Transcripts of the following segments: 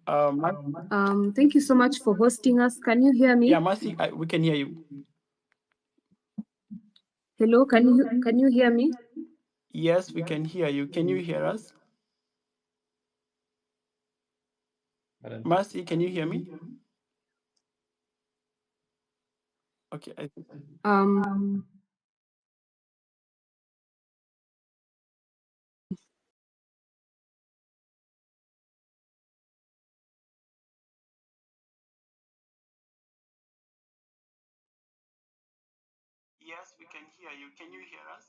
Thank you so much for hosting us. Can you hear me? Yeah, Mercy, we can hear you. Hello, can you hear me? Yes, we can hear you. Can you hear us? Mercy, can you hear me? Okay. Yes, we can hear you. Can you hear us?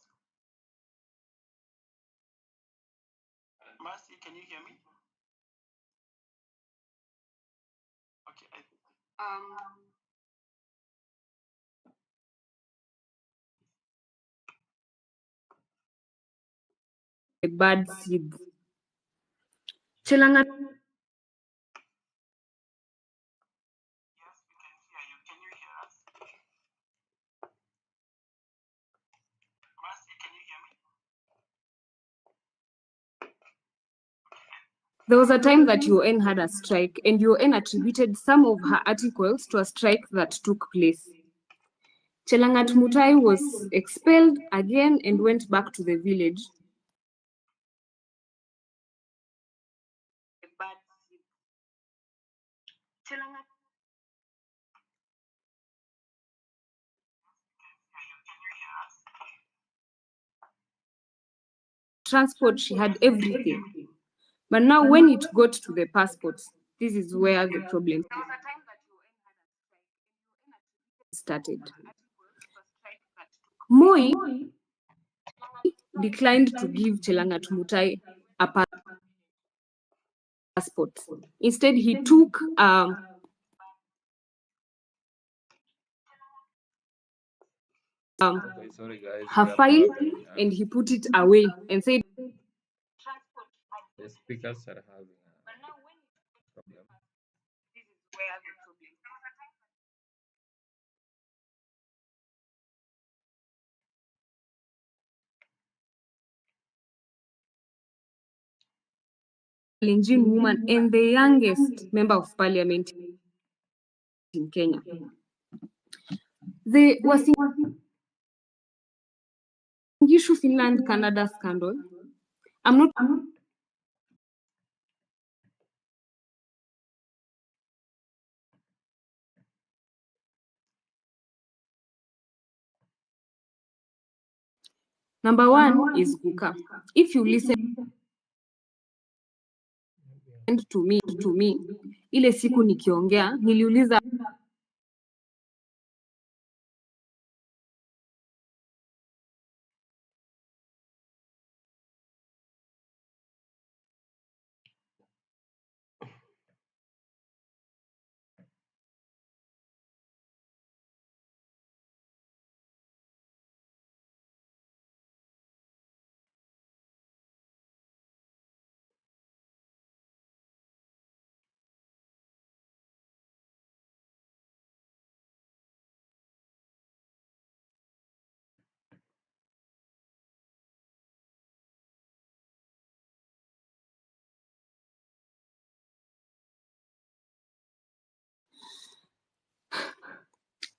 Mercy, can you hear me? Okay. A bad seed. Chelanga. Yes, we can hear you. Can you hear us? Mercy, can you hear me? There was a time that UN had a strike, and UN attributed some of her articles to a strike that took place. Chelangat Mutai was expelled again and went back to the village. Transport, she had everything. But now when it got to the passports, this is where the problem started. Moi declined to give Chelangat Mutai a passport. Instead, he took Sorry guys, her file and he put it away and said the speakers are having a problem. Kalenjin woman and the youngest member of parliament in Kenya. The Wasingishu Finland Canada scandal. I'm not Number one is Guka. If you listen to me, ile siku nikiongea niliuliza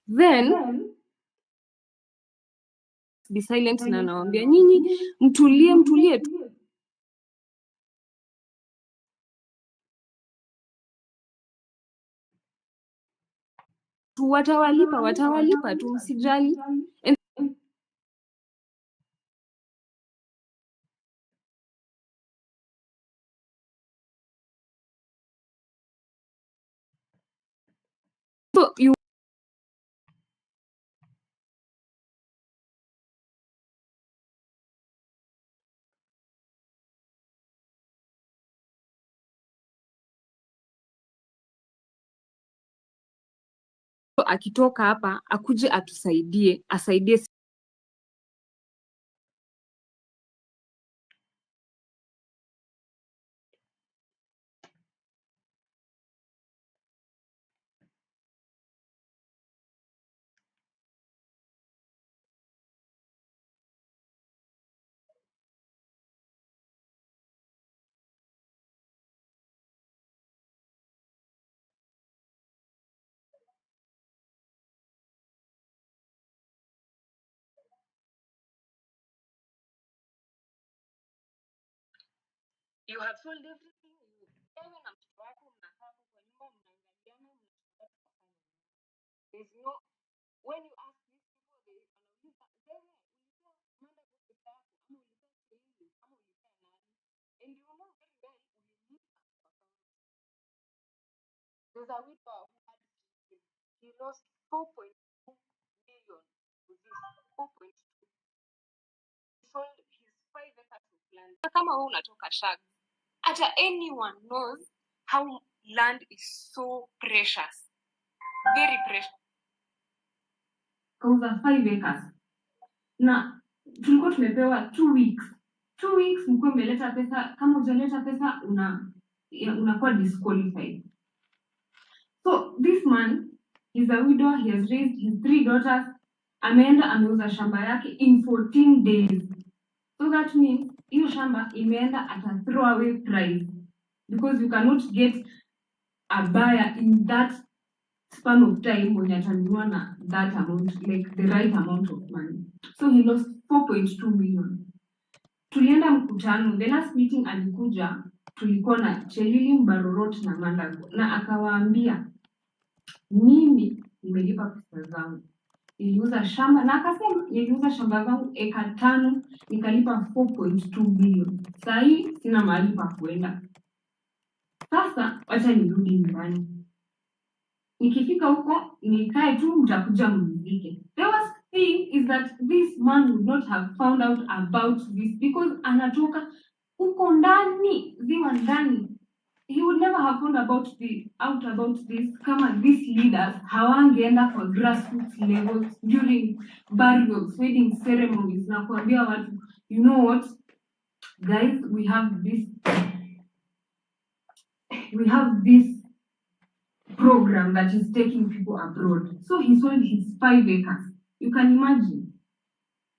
then be silent na nawaambia nyinyi mtulie tu. Watawalipa tu msijali. And so you akitoka hapa akuje asaidie You have sold everything. Wewe na mtoto wako mnakaa hapo kwa nyumba mnaangaliana mnachukua tu kwa final. There's no when you ask these people they wanauliza wewe ulipea manda kwa pesa yako ama ulipea shilingi ama ulipea nani? And you know very well ulimuta kwa final. There's a widow who had children. He lost 4.2 million to this 4.2. He sold his 5 acres of land. Kama wewe unatoka Shag, hata anyone knows how land is so precious, very precious. Kauza 5 acres na tulikuwa tumepewa 2 weeks. 2 weeks mko mmeleta pesa, kama hujaleta pesa unakuwa disqualified. So this man is a widow, he has raised his 3 daughters, ameenda ameuza shamba yake in 14 days. So that means hiyo shamba imeenda at a throwaway price because you cannot get a buyer in that span of time when atanunua na that amount, like the right amount of money. So he lost 4.2 million. Tulienda mkutano, the last meeting alikuja, tulikuwa na Chelili Mbarorot na Mandago, na akawaambia mimi nimelipa pesa zangu. Niliuza shamba na akasema niliuza shamba zangu eka 5 nikalipa 4.2 billion. Sasa hii sina mahali pa kuenda. Sasa acha nirudi nyumbani. Nikifika huko nikae tu mtakuja mnizike. The worst thing is that this man would not have found out about this because anatoka huko ndani, ziwa ndani. He would never have found out about this kama these leaders hawangeenda kwa grassroots levels during burials, wedding ceremonies na kuambia watu, you know what guys, we have this program that is taking people abroad. So he sold his 5 acres. You can imagine.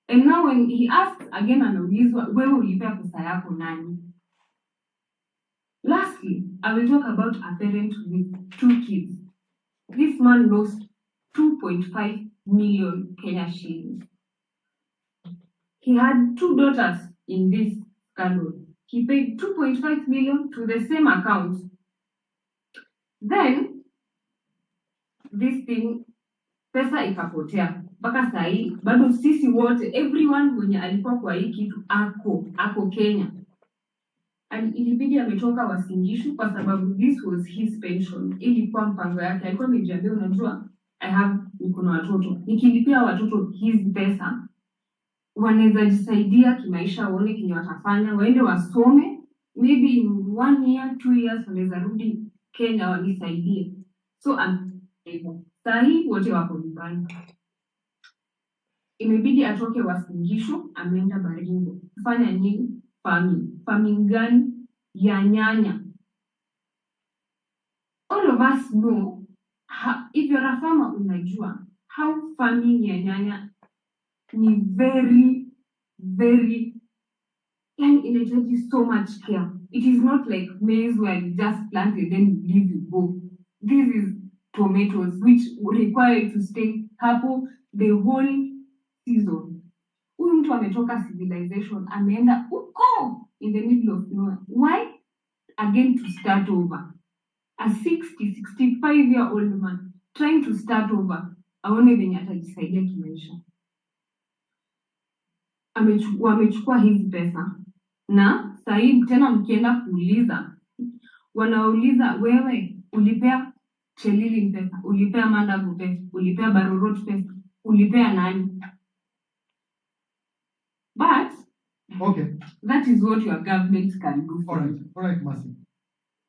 And now when he asks again anaulizwa wewe ulipea pesa yako nani? Lastly, I will talk about a parent with 2 kids. This man lost 2.5 million Kenya shillings. He had 2 daughters in this scandal. He paid 2.5 million to the same account. Then, this thing, pesa ikapotea. Mpaka sahi, bado sisi wote, everyone mwenye alikuwa kwa hii kitu ako Kenya. And ilibidi ametoka Wasingishu kwa sababu this was his pension. Ilikuwa mpango yake. Alikuwa amejiambia unajua, niko na watoto. Nikilipia watoto hizi pesa, wanaweza jisaidia kimaisha, waone kenye watafanya, waende wasome, maybe in 1 year, 2 years wanaweza rudi Kenya wanisaidie. So sahi wote wako nyumbani. Imebidi atoke Wasingishu, ameenda Baringo. Kufanya nini? Farming gani? Ya nyanya. All of us know, if you're a farmer, unajua how farming ya nyanya ni very, very, and inahitaji so much care. It is not like maize where you just plant it then you leave you go. This is tomatoes which require you to stay hapo the whole season. Huyu mtu ametoka civilization, ameenda huko in the middle of nowhere. Why? Again to start over. A 65-year-old man trying to start over. Aone venye atajisaidia kimaisha. Wamechukua hizi pesa. Na sahi tena mkienda kuuliza, wanauliza wewe ulipea Chelili pesa, ulipea Mandago pesa, ulipea Barorot pesa, ulipea nani? But okay, that is what your government can do. All right, Mercy.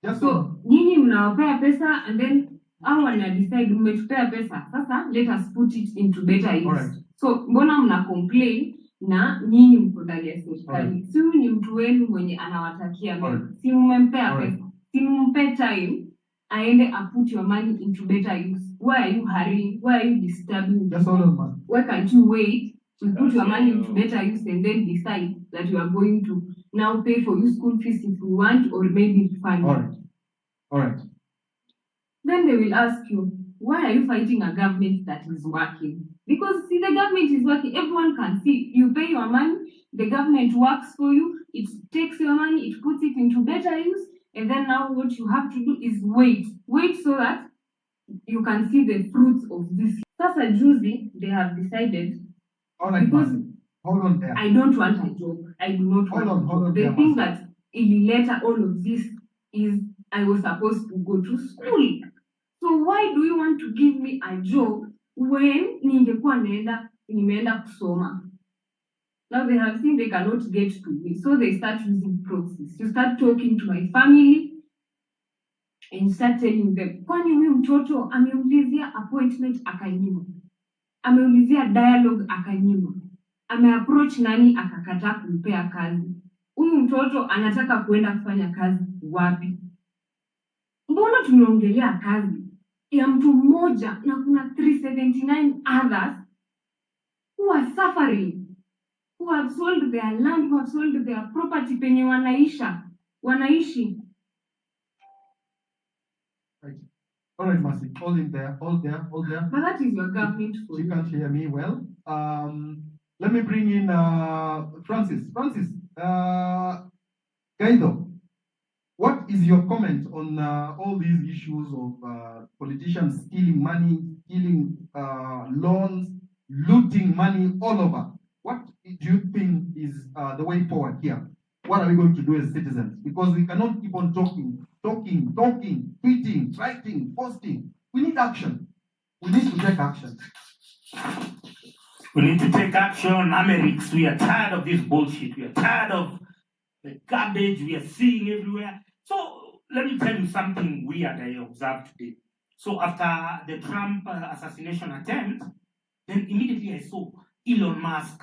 Just So nyinyi mnawapea pesa and then wana decide umetupea pesa. Sasa let us put it into better use. Alright. So mbona mna complain na nyinyi mko ndani ya serikali? Si ni mtu wenu mwenye anawatakia mema. Si mmempea pesa. Si mumpe time aende put your money into better use. Why are you hurrying? Why are you disturbing? Just hold on, man. Why can't you wait to put your money into better use and then decide that you are going to now pay for your school fees if you want or maybe refund? All right. Then they will ask you, why are you fighting a government that is working? Because see, the government is working, everyone can see. You pay your money, the government works for you, it takes your money, it puts it into better use, and then now what you have to do is wait so that you can see the fruits of this. Sasa juzi, they have decided, All right, because Mercy. Hold on there. I don't want a job. I do not Hold want on, a hold job. on The there, thing Mercy. that ilileta all of this is I was supposed to go to school. So why do you want to give me a job when ningekuwa nimeenda kusoma? Now they have seen they cannot get to me, so they start using proxies. You start talking to my family and start telling them, kwani huyu mtoto ameulizia appointment akanyimwa, ameulizia dialogue akanyimwa, ameapproach nani akakataa kumpea kazi. Huyu mtoto anataka kuenda kufanya kazi wapi? Mbona tumeongelea kazi ya mtu mmoja na kuna 379 others who are suffering, who have sold their land, who have sold their property penye wanaishi. Right. All right, Mercy. Hold in there. Hold there. Hold there. But that is your government for She you. can't hear me well. Let me bring in Francis. Francis, Gaido, what is your comment on all these issues of politicians stealing money, stealing loans, looting money all over? What do you think is the way forward here? What are we going to do as citizens? Because we cannot keep on talking, tweeting, writing, posting. We need action. We need to take action. We need to take action. Amerix, we are tired of this bullshit. We are tired of the garbage we are seeing everywhere. So let me tell you something weird I observed today. So after the Trump assassination attempt, then immediately I saw Elon Musk.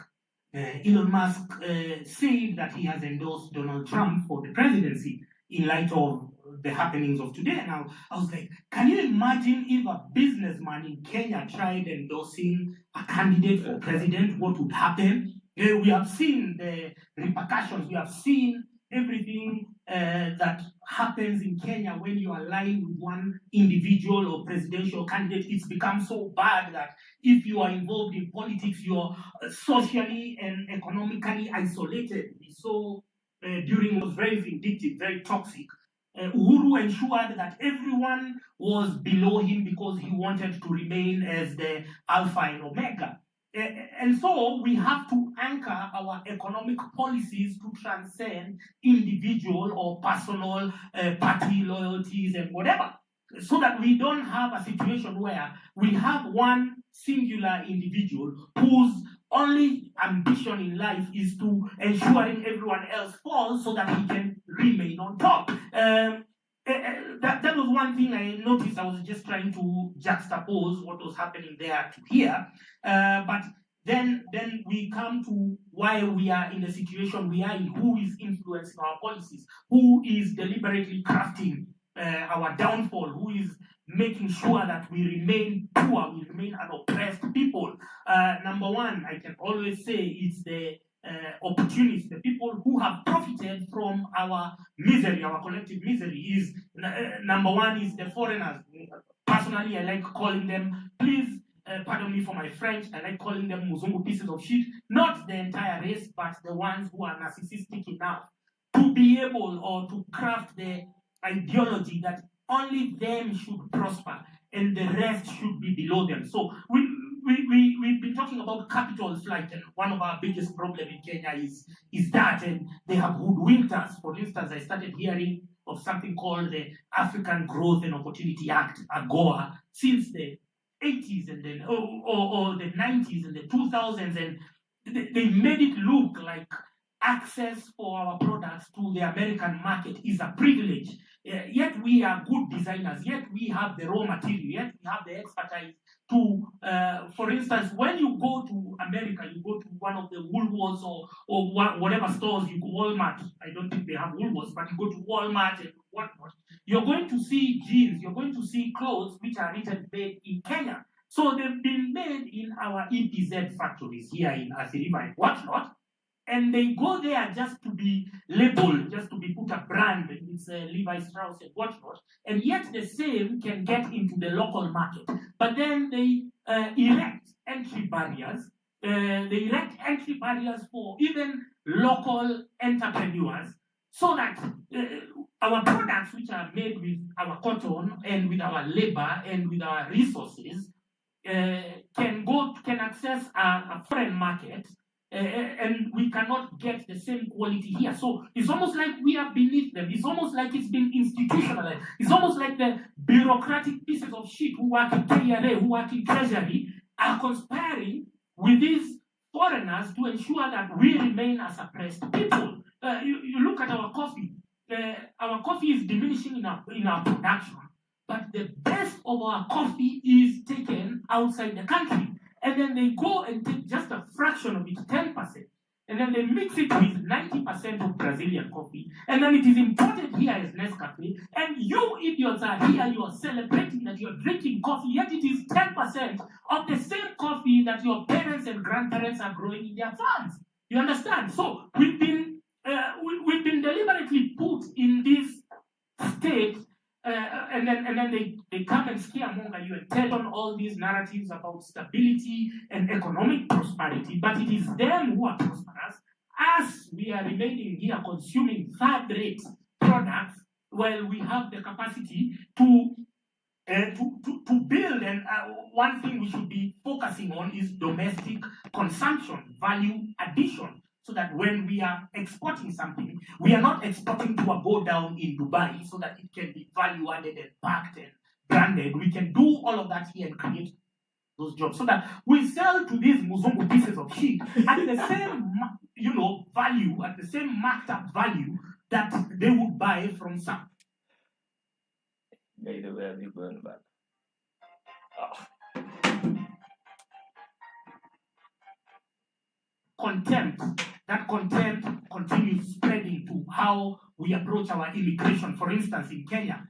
Elon Musk said that he has endorsed Donald Trump for the presidency in light of the happenings of today. And I was like, can you imagine if a businessman in Kenya tried endorsing a candidate for president, what would happen? We have seen the repercussions. We have seen everything that happens in Kenya when you align with one individual or presidential candidate. It's become so bad that if you are involved in politics, you're socially and economically isolated. We saw during was very vindictive, very toxic. Uhuru ensured that everyone was below him because he wanted to remain as the alpha and omega. And so we have to anchor our economic policies to transcend individual or personal party loyalties and whatever, so that we don't have a situation where we have one singular individual whose only ambition in life is to ensuring everyone else falls so that he can remain on top. That was one thing I noticed. I was just trying to juxtapose what was happening there to here. But then we come to why we are in the situation we are in, who is influencing our policies, who is deliberately crafting our downfall, who is making sure that we remain poor, we remain an oppressed people. Number one, I can always say it's the opportunists, the people who have profited from our misery, our collective misery. Is number one is the foreigners. Personally, I like calling them, please pardon me for my French, I like calling them Muzungu pieces of shit. Not the entire race, but the ones who are narcissistic enough to be able or to craft the ideology that only them should prosper and the rest should be below them. So we've been talking about capital flight, and one of our biggest problems in Kenya is that, and they have hoodwinked us. For instance, I started hearing of something called the African Growth and Opportunity Act, AGOA, since the 80s and then or the 90s and the 2000s, and they made it look like access for our products to the American market is a privilege. Yet we are good designers, yet we have the raw material, yet we have the expertise to, for instance, when you go to America, you go to one of the Woolworths or whatever stores, you go Walmart. I don't think they have Woolworths, but you go to Walmart and whatnot. You're going to see jeans, you're going to see clothes which are written made in Kenya. So they've been made in our EPZ factories here in Athi River and whatnot. and they go there just to be labeled, just to be put a brand. It's Levi Strauss and whatnot, and yet the same can get into the local market. But then they erect entry barriers. They erect entry barriers for even local entrepreneurs, so that our products, which are made with our cotton and with our labor and with our resources, can access a foreign market, and we cannot get the same quality here. So it's almost like we are beneath them. It's almost like it's been institutionalized. It's almost like the bureaucratic pieces of shit who work in KRA, who work in Treasury, are conspiring with these foreigners to ensure that we remain as oppressed people. You look at our coffee. Our coffee is diminishing in our production, but the best of our coffee is taken outside the country. And then they go and take just a fraction of it, 10%. And then they mix it with 90% of Brazilian coffee. And then it is imported here as Nescafe. And you idiots are here, you are celebrating that you're drinking coffee, yet it is 10% of the same coffee that your parents and grandparents are growing in their farms. You understand? So we've been deliberately put in this state. And then they come and scaremonger you and tell on all these narratives about stability and economic prosperity, but it is them who are prosperous. Us, we are remaining here consuming third-rate products while we have the capacity to build. And one thing we should be focusing on is domestic consumption, value addition, so that when we are exporting something, we are not exporting to a go down in Dubai so that it can be value added and packed and branded. We can do all of that here and create those jobs so that we sell to these Muzungu pieces of shit at the same, value, at the same marked up value that they would buy from some. By the way, have you going back? Contempt. That contempt continues spreading to how we approach our immigration. For instance, in Kenya,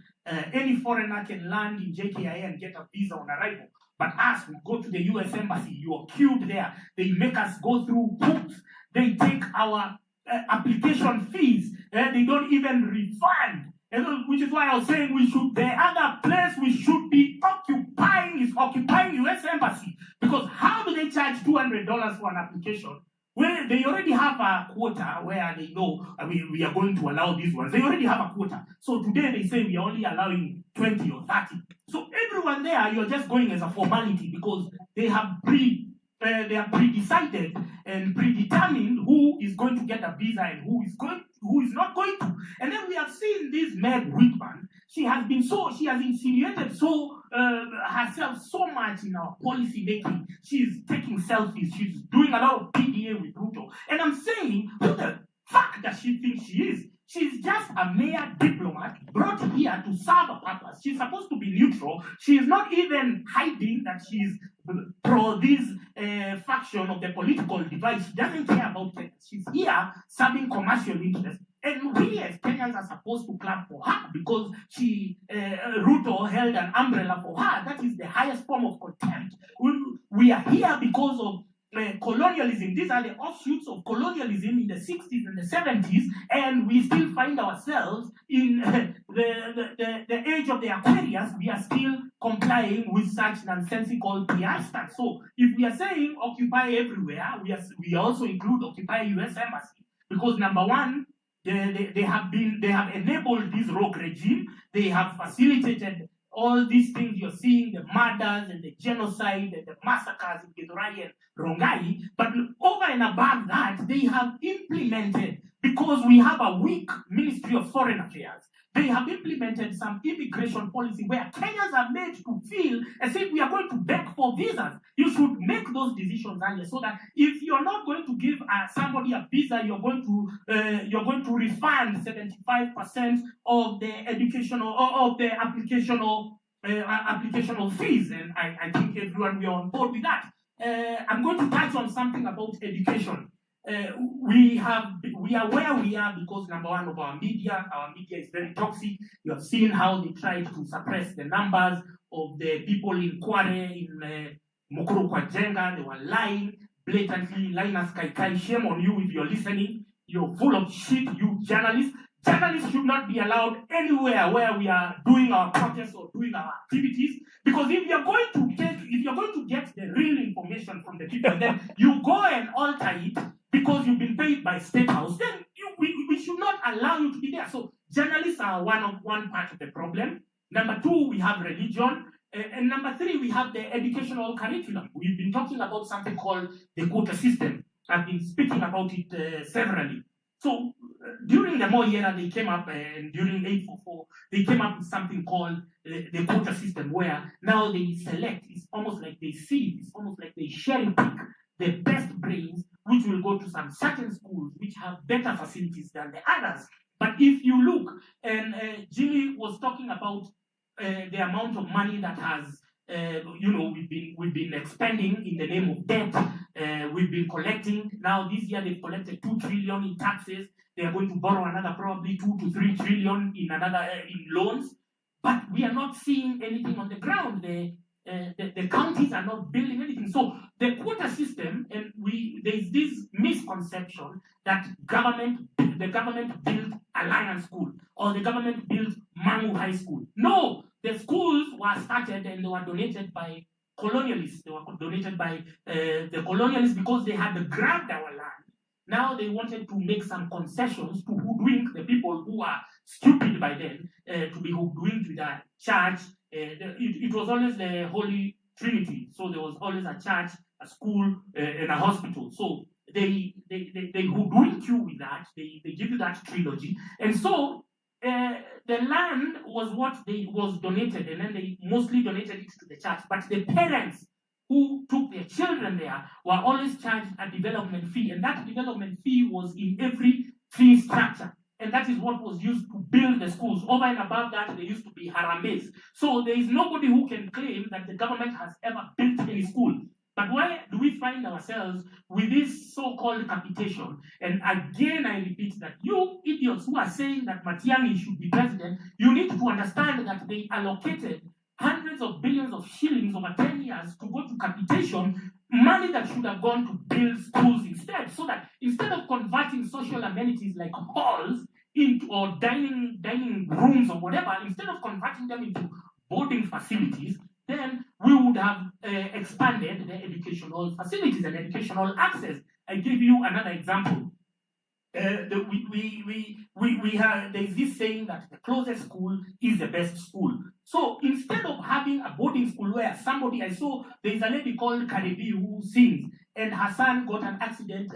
any foreigner can land in JKIA and get a visa on arrival. But us, we go to the US Embassy, you are queued there. They make us go through hoops. They take our application fees. They don't even refund. Which is why I was saying the other place we should be occupying is occupying US Embassy. Because how do they charge $200 for an application? Well, they already have a quota where they know we are going to allow these ones. They already have a quota. So today they say we are only allowing 20 or 30. So everyone there, you're just going as a formality because they have pre-decided and predetermined who is going to get a visa and who is not going to. And then we have seen this Meg Whitman. She has insinuated herself so much in our policy making. She's taking selfies. She's doing a lot of PDA with Ruto. And I'm saying, who the fuck does she think she is? She's just a mere diplomat brought here to serve a purpose. She's supposed to be neutral. She is not even hiding that she's pro this faction of the political divide. She doesn't care about Kenya. She's here serving commercial interests. And we as Kenyans are supposed to clap for her because Ruto held an umbrella for her. That is the highest form of contempt. We are here because of colonialism. These are the offshoots of colonialism in the 60s and the 70s, and we still find ourselves in the age of the Aquarius. We are still complying with such nonsensical PR stuff. So if we are saying occupy everywhere, we also include occupy US Embassy, because number one, they have enabled this rogue regime. They have facilitated all these things you're seeing, the murders and the genocide and the massacres in Githurai and Rongai. But over and above that, they have implemented, because we have a weak Ministry of Foreign Affairs, they have implemented some immigration policy where Kenyans are made to feel as if we are going to beg for visas. You should make those decisions earlier, so that if you're not going to give somebody a visa, you're going to refund 75% of the educational or of the applicational fees. And I think everyone we are on board with that. I'm going to touch on something about education. We are where we are because, number one, of our media. Our media is very toxic. You have seen how they tried to suppress the numbers of the people in Kware, in Mukuru Kwa Jenga. They were lying. blatantly. Linus Kaikai, shame on you if you're listening. You're full of shit, you journalists. Journalists should not be allowed anywhere where we are doing our protests or doing our activities. Because if you're going to get the real information from the people, then you go and alter it because you've been paid by State House, then we should not allow you to be there. So journalists are one part of the problem. Number two, we have religion. And number three, we have the educational curriculum. We've been talking about something called the quota system. I've been speaking about it severally. So during the Moi era, they came up, and during 844, they came up with something called the quota system, where now they select. It's almost like they see, it's almost like they cherry pick the best brains, which will go to some certain schools which have better facilities than the others. But if you look, and Jimmy was talking about the amount of money that has, we've been expending in the name of debt. We've been collecting. Now this year they've collected 2 trillion in taxes. They are going to borrow another probably 2 to 3 trillion in in loans. But we are not seeing anything on the ground. The counties are not building anything. So the quota system, and there's this misconception that the government built Alliance School or the government built Mangu High School. No, the schools were started and they were donated by colonialists. They were donated by the colonialists because they had grabbed our land. Now they wanted to make some concessions to hoodwink the people who are stupid by then, to be hoodwinked with a church. It was always the Holy Trinity. So there was always a church, a school, and a hospital. So they hoodwink you with that. They give you that trilogy. And so the land was what was donated, and then they mostly donated it to the church. But the parents who took their children there were always charged a development fee, and that development fee was in every fee structure. And that is what was used to build the schools. Over and above that, there used to be harambes. So there is nobody who can claim that the government has ever built any school. But why do we find ourselves with this so-called capitation? And again, I repeat that you idiots who are saying that Matiang'i should be president, you need to understand that they allocated hundreds of billions of shillings over 10 years to go to capitation, money that should have gone to build schools instead. So that instead of converting social amenities like halls into or dining rooms or whatever, instead of converting them into boarding facilities, then we would have expanded the educational facilities and educational access. I give you another example. There's this saying that the closest school is the best school. So instead of having a boarding school where I saw there's a lady called Karibi who sings, and her son got an accident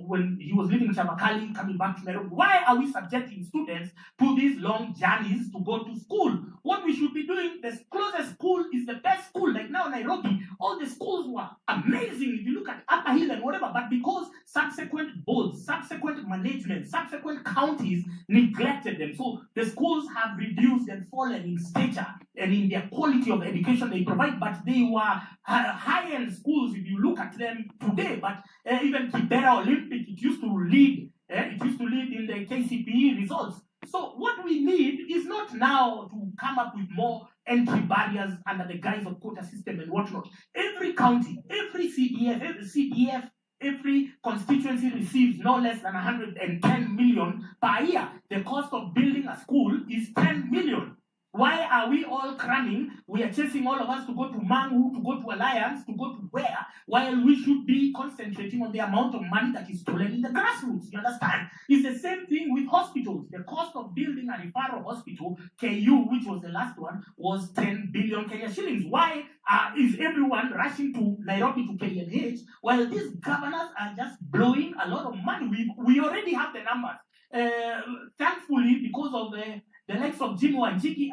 when he was leaving Chavakali coming back to Nairobi. Why are we subjecting students to these long journeys to go to school? What we should be doing, the closest school is the best school. Like now Nairobi, all the schools were amazing if you look at Upper Hill and whatever, but because subsequent boards, subsequent management, subsequent counties neglected them. So the schools have reduced and fallen in stature and in their quality of education they provide, but they were high-end schools if you look at them today. But even Kibera Olympic, it used to lead in the KCPE results. So what we need is not now to come up with more entry barriers under the guise of quota system and whatnot. Every county, every CDF, every constituency receives no less than 110 million per year. The cost of building a school is 10 million. Why are we all cramming? We are chasing all of us to go to Mangu, to go to Alliance, to go to where? While we should be concentrating on the amount of money that is stolen in the grassroots. You understand? It's the same thing with hospitals. The cost of building a referral hospital, KU, which was the last one, was 10 billion Kenya shillings. Why is everyone rushing to Nairobi to KNH while these governors are just blowing a lot of money? We already have the numbers. Thankfully, because of the likes of Jimo and Jiki,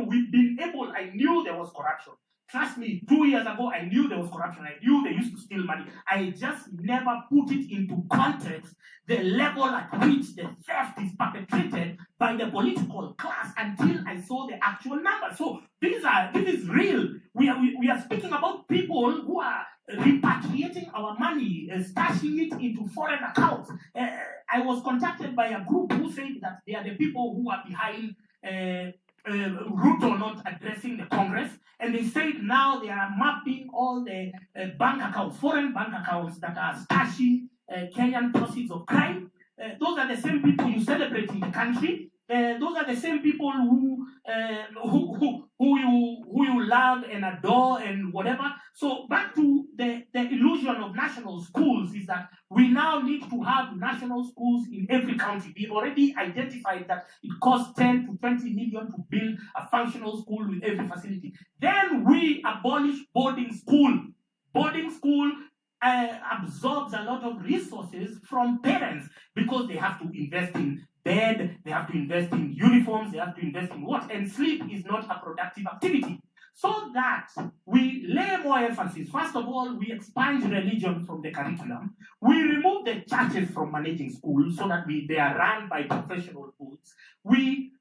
we've been able, I knew there was corruption. Trust me, 2 years ago, I knew there was corruption. I knew they used to steal money. I just never put it into context, the level at which the theft is perpetrated by the political class until I saw the actual numbers. So this is real. We are speaking about people who are repatriating our money, stashing it into foreign accounts. I was contacted by a group who said that they are the people who are behind Ruto not addressing the Congress, And they said now they are mapping all the bank accounts, foreign bank accounts that are stashing Kenyan proceeds of crime. Those are the same people you celebrate in the country. Those are the same people who you love and adore and whatever. So back to the illusion of national schools is that we now need to have national schools in every county. We've already identified that it costs 10 to 20 million to build a functional school with every facility. Then we abolish boarding school. Boarding school absorbs a lot of resources from parents because they have to invest in bed, they have to invest in uniforms, they have to invest in what? And sleep is not a productive activity. So that we lay more emphasis. First of all, we expunge religion from the curriculum. We remove the churches from managing schools so that they are run by professional schools. We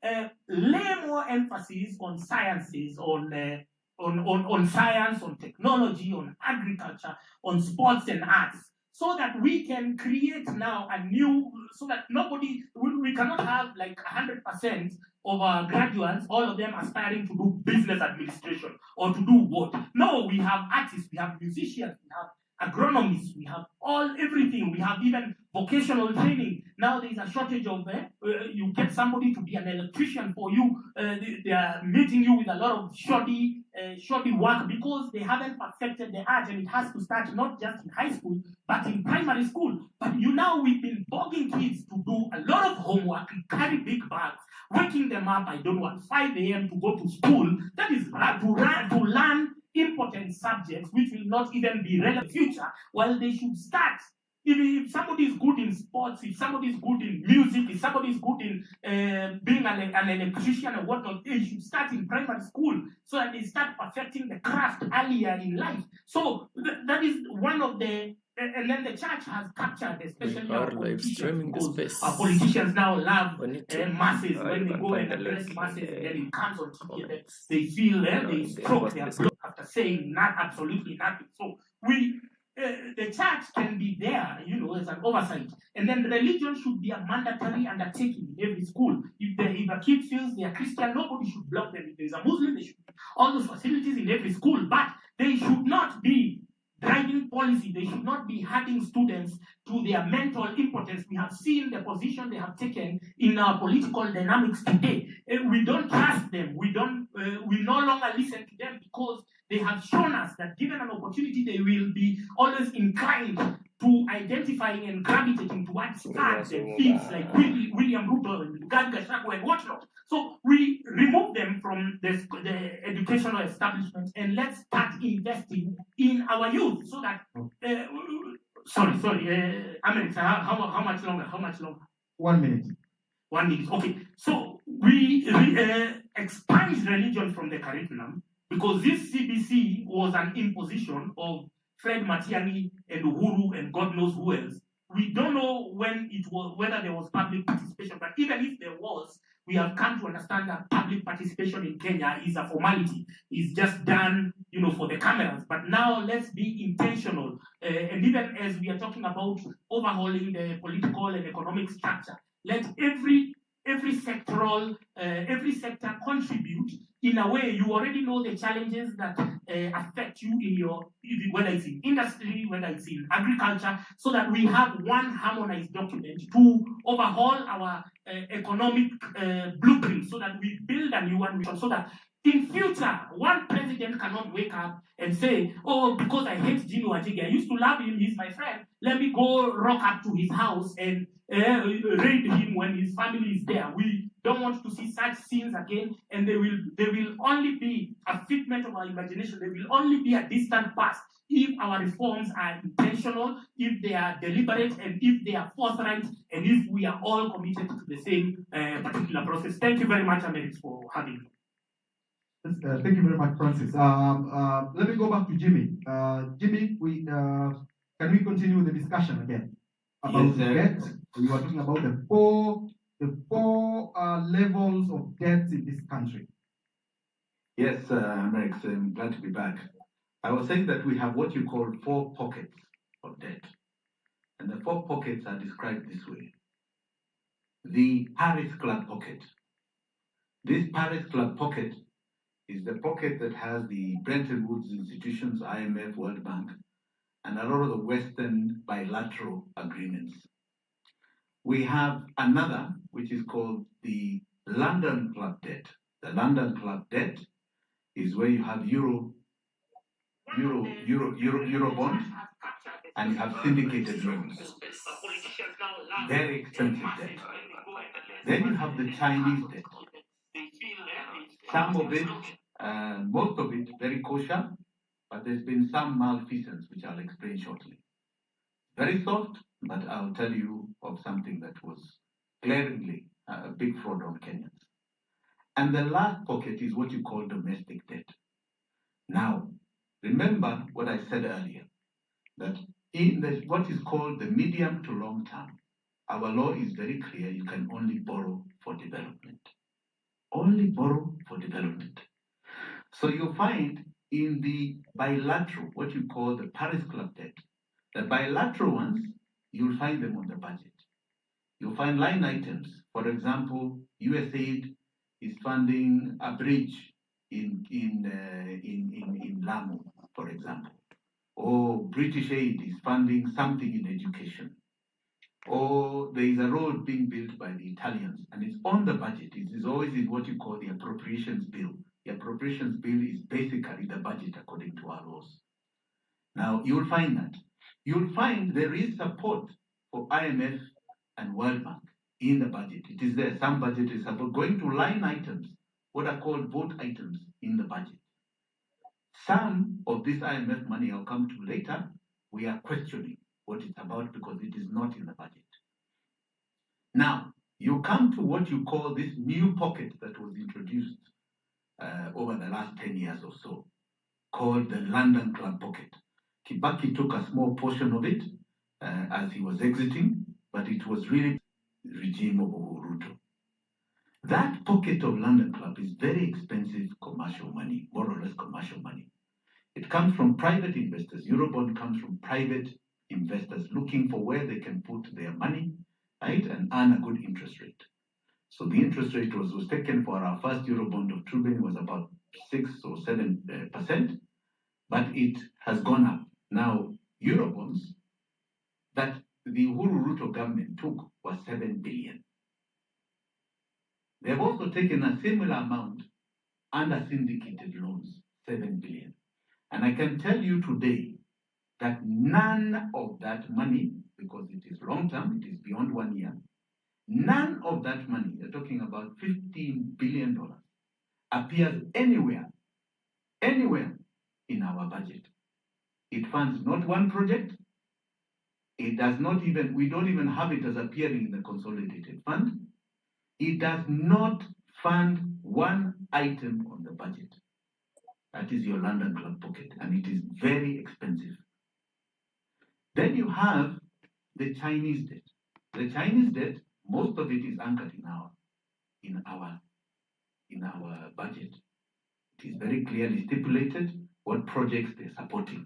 lay more emphasis on sciences, on science, on technology, on agriculture, on sports and arts, so that we can create now a new, so that we cannot have like 100% of our graduates, all of them aspiring to do business administration or to do what? No, we have artists, we have musicians, we have agronomists, we have everything, we have even vocational training. Now there is a shortage of, you get somebody to be an electrician for you, they are meeting you with a lot of shoddy work because they haven't perfected the art, and it has to start not just in high school, but in primary school. But we've been bugging kids to do a lot of homework, carry big bags, waking them up, I don't know, at 5 a.m. to go to school. That is to learn important subjects which will not even be relevant in the future, while they should start. If somebody is good in sports, if somebody is good in music, if somebody is good in being an electrician or whatnot, they should start in primary school so that they start perfecting the craft earlier in life. So that is one of the, and then the church has captured, especially our politicians, because our politicians now love masses. When they go and address masses, and then it comes on TV, and they feel they stroke their blood after saying absolutely nothing. So the church can be there, as an oversight. And then religion should be a mandatory undertaking in every school. If a kid feels they are Christian, nobody should block them. If there's a Muslim, they should be all those facilities in every school. But they should not be driving policy. They should not be hurting students to their mental impotence. We have seen the position they have taken in our political dynamics today. We don't trust them. We no longer listen to them because they have shown us that given an opportunity, they will be always inclined to identifying and gravitating towards cards and things like William Ruto and Gad Gachagua and whatnot. So we remove them from the educational establishment and let's start investing in our youth so that, Amerix, how much longer? 1 minute. 1 minute, okay. So we expunge religion from the curriculum because this CBC was an imposition of Fred Matiang'i and Uhuru and God knows who else. We don't know whether there was public participation, but even if there was, we have come to understand that public participation in Kenya is a formality. It's just done, for the cameras. But now let's be intentional. And even as we are talking about overhauling the political and economic structure, let every sector contribute in a way. You already know the challenges that affect you whether it's in industry, whether it's in agriculture, so that we have one harmonized document to overhaul our economic blueprint, so that we build a new one, so that in future, one president cannot wake up and say, oh, because I hate Jimmy Wanjigi, I used to love him, he's my friend, let me go rock up to his house and raid him when his family is there. We don't want to see such scenes again, and they will only be a figment of our imagination. They will only be a distant past if our reforms are intentional, if they are deliberate, and if they are forthright, and if we are all committed to the same particular process. Thank you very much, Amerix, for having me. Thank you very much, Francis. Let me go back to Jimmy. Jimmy, can we continue the discussion again about debt? We were talking about the four levels of debt in this country. Yes, Amerix, I'm glad to be back. I was saying that we have what you call 4 pockets of debt. And the 4 pockets are described this way. The Paris Club pocket. This Paris Club pocket is the pocket that has the Bretton Woods institutions, IMF, World Bank, and a lot of the Western bilateral agreements. We have another, which is called the London Club debt. The London Club debt is where you have Eurobond, and you have syndicated loans. Very expensive debt. Then you have the Chinese debt. Some of it, most of it, very kosher, but there's been some malfeasance, which I'll explain shortly. Very soft, but I'll tell you of something that was glaringly a big fraud on Kenyans. And the last pocket is what you call domestic debt. Now, remember what I said earlier, that in what is called the medium to long term, our law is very clear: you can only borrow for development. Only borrow for development. So you'll find in the bilateral, what you call the Paris Club debt, the bilateral ones, you'll find them on the budget. You'll find line items. For example, USAID is funding a bridge in Lamu, for example. Or British aid is funding something in education. Or there is a road being built by the Italians, and it's on the budget. It is always in what you call the appropriations bill. The appropriations bill is basically the budget according to our laws. Now, you'll find that. You'll find there is support for IMF and World Bank in the budget. It is there. Some budget is support going to line items, what are called vote items in the budget. Some of this IMF money I'll come to later, we are questioning what it's about because it is not in the budget. Now, you come to what you call this new pocket that was introduced over the last 10 years or so, called the London Club pocket. Kibaki took a small portion of it as he was exiting, but it was really the regime of Uhuru. That pocket of London Club is very expensive commercial money, more or less commercial money. It comes from private investors. Eurobond comes from private investors looking for where they can put their money, right, and earn a good interest rate. So the interest rate was taken for our first Eurobond of 2 billion was about 6 or 7%, but it has gone up. Now, Eurobonds that the Uhuru Ruto government took was 7 billion. They have also taken a similar amount under syndicated loans, 7 billion. And I can tell you today that none of that money, because it is long term, it is beyond 1 year, none of that money, they're talking about $15 billion, appears anywhere in our budget. It funds not one project. It does not even, we don't even have it as appearing in the consolidated fund. It does not fund one item on the budget. That is your London Club pocket, and it is very expensive. Then you have the Chinese debt. The Chinese debt, most of it is anchored in our budget. It is very clearly stipulated what projects they're supporting.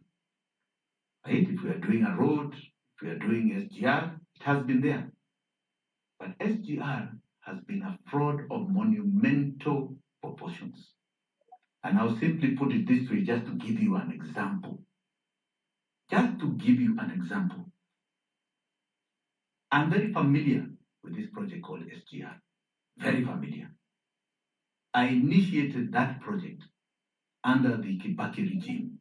Right? If we are doing a road, if we are doing SGR, it has been there. But SGR has been a fraud of monumental proportions. And I'll simply put it this way just to give you an example. Just to give you an example. I'm very familiar with this project called SGR. Very familiar. I initiated that project under the Kibaki regime.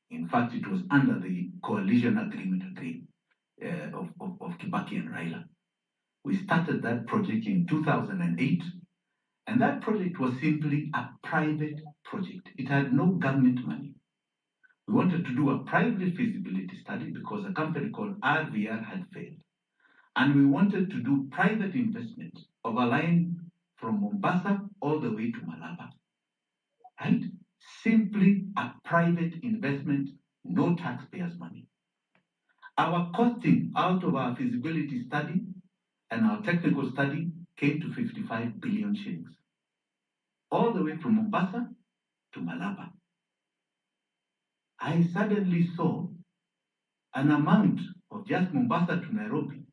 In fact, it was under the coalition agreement of Kibaki and Raila. We started that project in 2008, and that project was simply a private project. It had no government money. We wanted to do a private feasibility study because a company called RVR had failed. And we wanted to do private investment of a line from Mombasa all the way to Malaba. Right? Simply a private investment, no taxpayers' money. Our costing out of our feasibility study and our technical study came to 55 billion shillings. All the way from Mombasa to Malaba. I suddenly saw an amount of just Mombasa to Nairobi,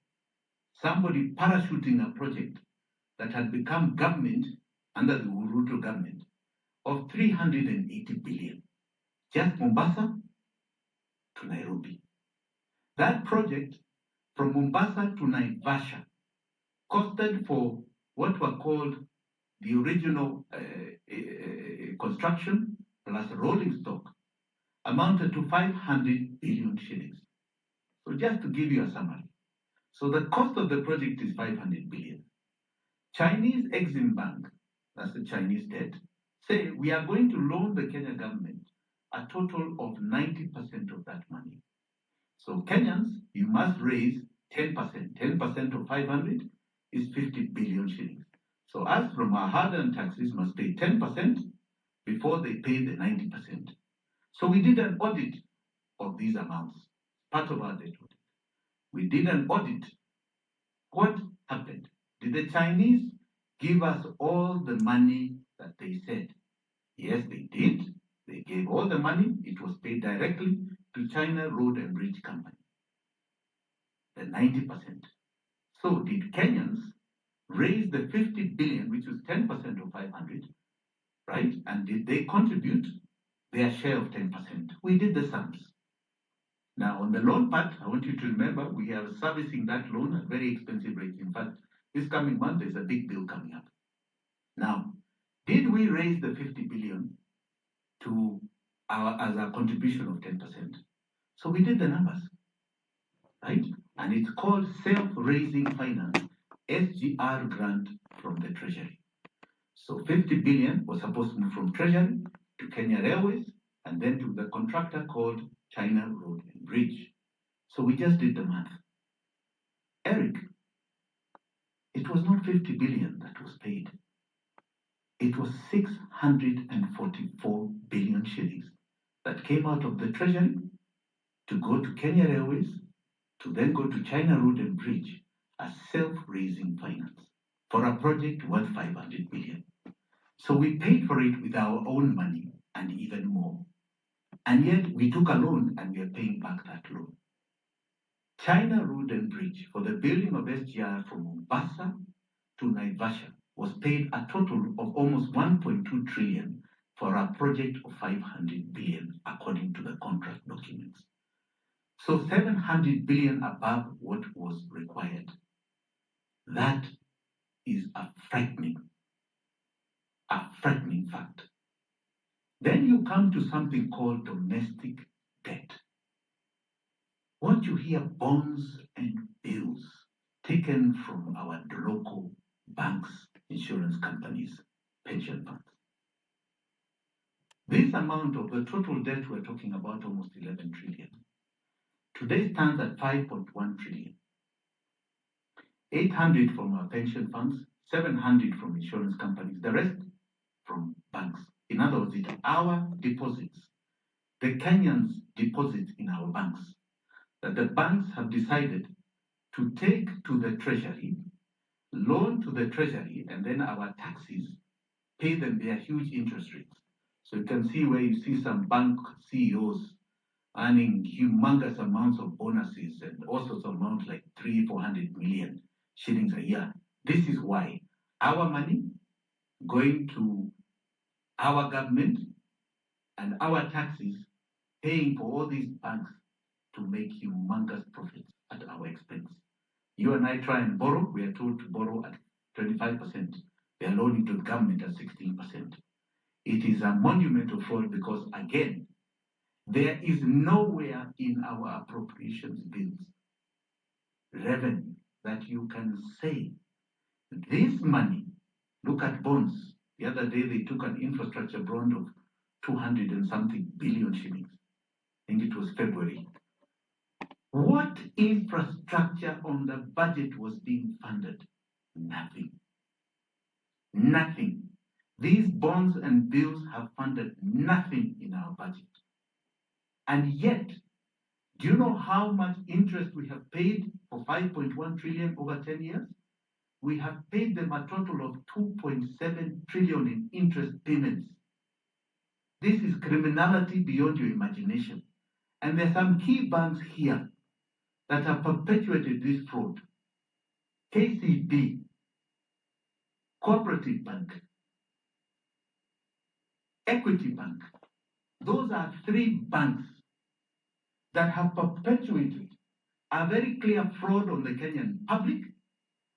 somebody parachuting a project that had become government under the Uhuru government of 380 billion, just Mombasa to Nairobi. That project from Mombasa to Naivasha costed for what were called the original construction plus rolling stock amounted to 500 billion shillings. So just to give you a summary. So the cost of the project is 500 billion. Chinese Exim Bank, that's the Chinese debt, say we are going to loan the Kenya government a total of 90% of that money. So Kenyans, you must raise 10%. 10% of 500 is 50 billion shillings. So us from our hard-earned taxes must pay 10% before they pay the 90%. So we did an audit of these amounts, part of our debt audit. We did an audit. What happened? Did the Chinese give us all the money that they said? Yes, they did. They gave all the money. It was paid directly to China Road and Bridge Company, the 90%. So did Kenyans raise the 50 billion, which was 10% of 500, right? And did they contribute their share of 10%? We did the sums. Now, on the loan part, I want you to remember we are servicing that loan at very expensive rates. In fact, this coming month, there's a big bill coming up. Now, did we raise the 50 billion to as a contribution of 10%? So we did the numbers, right? And it's called Self-Raising Finance, SGR grant from the Treasury. So 50 billion was supposed to move from Treasury to Kenya Railways and then to the contractor called China Road and Bridge. So we just did the math. Eric, it was not 50 billion that was paid. It was 644 billion shillings that came out of the Treasury to go to Kenya Railways, to then go to China Road and Bridge as self-raising finance for a project worth 500 billion. So we paid for it with our own money and even more. And yet we took a loan and we are paying back that loan. China Road and Bridge for the building of SGR from Mombasa to Naivasha was paid a total of almost 1.2 trillion for a project of 500 billion according to the contract documents. So 700 billion above what was required. That is a frightening fact. Then you come to something called domestic debt. What you hear, bonds and bills taken from our local banks, insurance companies, pension funds. This amount of the total debt we're talking about, almost 11 trillion, today stands at 5.1 trillion. 800 from our pension funds, 700 from insurance companies, the rest from banks. In other words, it's our deposits, the Kenyans' deposits in our banks, that the banks have decided to take to the Treasury, loan to the Treasury, and then our taxes pay them their huge interest rates. So you can see where you see some bank CEOs earning humongous amounts of bonuses and all sorts of amounts like 300-400 million shillings a year. This is why our money going to our government and our taxes paying for all these banks to make humongous profits at our expense. You and I try and borrow, we are told to borrow at 25%. They are loaning to the government at 16%. It is a monumental fraud because, again, there is nowhere in our appropriations bills, revenue, that you can say, this money, look at bonds. The other day they took an infrastructure bond of 200 and something billion shillings. I think it was February. What infrastructure on the budget was being funded? Nothing. Nothing. These bonds and bills have funded nothing in our budget. And yet, do you know how much interest we have paid for 5.1 trillion over 10 years? We have paid them a total of 2.7 trillion in interest payments. This is criminality beyond your imagination. And there are some key banks here that have perpetuated this fraud. KCB, Cooperative Bank, Equity Bank. Those are three banks that have perpetuated a very clear fraud on the Kenyan public,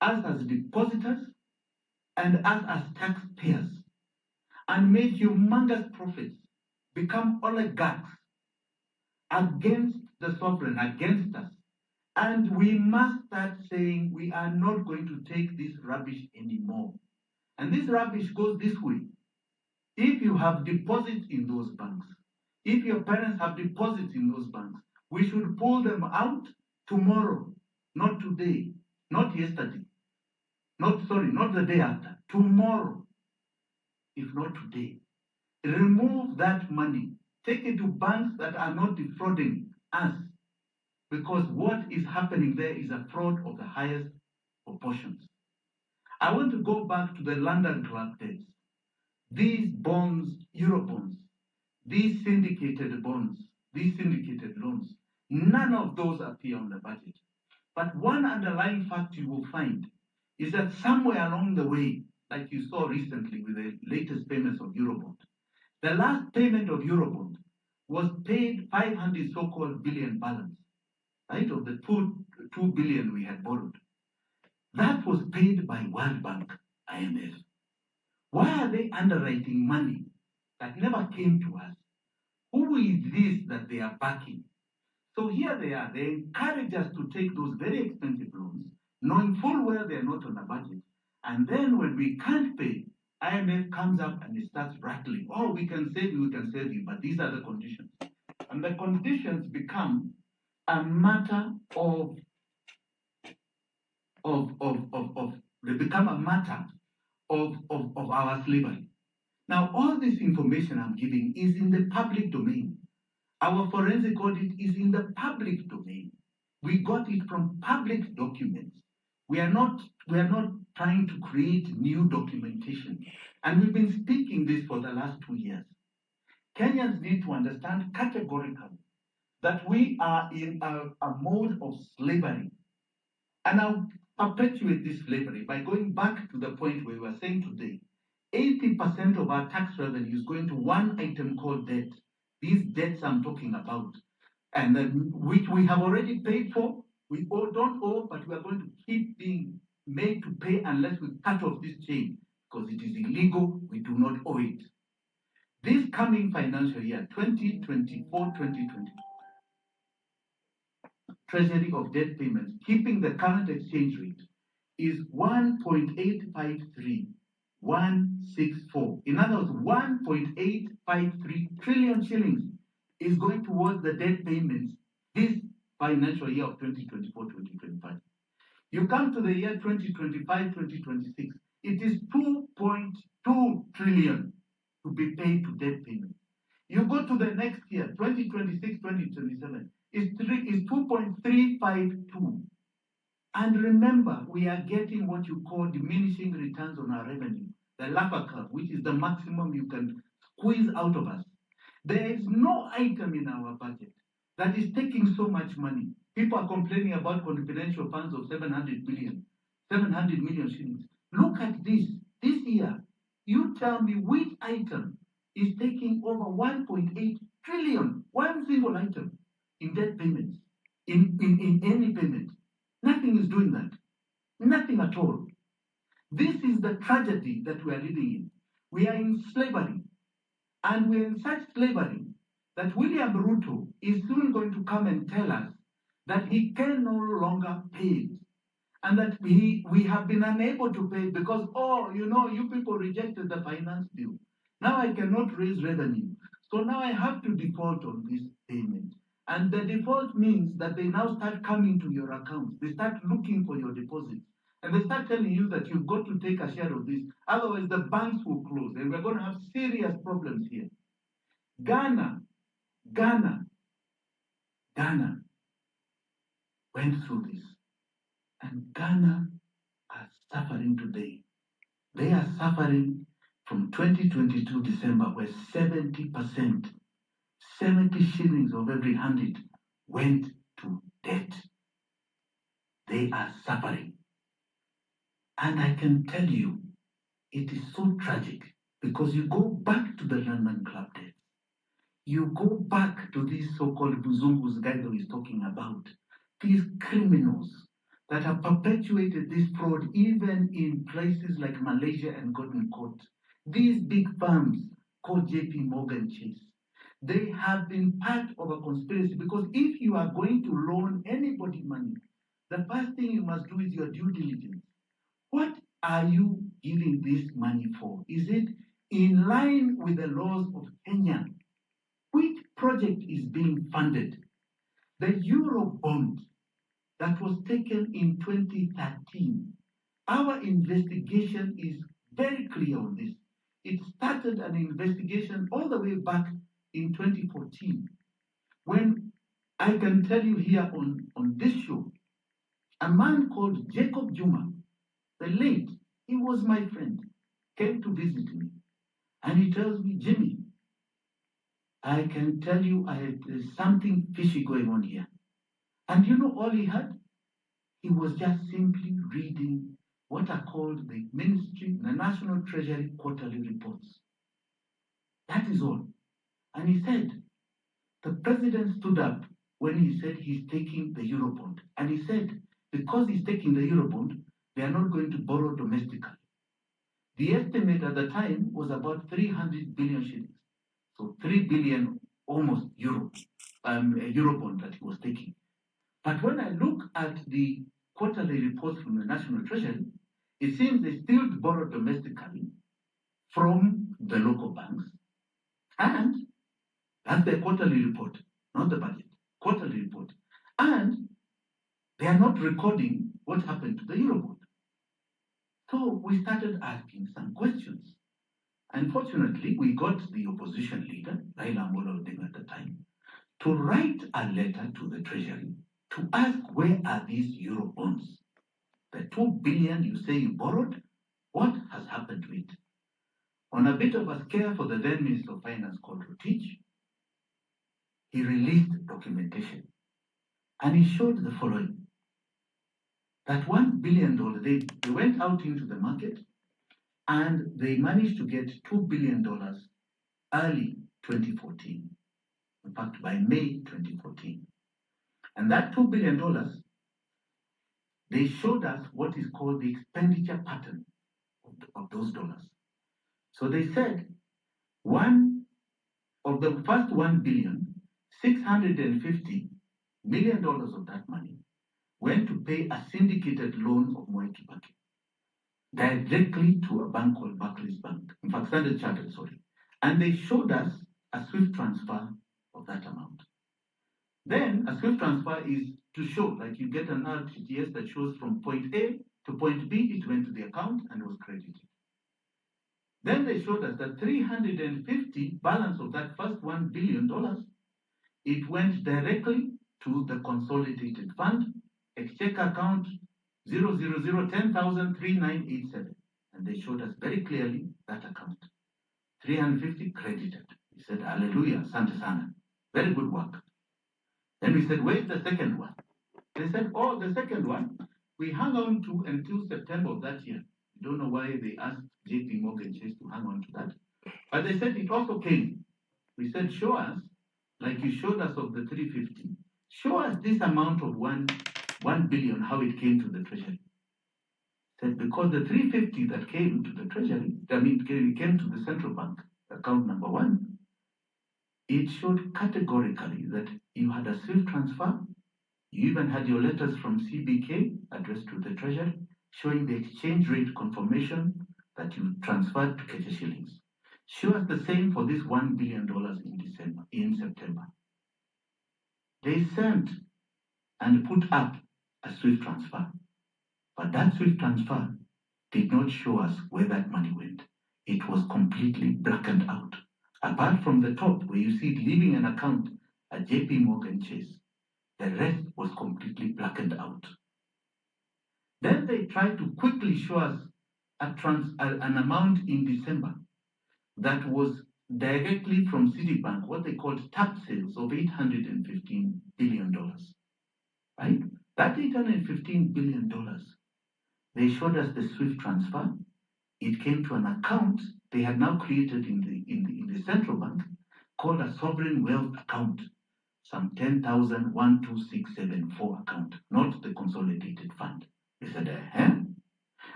us as depositors, and us as taxpayers, and made humongous profits, become oligarchs against the sovereign, against us. And we must start saying we are not going to take this rubbish anymore. And this rubbish goes this way. If you have deposits in those banks, if your parents have deposits in those banks, we should pull them out tomorrow, not today, not yesterday, not the day after, tomorrow, if not today. Remove that money, take it to banks that are not defrauding us, because what is happening there is a fraud of the highest proportions. I want to go back to the London Club days. These bonds, Eurobonds, these syndicated bonds, these syndicated loans, none of those appear on the budget. But one underlying fact you will find is that somewhere along the way, like you saw recently with the latest payments of Eurobond, the last payment of Eurobond was paid 500 so-called billion balance, right, of the 2 billion we had borrowed. That was paid by World Bank, IMF. Why are they underwriting money that never came to us? Who is this that they are backing? So here they are. They encourage us to take those very expensive loans, knowing full well they are not on a budget. And then when we can't pay, IMF comes up and it starts rattling. Oh, we can save you, but these are the conditions. And the conditions become a matter they become a matter of our slavery. Now, all this information I'm giving is in the public domain. Our forensic audit is in the public domain. We got it from public documents. We are not trying to create new documentation. And we've been speaking this for the last 2 years. Kenyans need to understand categorically that we are in a mode of slavery. And I'll perpetuate this slavery by going back to the point where we were saying today, 80% of our tax revenue is going to one item called debt. These debts I'm talking about, and which we have already paid for, we don't owe, but we are going to keep being made to pay unless we cut off this chain, because it is illegal, we do not owe it. This coming financial year, 2024-2025, Treasury of debt payments, keeping the current exchange rate, is 1.853164. In other words, 1.853 trillion shillings is going towards the debt payments this financial year of 2024-2025. You come to the year 2025-2026, it is 2.2 trillion to be paid to debt payments. You go to the next year, 2026-2027, is 2.352. And remember, we are getting what you call diminishing returns on our revenue, the Laffer curve, which is the maximum you can squeeze out of us. There is no item in our budget that is taking so much money. People are complaining about confidential funds of 700 million shillings. Look at this year. You tell me which item is taking over 1.8 trillion, one single item in debt payments, in any payment. Nothing is doing that. Nothing at all. This is the tragedy that we are living in. We are in slavery. And we are in such slavery that William Ruto is soon going to come and tell us that he can no longer pay it. And that we have been unable to pay it because, you people rejected the finance bill. Now I cannot raise revenue. So now I have to default on this payment. And the default means that they now start coming to your accounts. They start looking for your deposits. And they start telling you that you've got to take a share of this. Otherwise, the banks will close. And we're going to have serious problems here. Ghana went through this. And Ghana are suffering today. They are suffering from 2022 December, where 70%, 70 shillings of every 100 went to debt. They are suffering. And I can tell you, it is so tragic Because you go back to the London Club days. You go back to these so-called Buzungus guy that he's talking about. These criminals that have perpetuated this fraud even in places like Malaysia and gotten caught. These big firms called JP Morgan Chase, they have been part of a conspiracy, because if you are going to loan anybody money, the first thing you must do is your due diligence. What are you giving this money for? Is it in line with the laws of Kenya? Which project is being funded? The Euro bond that was taken in 2013. Our investigation is very clear on this. It started an investigation all the way back in 2014, when I can tell you here on this show, a man called Jacob Juma, the late, he was my friend, came to visit me, and he tells me, Jimmy, I can tell you there's something fishy going on here. And you know all he had? He was just simply reading what are called the Ministry, the National Treasury quarterly reports. That is all. And he said, the president stood up when he said he's taking the Eurobond. And he said, because he's taking the Eurobond, they are not going to borrow domestically. The estimate at the time was about 300 billion shillings. So 3 billion almost Eurobond that he was taking. But when I look at the quarterly reports from the National Treasury, it seems they still borrow domestically from the local banks. And that's their quarterly report, not the budget, quarterly report. And they are not recording what happened to the Eurobond. So we started asking some questions. Unfortunately, we got the opposition leader, Raila Amolo Odinga at the time, to write a letter to the Treasury to ask, where are these Euro bonds? The 2 billion you say you borrowed, what has happened to it? On a bit of a scare for the then Minister of Finance called Rotich, he released documentation. And he showed the following, that $1 billion, they went out into the market and they managed to get $2 billion early 2014. In fact, by May 2014. And that $2 billion, they showed us what is called the expenditure pattern of those dollars. So they said one of the first $1 billion, $650 million of that money went to pay a syndicated loan of Mwai Kibaki directly to a bank called Barclays Bank, in fact, Standard Chartered, sorry. And they showed us a SWIFT transfer of that amount. Then a SWIFT transfer is to show, like you get an RTGS that shows from point A to point B, it went to the account and was credited. Then they showed us that 350 balance of that first $1 billion, it went directly to the consolidated fund, exchequer account 00010,3987. And they showed us very clearly that account. 350 credited. We said, hallelujah, Santa Sana. Very good work. Then we said, where's the second one? They said, oh, the second one, we hung on to until September of that year. I don't know why they asked JP Morgan Chase to hang on to that. But they said it also came. We said, show us, like you showed us of the 350, show us this amount of 1 billion, how it came to the Treasury. Said because the 350 that came to the Treasury, came to the central bank, account number 1, it showed categorically that you had a SWIFT transfer. You even had your letters from CBK addressed to the Treasury, showing the exchange rate confirmation that you transferred to Kenya shillings. Show us the same for this $1 billion in September. They sent and put up a SWIFT transfer. But that SWIFT transfer did not show us where that money went. It was completely blackened out. Apart from the top where you see it leaving an account at JP Morgan Chase, the rest was completely blackened out. Then they tried to quickly show us an amount in December that was directly from Citibank, what they called tap sales of $815 billion. Right? That $815 billion, they showed us the SWIFT transfer. It came to an account they had now created in the central bank called a sovereign wealth account, some 10,12674 account, not the consolidated fund. They said,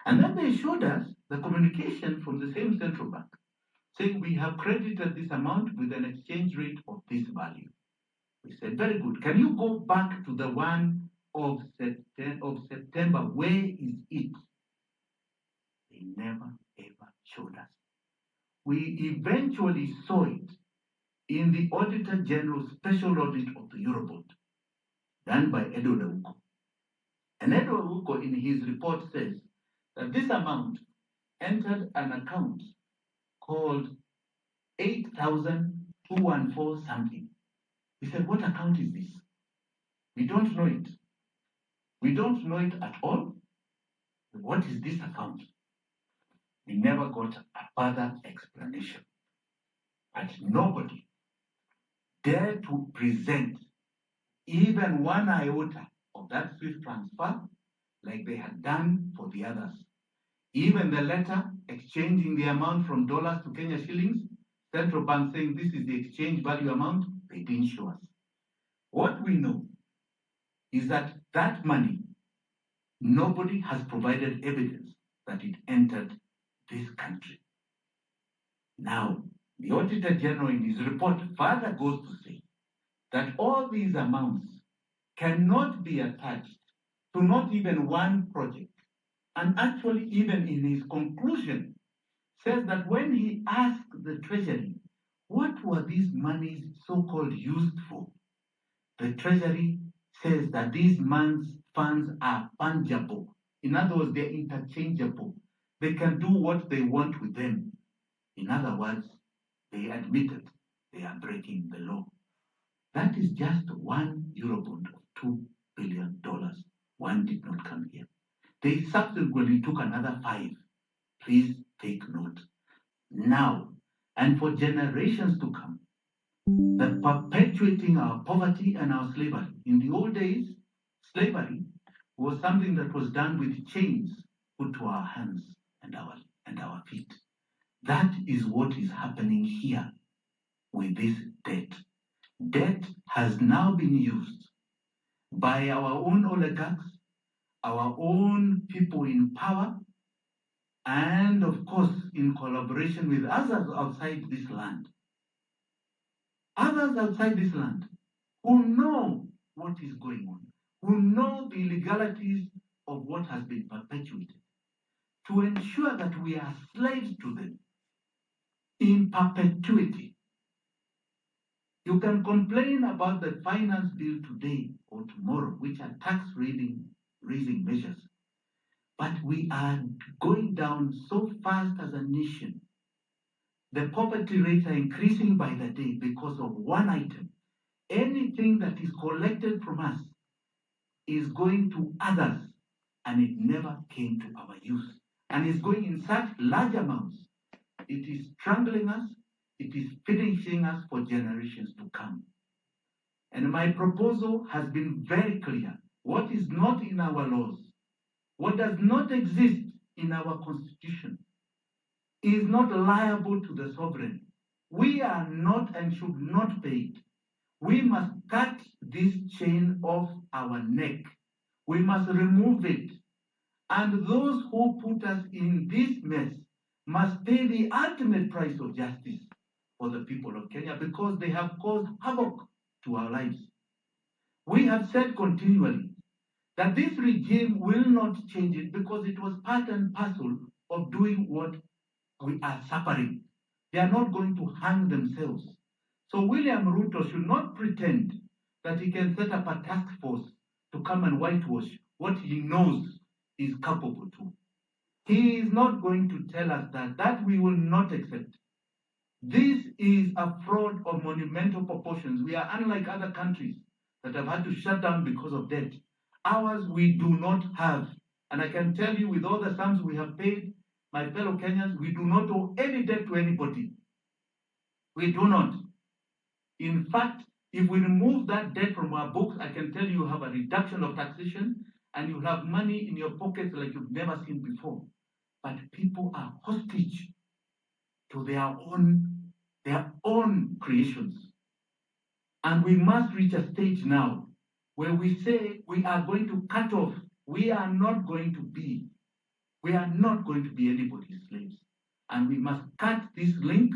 And then they showed us the communication from the same central bank saying we have credited this amount with an exchange rate of this value. We said, very good. Can you go back to the one of September? Where is it? They never ever showed us. We eventually saw it in the Auditor General's special audit of the Eurobond done by Edward Awuko. And Edward Awuko in his report says that this amount entered an account called 8,214 something. We said, what account is this? We don't know it. We don't know it at all. What is this account? We never got a further explanation. But nobody dared to present even one iota of that SWIFT transfer like they had done for the others. Even the letter exchanging the amount from dollars to Kenya shillings, central bank saying this is the exchange value amount, they didn't show us. What we know is that that money, nobody has provided evidence that it entered this country. Now, the Auditor General in his report further goes to say that all these amounts cannot be attached to not even one project. And actually, even in his conclusion, says that when he asked the Treasury, what were these monies so-called used for? The Treasury says that these funds are fungible. In other words, they're interchangeable. They can do what they want with them. In other words, they admitted they are breaking the law. That is just one Eurobond of $2 billion. One did not come here. They subsequently took another 5. Please take note. Now, and for generations to come, the perpetuating our poverty and our slavery. In the old days, slavery was something that was done with chains put to our hands and our feet. That is what is happening here with this debt. Debt has now been used by our own oligarchs, our own people in power, and of course, in collaboration with others outside this land. Others outside this land who know what is going on, who know the illegalities of what has been perpetuated, to ensure that we are slaves to them in perpetuity. You can complain about the finance bill today or tomorrow, which are tax-raising measures, but we are going down so fast as a nation. The poverty rates are increasing by the day because of one item. Anything that is collected from us is going to others, and it never came to our use. And it's going in such large amounts. It is strangling us. It is finishing us for generations to come. And my proposal has been very clear. What is not in our laws, what does not exist in our constitution, is not liable to the sovereign. We are not and should not pay it. We must cut this chain off our neck. We must remove it. And those who put us in this mess must pay the ultimate price of justice for the people of Kenya because they have caused havoc to our lives. We have said continually that this regime will not change it because it was part and parcel of doing what we are suffering. They are not going to hang themselves. So William Ruto should not pretend that he can set up a task force to come and whitewash what he knows is capable to. He is not going to tell us that we will not accept. This is a fraud of monumental proportions. We are unlike other countries that have had to shut down because of debt. Ours we do not have. And I can tell you with all the sums we have paid, my fellow Kenyans, we do not owe any debt to anybody. We do not. In fact, if we remove that debt from our books, I can tell you have a reduction of taxation and you have money in your pockets like you've never seen before. But people are hostage to their own creations. And we must reach a stage now where we say we are going to cut off. We are not going to be anybody's slaves. And we must cut this link,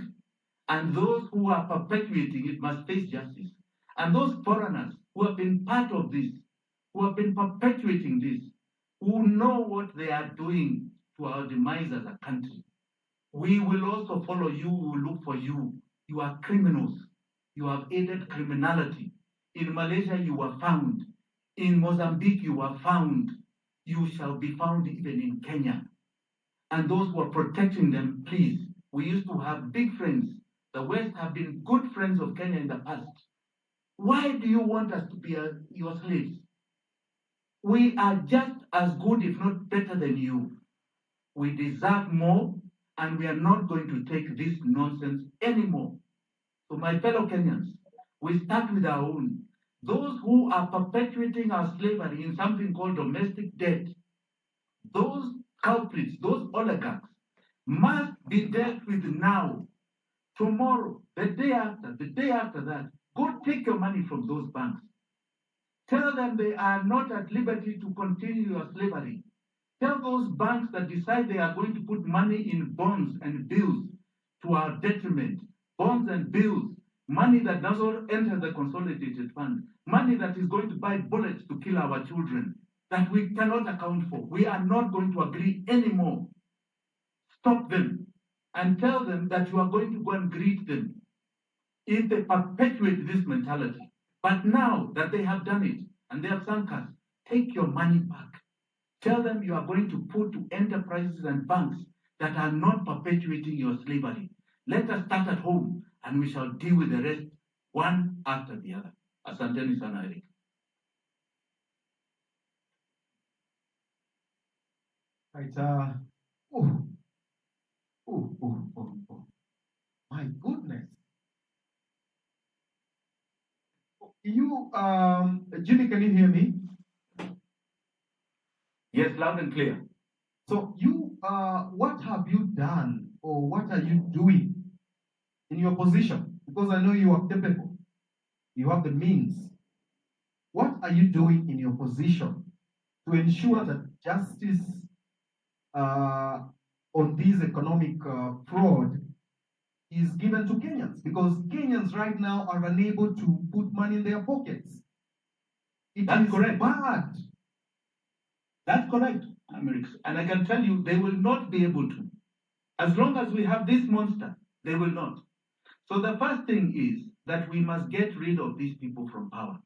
and those who are perpetuating it must face justice. And those foreigners who have been part of this, who have been perpetuating this, who know what they are doing to our demise as a country, we will also follow you, we will look for you. You are criminals. You have aided criminality. In Malaysia, you were found. In Mozambique, you were found. You shall be found even in Kenya. And those who are protecting them, please. We used to have big friends. The West have been good friends of Kenya in the past. Why do you want us to be your slaves? We are just as good, if not better than you. We deserve more, and we are not going to take this nonsense anymore. So my fellow Kenyans, we start with our own. Those who are perpetuating our slavery in something called domestic debt, those culprits, those oligarchs, must be dealt with now. Tomorrow, the day after that, go take your money from those banks. Tell them they are not at liberty to continue your slavery. Tell those banks that decide they are going to put money in bonds and bills to our detriment, bonds and bills, money that does not enter the consolidated fund, money that is going to buy bullets to kill our children, that we cannot account for. We are not going to agree anymore. Stop them and tell them that you are going to go and greet them if they perpetuate this mentality. But now that they have done it and they have sunk us, take your money back. Tell them you are going to put to enterprises and banks that are not perpetuating your slavery. Let us start at home and we shall deal with the rest one after the other. Asanteni sana, Eric. Right. My goodness. You, Jimmy, can you hear me? Yes, loud and clear. So you, what have you done, or what are you doing in your position? Because I know you are capable. You have the means. What are you doing in your position to ensure that justice on this economic fraud is given to Kenyans? Because Kenyans right now are unable to put money in their pockets. That's correct. Bad. That's correct, Amerix. And I can tell you, they will not be able to. As long as we have this monster, they will not. So the first thing is that we must get rid of these people from power.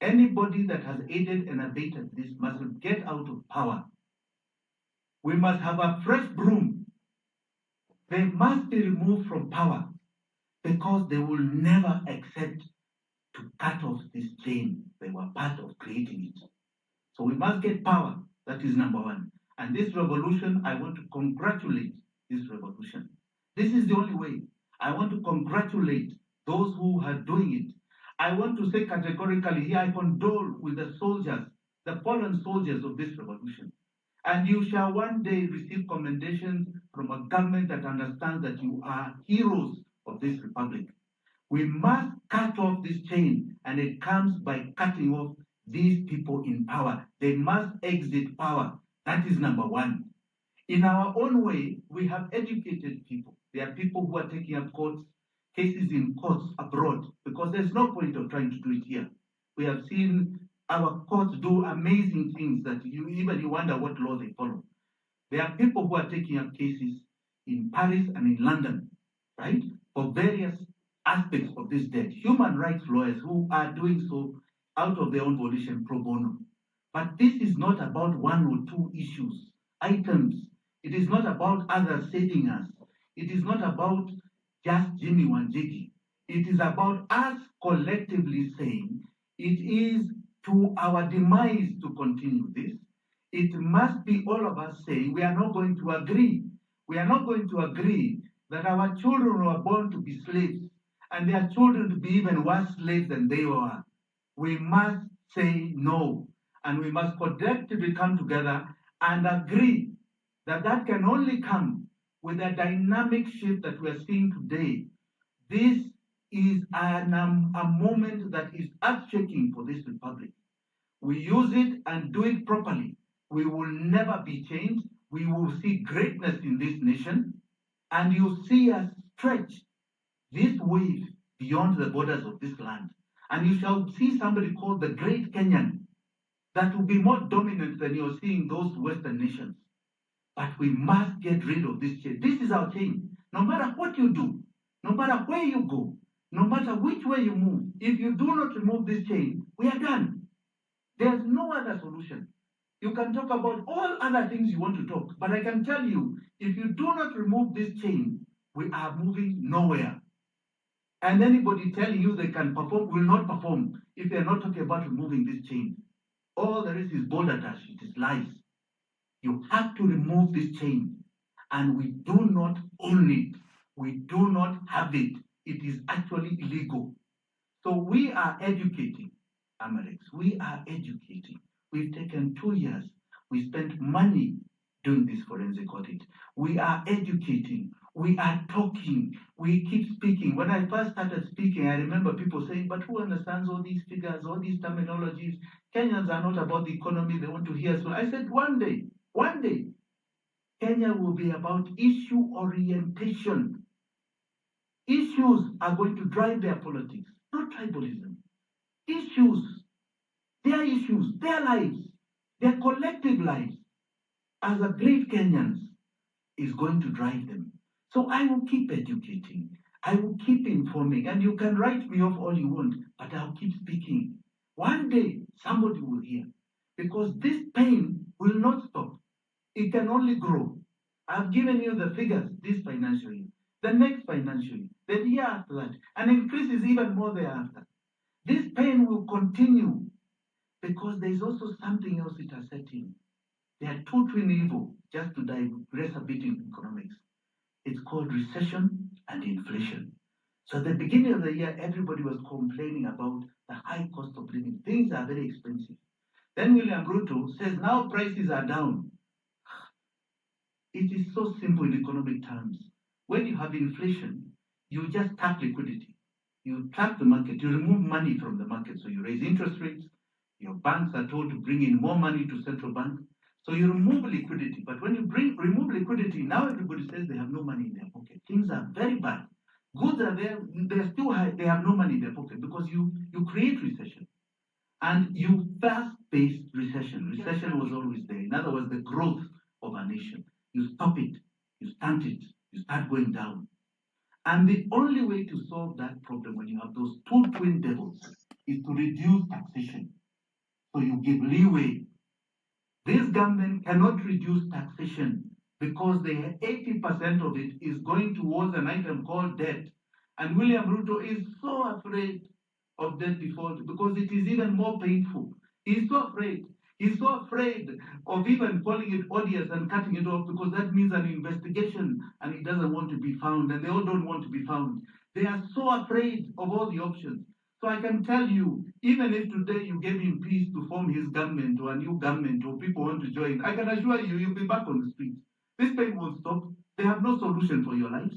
Anybody that has aided and abated this must get out of power. We must have a fresh broom. They must be removed from power because they will never accept to cut off this chain. They were part of creating it. So we must get power. That is number one. And this revolution, I want to congratulate this revolution. This is the only way. I want to congratulate those who are doing it. I want to say categorically here, I condole with the soldiers, the fallen soldiers of this revolution. And you shall one day receive commendations from a government that understands that you are heroes of this republic. We must cut off this chain, and it comes by cutting off these people in power. They must exit power. That is number one. In our own way, we have educated people. There are people who are taking up cases in courts abroad because there's no point of trying to do it here. We have seen our courts do amazing things that you wonder what law they follow. There are people who are taking up cases in Paris and in London, right, for various aspects of this debt. Human rights lawyers who are doing so out of their own volition pro bono. But this is not about one or two issues, items. It is not about others saving us. It is not about just Jimmy Wanjigi. It is about us collectively saying it is to our demise to continue this. It must be all of us saying we are not going to agree. We are not going to agree that our children were born to be slaves and their children to be even worse slaves than they were. We must say no, and we must collectively come together and agree that that can only come with the dynamic shift that we are seeing today, this is a moment that is earth-shaking for this republic. We use it and do it properly, we will never be changed. We will see greatness in this nation, and you'll see us stretch this wave beyond the borders of this land. And you shall see somebody called the Great Kenyan that will be more dominant than you're seeing those Western nations. But we must get rid of this chain. This is our chain. No matter what you do, no matter where you go, no matter which way you move, if you do not remove this chain, we are done. There's no other solution. You can talk about all other things you want to talk, but I can tell you, if you do not remove this chain, we are moving nowhere. And anybody telling you they can perform will not perform if they're not talking about removing this chain. All there is balderdash, it is lies. You have to remove this chain, and we do not own it. We do not have it. It is actually illegal. So we are educating, Amerix. We are educating. We've taken 2 years. We spent money doing this forensic audit. We are educating. We are talking. We keep speaking. When I first started speaking, I remember people saying, but who understands all these figures, all these terminologies? Kenyans are not about the economy. They want to hear. So I said, one day, Kenya will be about issue orientation. Issues are going to drive their politics, not tribalism. Issues, their lives, their collective lives as a great Kenyans is going to drive them. So I will keep educating. I will keep informing. And you can write me off all you want, but I'll keep speaking. One day, somebody will hear. Because this pain will not stop. It can only grow. I've given you the figures this financial year, the next financial year, the year after that, and increases even more thereafter. This pain will continue because there's also something else it has set in. There are two twin evils, just to digress a bit in economics. It's called recession and inflation. So at the beginning of the year, everybody was complaining about the high cost of living. Things are very expensive. Then William Ruto says now prices are down. It is so simple in economic terms. When you have inflation, you just tap liquidity. You tap the market, you remove money from the market. So you raise interest rates. Your banks are told to bring in more money to central bank. So you remove liquidity. But when you remove liquidity, now everybody says they have no money in their pocket. Things are very bad. Goods are there, they're still high, they have no money in their pocket because you create recession. And you fast-paced recession. Recession was always there. In other words, the growth of a nation. You stop it, you stunt it, you start going down. And the only way to solve that problem when you have those two twin devils is to reduce taxation. So you give leeway. This government cannot reduce taxation because 80% of it is going towards an item called debt. And William Ruto is so afraid of debt default because it is even more painful. He's so afraid. He's so afraid of even calling it odious and cutting it off because that means an investigation and he doesn't want to be found and they all don't want to be found. They are so afraid of all the options. So I can tell you, even if today you gave him peace to form his government or a new government or people want to join, I can assure you, you'll be back on the streets. This pain won't stop. They have no solution for your lives.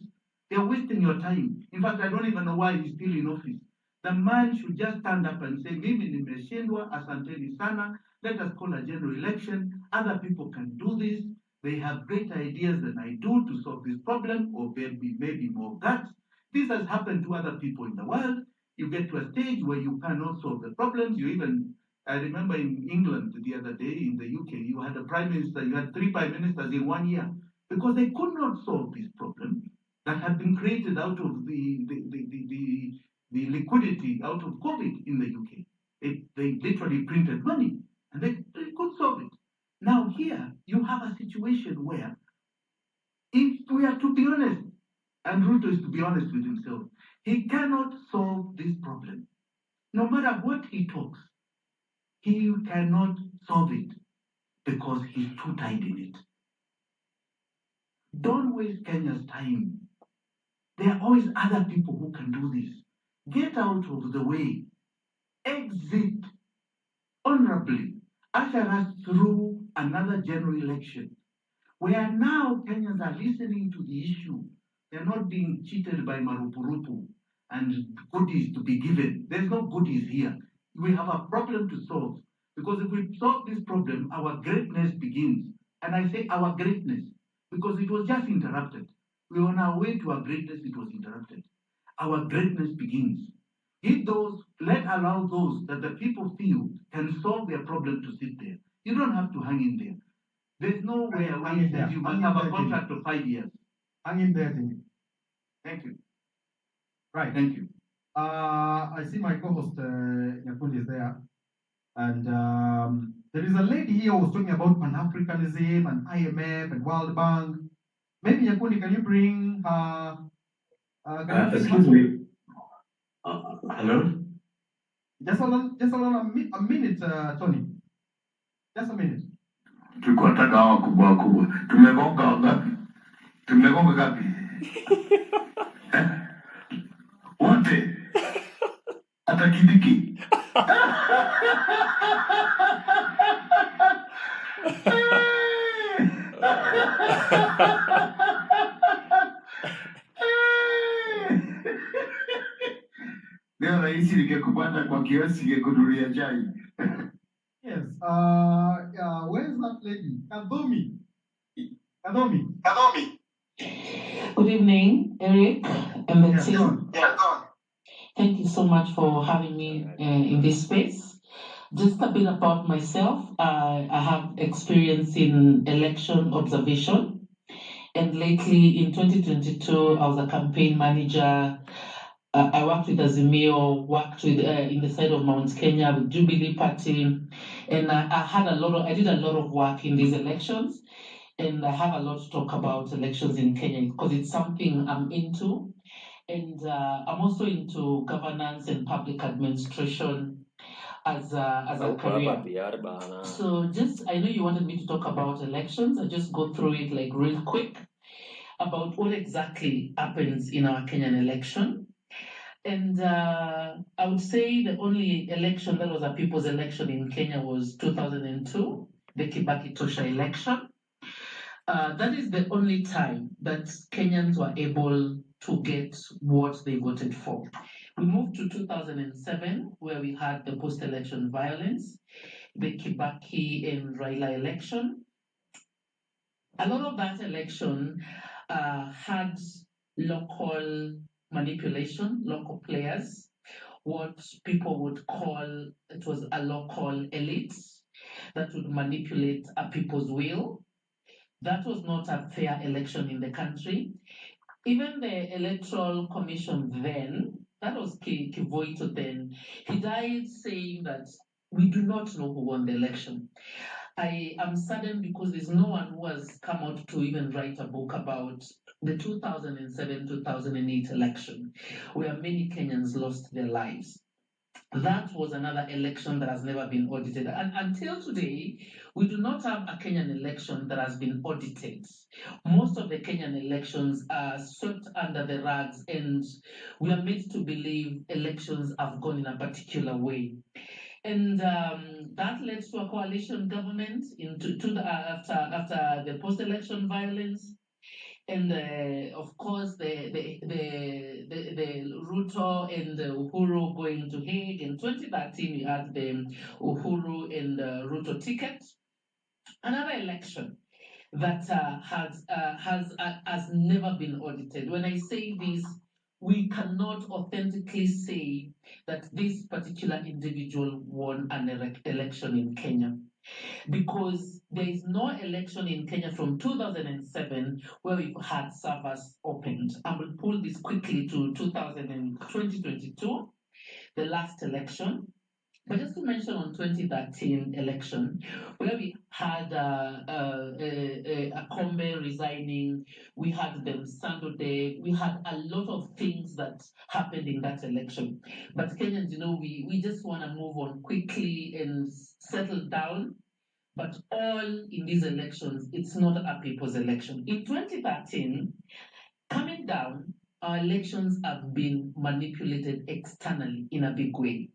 They are wasting your time. In fact, I don't even know why he's still in office. The man should just stand up and say, mimi nimeshindwa, asanteni sana, let us call a general election. Other people can do this. They have greater ideas than I do to solve this problem, or maybe more guts. This has happened to other people in the world. You get to a stage where you cannot solve the problems. I remember in England the other day, in the UK, you had a prime minister, you had 3 prime ministers in 1 year because they could not solve this problem that had been created out of the liquidity out of COVID in the UK. They literally printed money and they could solve it. Now here you have a situation where, if we are to be honest, and Ruto is to be honest with himself, he cannot solve this problem. No matter what he talks, he cannot solve it because he's too tied in it. Don't waste Kenya's time. There are always other people who can do this. Get out of the way. Exit honorably. Usher us through another general election where now Kenyans are listening to the issue. They're not being cheated by marupurupu and goodies to be given. There's no goodies here. We have a problem to solve. Because if we solve this problem, our greatness begins. And I say our greatness, because it was just interrupted. We were on our way to our greatness, it was interrupted. Our greatness begins. Let allow those that the people feel can solve their problem to sit there. You don't have to hang in there. There's nowhere where it says you must have a contract of 5 years. Hang in there, Jimmy. Thank you. Right. Thank you. I see my co-host Nyakundi is there, and there is a lady here who was talking about Pan-Africanism and IMF and World Bank. Maybe Nyakundi, can you bring her? Excuse me. Hello? Just hold on a minute, Tony. Just a minute. Tulikuwa nataka hawa kubwa kubwa. Tumegonga ngapi? Tumegonga ngapi? Wote. Hata Kidiki. Leo rais nikekupanda kwa kiasi ngekunulia chai. Yes. Where's that lady? Kadomi. Good evening, Eric and the Yes, team. go on. Yeah, go on. Thank you so much for having me in this space. Just a bit about myself. I have experience in election observation, and lately in 2022, I was a campaign manager. I worked with Azimio, worked with in the side of Mount Kenya with Jubilee Party, and I did a lot of work in these elections, and I have a lot to talk about elections in Kenya because it's something I'm into, and I'm also into governance and public administration as a career. So I know you wanted me to talk about elections. I'll just go through it like real quick about what exactly happens in our Kenyan election. And I would say the only election that was a people's election in Kenya was 2002, the Kibaki Tosha election. That is the only time that Kenyans were able to get what they voted for. We moved to 2007, where we had the post-election violence, the Kibaki and Raila election. A lot of that election had local manipulation, local players, what people would call, it was a local elite that would manipulate a people's will. That was not a fair election in the country. Even the Electoral Commission then, that was Kivoito then, he died saying that we do not know who won the election. I am saddened because there's no one who has come out to even write a book about the 2007-2008 election, where many Kenyans lost their lives. That was another election that has never been audited. And until today, we do not have a Kenyan election that has been audited. Most of the Kenyan elections are swept under the rugs, and we are made to believe elections have gone in a particular way. And that led to a coalition government after the post-election violence. And of course, the Ruto and Uhuru going to Hague. In 2013, we had the Uhuru and Ruto ticket. Another election that has never been audited. When I say this, we cannot authentically say that this particular individual won an election in Kenya, because there is no election in Kenya from 2007 where we've had servers opened. I will pull this quickly to 2022, the last election. But just to mention on 2013 election, where we had a Kombe resigning, we had them Sandode, we had a lot of things that happened in that election. But Kenyans, we just want to move on quickly and settle down. But all in these elections, it's not a people's election. In 2013, coming down, our elections have been manipulated externally in a big way.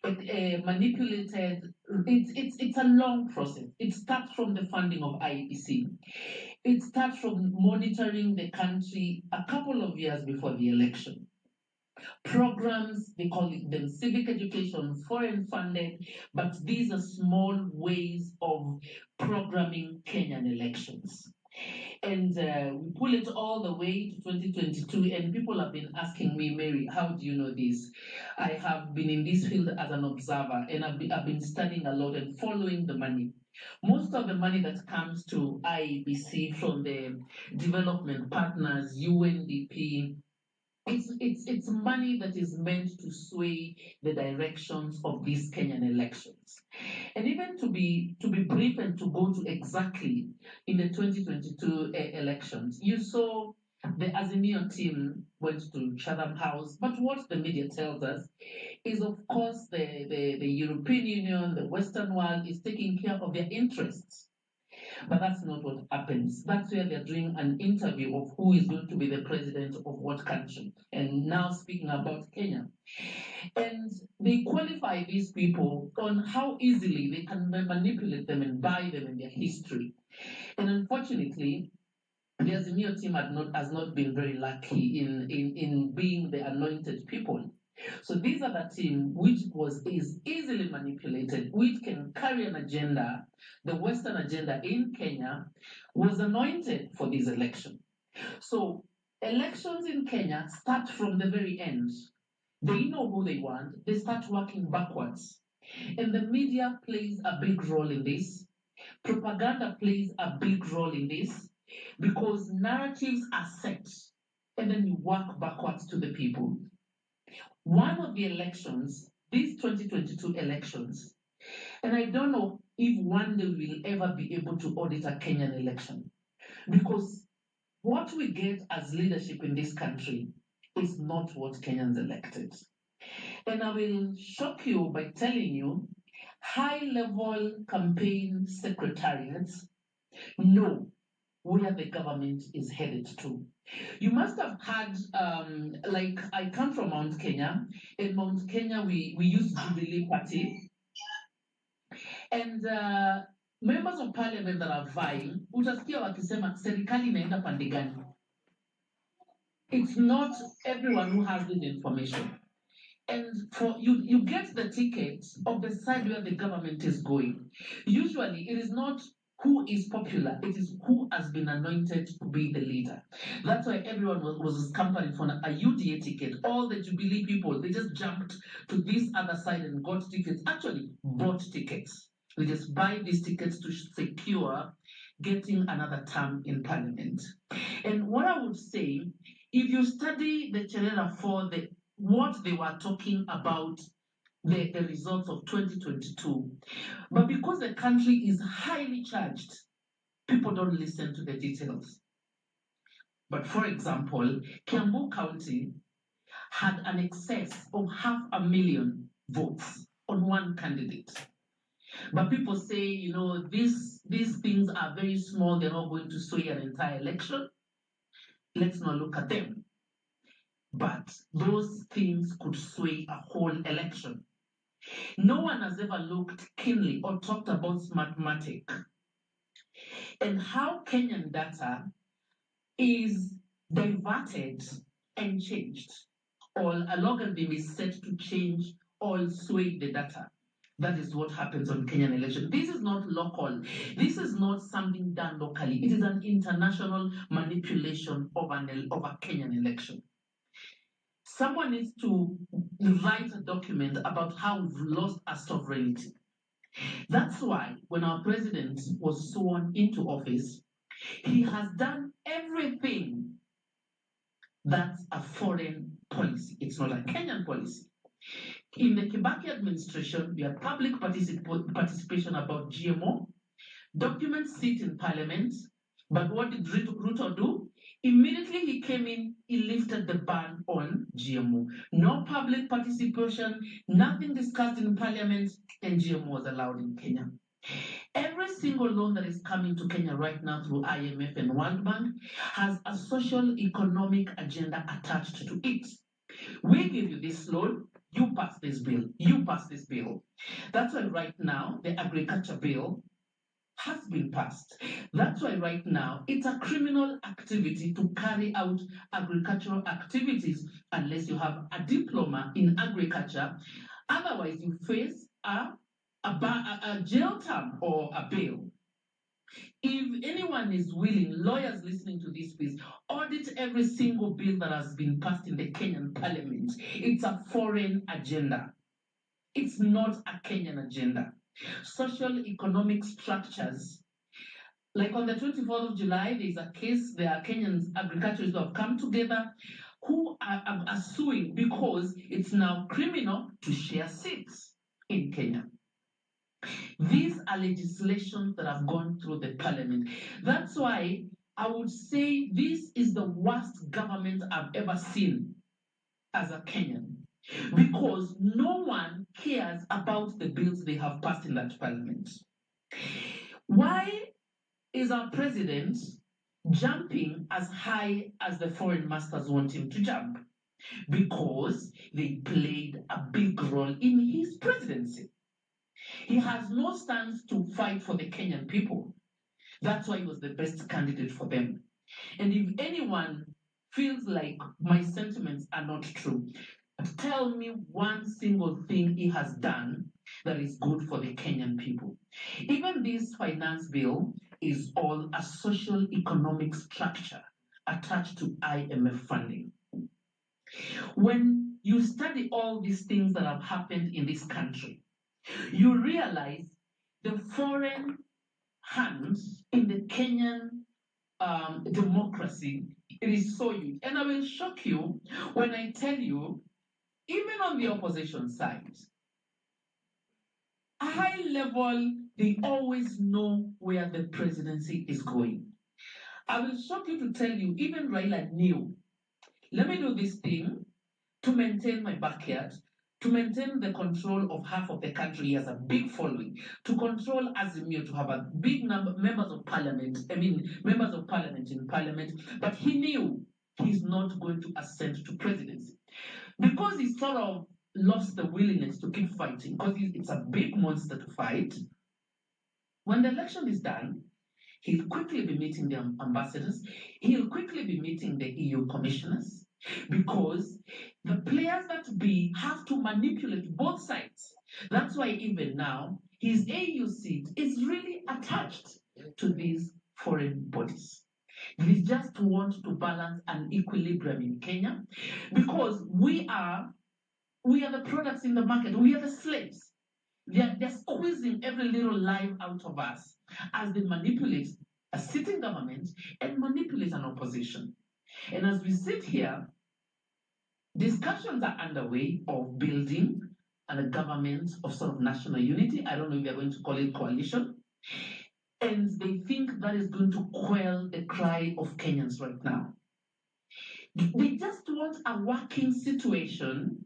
manipulated. It's a long process. It starts from the funding of IEC. It starts from monitoring the country a couple of years before the election. Programs, they call it them civic education, foreign funded, but these are small ways of programming Kenyan elections. And we pull it all the way to 2022, and people have been asking me, Mary, how do you know this? I have been in this field as an observer, and I've been studying a lot and following the money. Most of the money that comes to IEBC from the development partners, UNDP, it's money that is meant to sway the directions of these Kenyan elections. And even to be brief and to go to exactly in the 2022 elections, you saw the Azimio team went to Chatham House, but what the media tells us is, of course, the European Union, the Western world is taking care of their interests. But that's not what happens. That's where they're doing an interview of who is going to be the president of what country. And now speaking about Kenya. And they qualify these people on how easily they can manipulate them and buy them in their history. And unfortunately, the Azimio team has not been very lucky in being the anointed people. So these are the team which is easily manipulated, which can carry an agenda. The Western agenda in Kenya was anointed for this election. So elections in Kenya start from the very end. They know who they want. They start working backwards. And the media plays a big role in this. Propaganda plays a big role in this because narratives are set and then you work backwards to the people. One of the elections, these 2022 elections, and I don't know if one day we'll ever be able to audit a Kenyan election, because what we get as leadership in this country is not what Kenyans elected. And I will shock you by telling you, high-level campaign secretariats know where the government is headed to. You must have had, like I come from Mount Kenya. In Mount Kenya, we use Jubilee Party. And members of parliament that are vying, utasikia wakisema serikali inaenda pande gani. It's not everyone who has this information. And for you get the ticket of the side where the government is going. Usually it is not who is popular, it is who has been anointed to be the leader. That's why everyone was campaigning for a UDA ticket. All the Jubilee people, they just jumped to this other side and got tickets, actually bought tickets. They just buy these tickets to secure getting another term in parliament. And what I would say, if you study the Cherera for what they were talking about, the results of 2022. But because the country is highly charged, people don't listen to the details. But for example, Kiambu County had an excess of 500,000 votes on one candidate. But people say, these things are very small, they're not going to sway an entire election. Let's not look at them. But those things could sway a whole election. No one has ever looked keenly or talked about Smartmatic and how Kenyan data is diverted and changed, or a logarithm is set to change or sway the data. That is what happens on Kenyan election. This is not local. This is not something done locally. It is an international manipulation of a Kenyan election. Someone needs to write a document about how we've lost our sovereignty. That's why when our president was sworn into office, he has done everything that's a foreign policy. It's not a Kenyan policy. In the Kibaki administration, we had public participation about GMO. Documents sit in parliament, but what did Ruto do? Immediately he came in, he lifted the ban on GMO. No public participation, nothing discussed in parliament, and GMO was allowed in Kenya. Every single loan that is coming to Kenya right now through IMF and World Bank has a social economic agenda attached to it. We give you this loan, you pass this bill, you pass this bill. That's why right now the agriculture bill has been passed. That's why right now it's a criminal activity to carry out agricultural activities unless you have a diploma in agriculture. Otherwise, you face a jail term or a bail. If anyone is willing, lawyers listening to this, please audit every single bill that has been passed in the Kenyan parliament. It's a foreign agenda. It's not a Kenyan agenda. Social economic structures, like on the 24th of July, there's a case, there are Kenyan agriculturists who have come together who are suing because it's now criminal to share seeds in Kenya. These are legislations that have gone through the parliament. That's why I would say this is the worst government I've ever seen as a Kenyan, because no one cares about the bills they have passed in that parliament. Why is our president jumping as high as the foreign masters want him to jump? Because they played a big role in his presidency. He has no stance to fight for the Kenyan people. That's why he was the best candidate for them. And if anyone feels like my sentiments are not true, tell me one single thing he has done that is good for the Kenyan people. Even this finance bill is all a social economic structure attached to IMF funding. When you study all these things that have happened in this country, you realize the foreign hand in the Kenyan democracy, it is so huge. And I will shock you when I tell you, even on the opposition side, a high level, they always know where the presidency is going. I will shock you to tell you, even Raila knew, let me do this thing to maintain my backyard, to maintain the control of half of the country. He has a big following. To control Azimio, to have a big number members of parliament in parliament. But he knew he's not going to ascend to presidency because he sort of lost the willingness to keep fighting, because it's a big monster to fight. When the election is done, he'll quickly be meeting the ambassadors, he'll quickly be meeting the EU commissioners, because the players that be have to manipulate both sides. That's why even now, his AU seat is really attached to these foreign bodies. They just want to balance an equilibrium in Kenya, because we are the products in the market, we are the slaves. They're squeezing every little life out of us as they manipulate a sitting government and manipulate an opposition. And as we sit here, discussions are underway of building a government of sort of national unity. I don't know if they're going to call it coalition. And they think that is going to quell the cry of Kenyans right now. They just want a working situation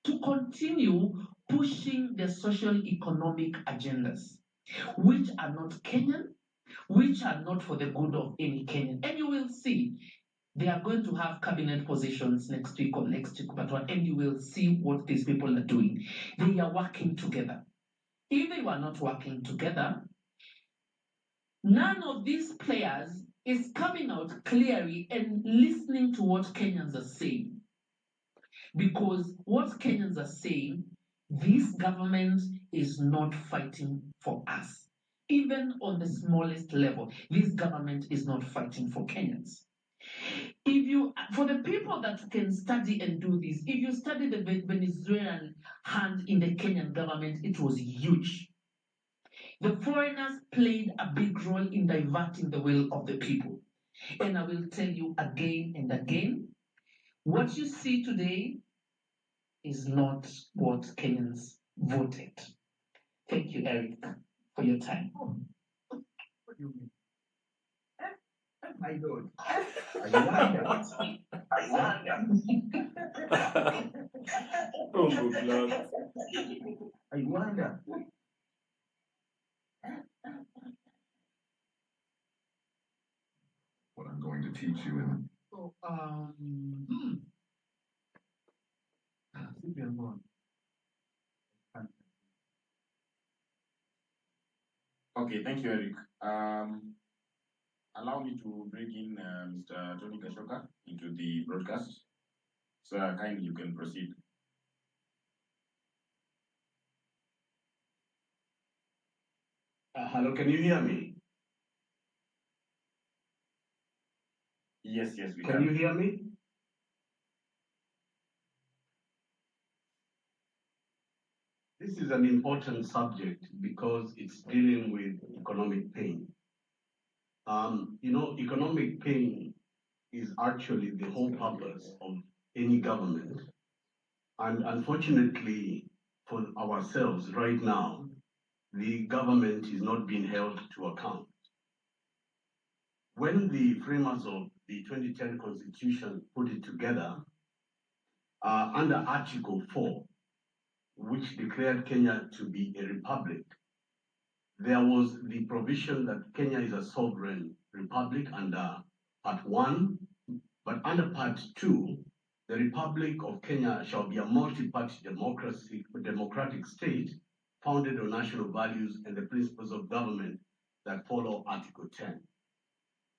to continue pushing their social economic agendas, which are not Kenyan, which are not for the good of any Kenyan. And you will see they are going to have cabinet positions next week or next week, and you will see what these people are doing. They are working together. If they were not working together, none of these players is coming out clearly and listening to what Kenyans are saying. Because what Kenyans are saying, this government is not fighting for us. Even on the smallest level, this government is not fighting for Kenyans. For the people that can study and do this, if you study the Venezuelan hand in the Kenyan government, it was huge. The foreigners played a big role in diverting the will of the people. And I will tell you again and again, what you see today is not what Kenyans voted. Thank you, Eric, for your time. What do you mean? My Lord. I Humble plug. wonder. What I'm going to teach you in So, Cyprian, go on. Okay, thank you, Eric. Allow me to bring in Mr. Tony Kashoka into the broadcast. So kindly you can proceed. Hello, can you hear me? Yes, yes, we Can you hear me? This is an important subject because it's dealing with economic pain. Economic pain is actually the whole purpose of any government. And unfortunately for ourselves right now, the government is not being held to account. When the framers of the 2010 Constitution put it together, under Article 4, which declared Kenya to be a republic, there was the provision that Kenya is a sovereign republic under Part 1, but under Part 2, the Republic of Kenya shall be a multi-party democratic state founded on national values and the principles of government that follow Article 10.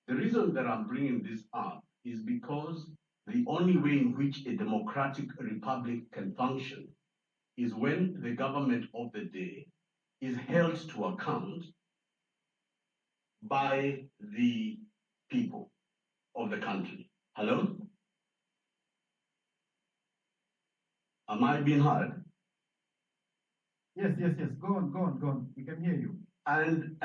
The reason that I'm bringing this up is because the only way in which a democratic republic can function is when the government of the day is held to account by the people of the country. Hello? Am I being heard? Yes. Go on. We can hear you. And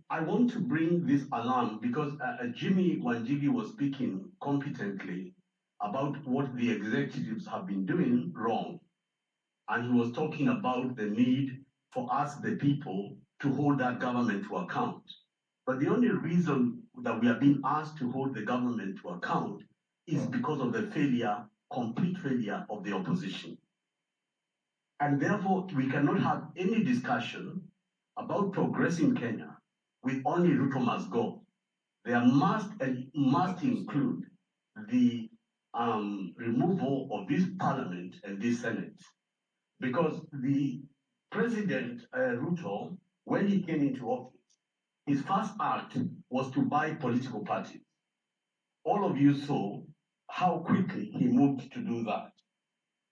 I want to bring this alarm because Jimmy Wanjigi was speaking competently about what the executives have been doing wrong. And he was talking about the need for us, the people, to hold that government to account. But the only reason that we are being asked to hold the government to account is because of the complete failure of the opposition. And therefore, we cannot have any discussion about progressing Kenya with only Ruto must go. There must include the removal of this parliament and this senate. Because the President Ruto, when he came into office, his first act was to buy political parties. All of you saw how quickly he moved to do that.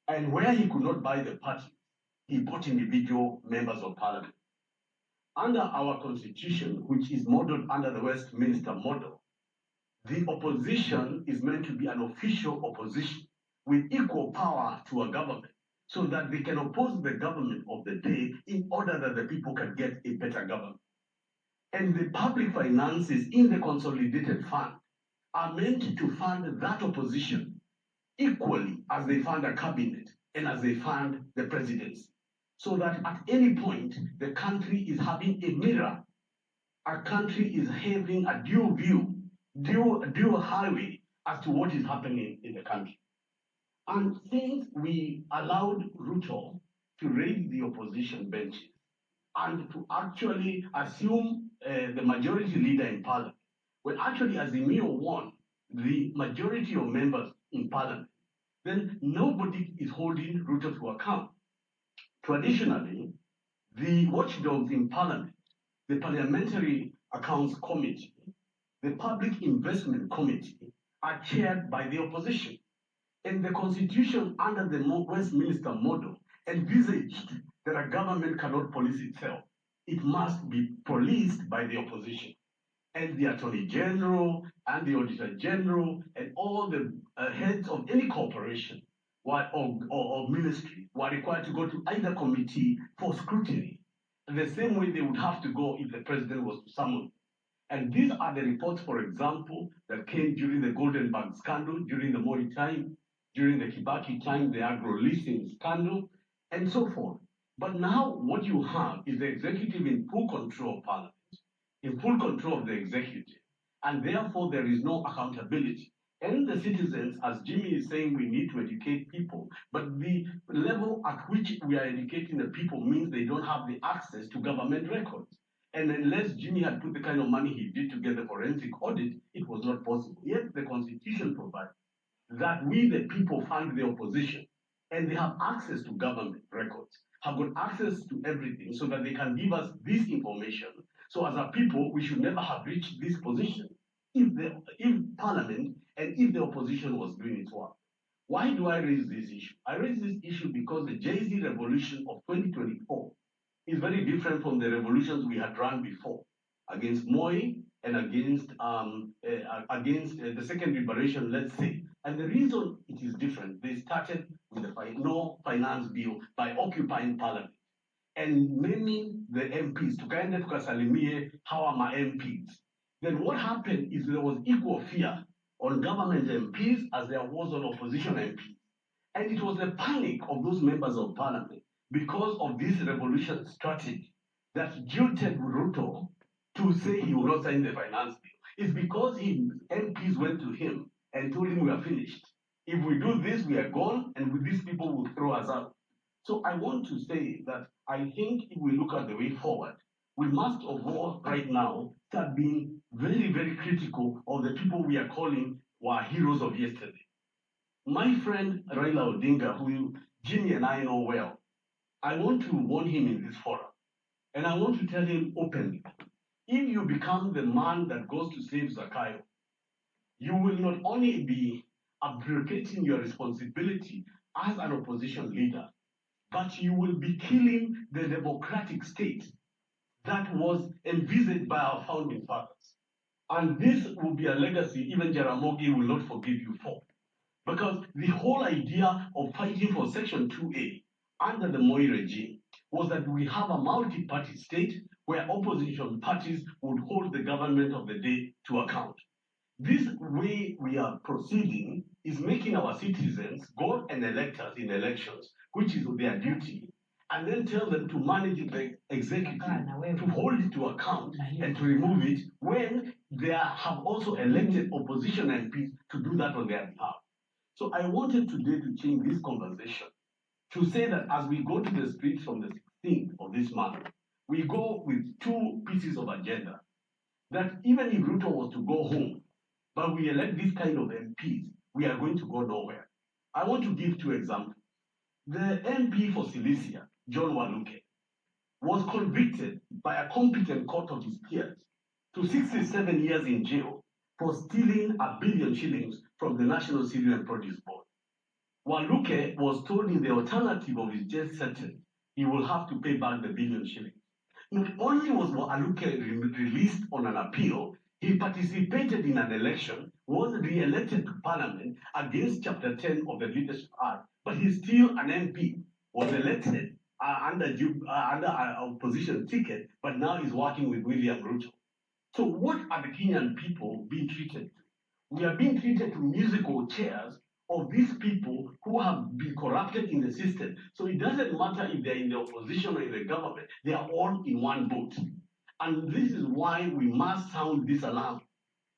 And where he could not buy the party, he bought individual members of parliament. Under our constitution, which is modeled under the Westminster model, the opposition is meant to be an official opposition with equal power to a government so that they can oppose the government of the day in order that the people can get a better government. And the public finances in the consolidated fund are meant to fund that opposition equally as they fund a cabinet and as they fund the presidency. So that at any point, the country is having a mirror. Our country is having a dual view, dual highway as to what is happening in the country. And since we allowed Ruto to raise the opposition benches and to actually assume the majority leader in parliament, when actually Azimio won the majority of members in parliament, then nobody is holding Ruto to account. Traditionally, the watchdogs in parliament, the Parliamentary Accounts Committee, the Public Investment Committee, are chaired by the opposition. And the constitution under the Westminster model envisaged that a government cannot police itself. It must be policed by the opposition. And the Attorney General and the Auditor General and all the heads of any corporation or ministry were required to go to either committee for scrutiny. The same way they would have to go if the president was to summon. And these are the reports, for example, that came during the Goldenberg scandal, during the Moi time, during the Kibaki time, the agro-leasing scandal, and so forth. But now what you have is the executive in full control of parliament, in full control of the executive, and therefore there is no accountability. And the citizens, as Jimmy is saying, we need to educate people, but the level at which we are educating the people means they don't have the access to government records. And unless Jimmy had put the kind of money he did to get the forensic audit, it was not possible. Yet the Constitution provides that we, the people, fund the opposition, and they have access to government records, have got access to everything so that they can give us this information So as a people, we should never have reached this position if Parliament and if the opposition was doing its work. Why do I raise this issue? I raise this issue because the Jay-Z revolution of 2024 is very different from the revolutions we had run before against Moi and against the second liberation, let's say. And the reason it is different, they started with the no finance bill by occupying parliament and naming the MPs, tukaenda tukasalimie hawa ma MPs. Then what happened is there was equal fear on government MPs as there was on opposition MPs. And it was the panic of those members of parliament because of this revolution strategy that jilted Ruto to say he will not sign the finance bill. It's because his MPs went to him and told him we are finished. If we do this, we are gone, and with these people will throw us out. So I want to say that I think if we look at the way forward, we must of all right now start being very, very critical of the people we are calling were heroes of yesterday. My friend Raila Odinga, who Jimmy and I know well, I want to warn him in this forum. And I want to tell him openly, if you become the man that goes to save Zakayo, you will not only be abrogating your responsibility as an opposition leader, but you will be killing the democratic state that was envisaged by our founding fathers. And this will be a legacy even Jaramogi will not forgive you for. Because the whole idea of fighting for Section 2A under the Moi regime was that we have a multi-party state where opposition parties would hold the government of the day to account. This way we are proceeding is making our citizens go and elect us in elections, which is their duty, and then tell them to manage the executive, to hold it to account and to remove it when they have also elected opposition MPs to do that on their behalf. So I wanted today to change this conversation to say that as we go to the streets from the 16th of this month, we go with two pieces of agenda. That even if Ruto was to go home, but we elect this kind of MPs, we are going to go nowhere. I want to give two examples. The MP for Silesia, John Waluke, was convicted by a competent court of his peers to 67 years in jail for stealing 1 billion shillings from the National Cereal and Produce Board. Waluke was told in the alternative of his jail sentence, he will have to pay back the 1 billion shillings. Not only was Waluke released on an appeal, he participated in an election, was re-elected to parliament against Chapter 10 of the Leadership Act, but he's still an MP, was elected under an opposition ticket, but now is working with William Ruto. So what are the Kenyan people being treated to? We are being treated to musical chairs of these people who have been corrupted in the system. So it doesn't matter if they're in the opposition or in the government, they are all in one boat. And this is why we must sound this alarm.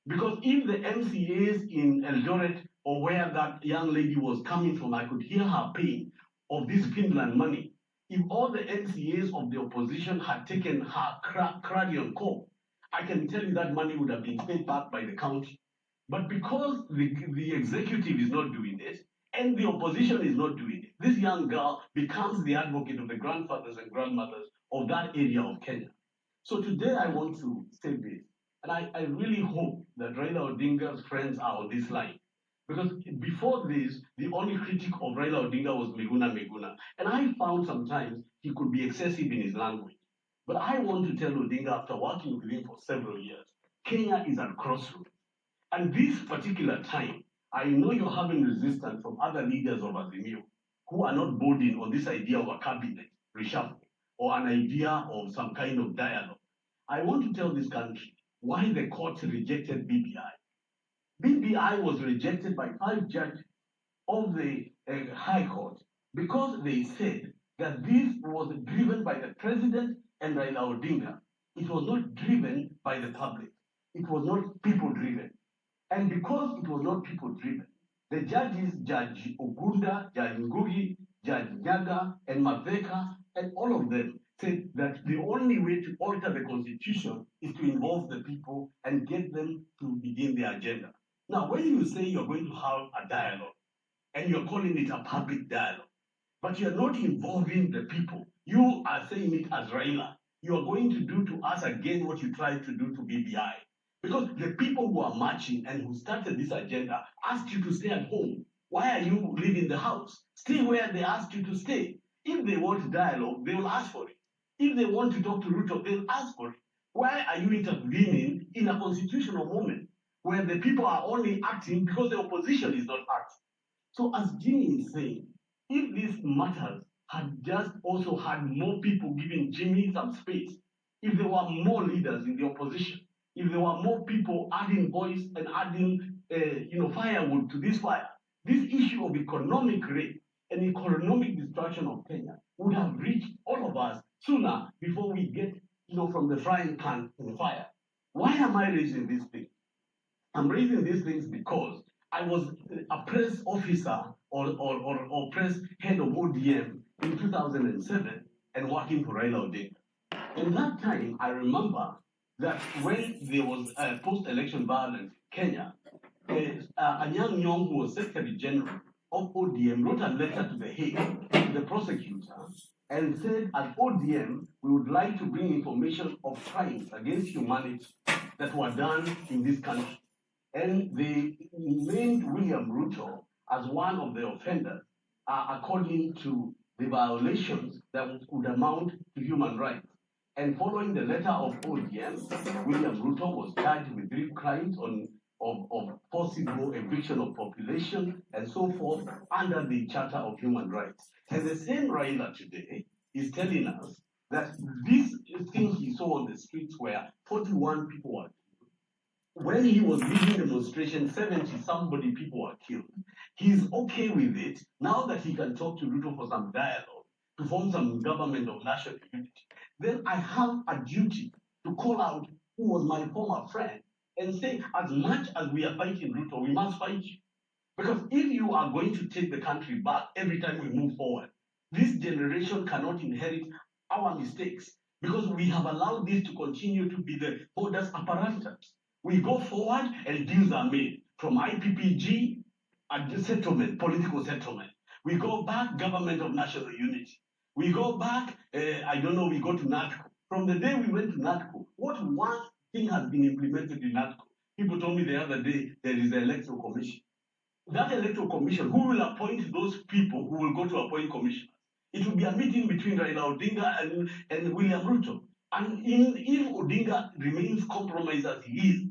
Because if the MCAs in Eldoret or where that young lady was coming from, I could hear her pain of this Finland money. If all the MCAs of the opposition had taken her cranial core, I can tell you that money would have been paid back by the county. But because the executive is not doing it, and the opposition is not doing it, this young girl becomes the advocate of the grandfathers and grandmothers of that area of Kenya. So today I want to say this, and I really hope that Raila Odinga's friends are on this line. Because before this, the only critic of Raila Odinga was Meguna. And I found sometimes he could be excessive in his language. But I want to tell Odinga, after working with him for several years, Kenya is at crossroads. And this particular time, I know you're having resistance from other leaders of Azimio who are not boarding on this idea of a cabinet reshuffle or an idea of some kind of dialogue. I want to tell this country why the court rejected BBI. BBI was rejected by 5 judges of the High Court because they said that this was driven by the president and Raila Odinga. It was not driven by the public. It was not people-driven. And because it was not people-driven, the judges, Judge Ogunda, Judge Ngugi, Judge Nyaga, and Maveka, and all of them said that the only way to alter the constitution is to involve the people and get them to begin their agenda. Now, when you say you're going to have a dialogue, and you're calling it a public dialogue, but you're not involving the people, you are saying it as Raila. you are going to do to us again what you tried to do to BBI. Because the people who are marching and who started this agenda asked you to stay at home. Why are you leaving the house? Stay where they asked you to stay. If they want dialogue, they will ask for it. If they want to talk to Ruto, they'll ask for it. Why are you intervening in a constitutional moment where the people are only acting because the opposition is not acting? So as Jimmy is saying, if these matters had just also had more people giving Jimmy some space, if there were more leaders in the opposition, if there were more people adding voice and adding, firewood to this fire, this issue of economic rape and economic destruction of Kenya would have reached all of us sooner before we get, from the frying pan to the fire. Why am I raising this thing? I'm raising these things because I was a press officer or press head of ODM in 2007 and working for Raila Odinga. In that time, I remember that when there was post-election violence in Kenya, Anyang' Nyong'o, who was Secretary General of ODM, wrote a letter to the Hague, to the prosecutor, and said, at ODM, we would like to bring information of crimes against humanity that were done in this country. And they named William Ruto as one of the offenders, according to the violations that would amount to human rights. And following the letter of ODM, William Ruto was charged with 3 crimes of forcible eviction of population and so forth under the Charter of Human Rights. And the same Raila today is telling us that this thing he saw on the streets where 41 people were when he was leading demonstration, 70 somebody people were killed. He's okay with it now that he can talk to Ruto for some dialogue, to form some government of national unity. Then I have a duty to call out who was my former friend and say, as much as we are fighting Ruto, we must fight you. Because if you are going to take the country back every time we move forward, this generation cannot inherit our mistakes because we have allowed this to continue to be the borders apparatus. We go forward and deals are made from IPPG and settlement, political settlement. We go back, government of national unity. We go back, we go to NATCO. From the day we went to NATCO, what one thing has been implemented in NATCO? People told me the other day there is an electoral commission. That electoral commission, who will appoint those people who will go to appoint commissioners? It will be a meeting between Raila Odinga and William Ruto. And if Odinga remains compromised as he is,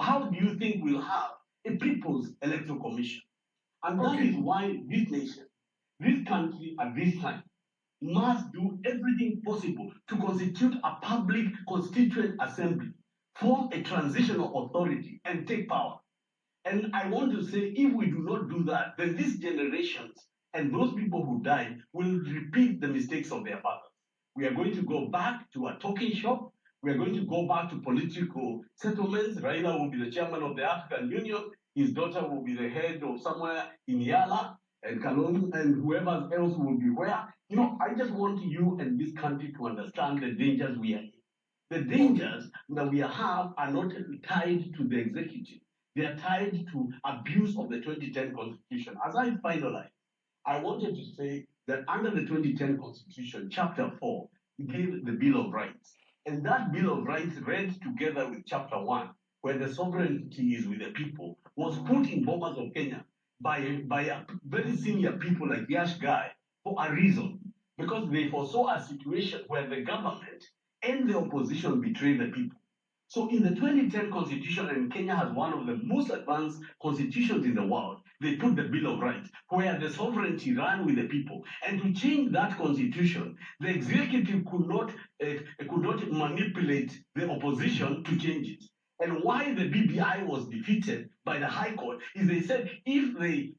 how do you think we'll have a people's electoral commission? And that is why this nation, this country at this time, must do everything possible to constitute a public constituent assembly, form a transitional authority, and take power. And I want to say, if we do not do that, then these generations and those people who died will repeat the mistakes of their fathers. We are going to go back to a talking shop. We are going to go back to political settlements. Raila will be the chairman of the African Union. His daughter will be the head of somewhere in Yala, and Kalon, and whoever else will be where. I just want you and this country to understand the dangers we are in. The dangers that we have are not tied to the executive. They are tied to abuse of the 2010 Constitution. As I finalize, I wanted to say that under the 2010 Constitution, Chapter 4 gave the Bill of Rights. And that Bill of Rights, read together with Chapter 1, where the sovereignty is with the people, was put in Bomas of Kenya by a very senior people like Yash Guy for a reason. Because they foresaw a situation where the government and the opposition betray the people. So in the 2010 Constitution, and Kenya has one of the most advanced constitutions in the world, they put the Bill of Rights, where the sovereignty ran with the people. And to change that constitution, the executive could not manipulate the opposition to change it. And why the BBI was defeated by the High Court is they said if the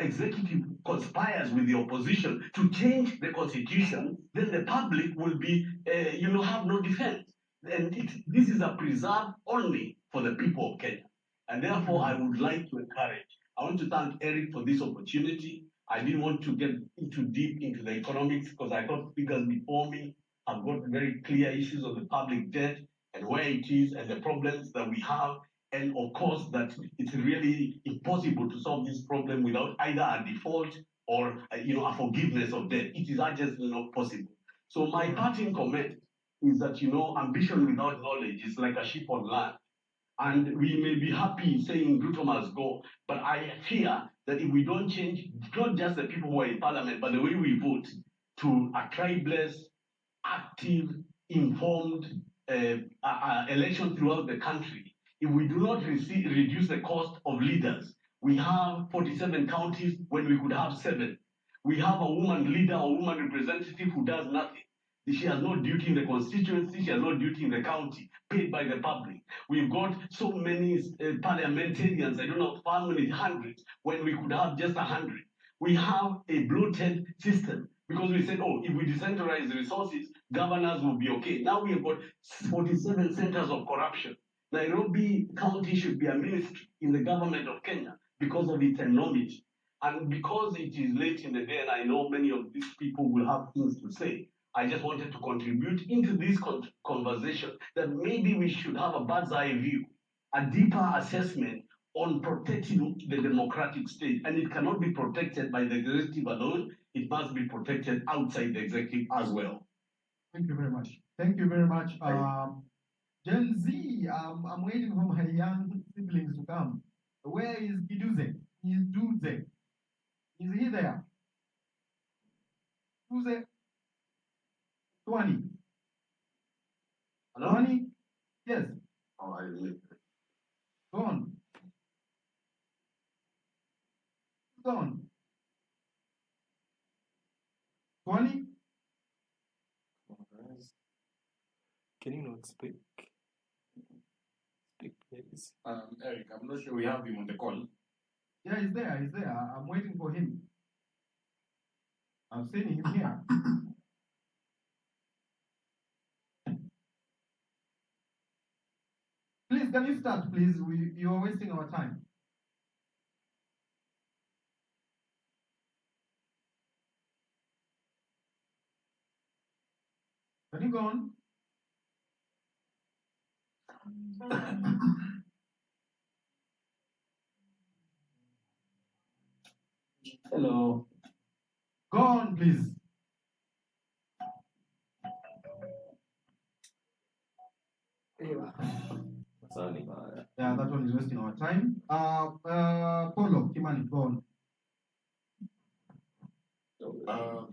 executive conspires with the opposition to change the constitution, then the public will be have no defense. And this is a preserve only for the people of Kenya. And therefore, I would like to encourage. I want to thank Eric for this opportunity. I didn't want to get deep into the economics because I thought speakers before me have got very clear issues of the public debt and where it is and the problems that we have. And of course, that it's really impossible to solve this problem without either a default or a forgiveness of debt. It is just not possible. So my parting comment is that, ambition without knowledge is like a ship on land. And we may be happy saying Ruto must go, but I fear that if we don't change, not just the people who are in parliament, but the way we vote to a tribeless, active, informed election throughout the country, if we do not reduce the cost of leaders, we have 47 counties when we could have 7. We have a woman leader or woman representative who does nothing. She has no duty in the constituency, she has no duty in the county, paid by the public. We've got so many parliamentarians, I don't know how many hundreds, when we could have just 100. We have a bloated system because we said, oh, if we decentralize the resources, governors will be okay. Now we have got 47 centers of corruption. Nairobi County should be a ministry in the government of Kenya because of its enormity. And because it is late in the day, and I know many of these people will have things to say, I just wanted to contribute into this conversation that maybe we should have a bird's eye view, a deeper assessment on protecting the democratic state. And it cannot be protected by the executive alone, it must be protected outside the executive as well. Thank you very much. Thank you very much. Gen Z, I'm waiting for my young siblings to come. Where is Kiduze? Is Duze? Is he there? Duze? 20. Hello? 20? Yes. Oh, I admit. Go on. Go on. 20? Guys, can you not speak? Speak, please. Eric, I'm not sure we have him on the call. Yeah, he's there. He's there. I'm waiting for him. I'm seeing him here. Please, can you start, please? You are wasting our time. Can you go on? Hello. Go on, please. Yeah, that one is wasting our time. Polo, Kimani, go on.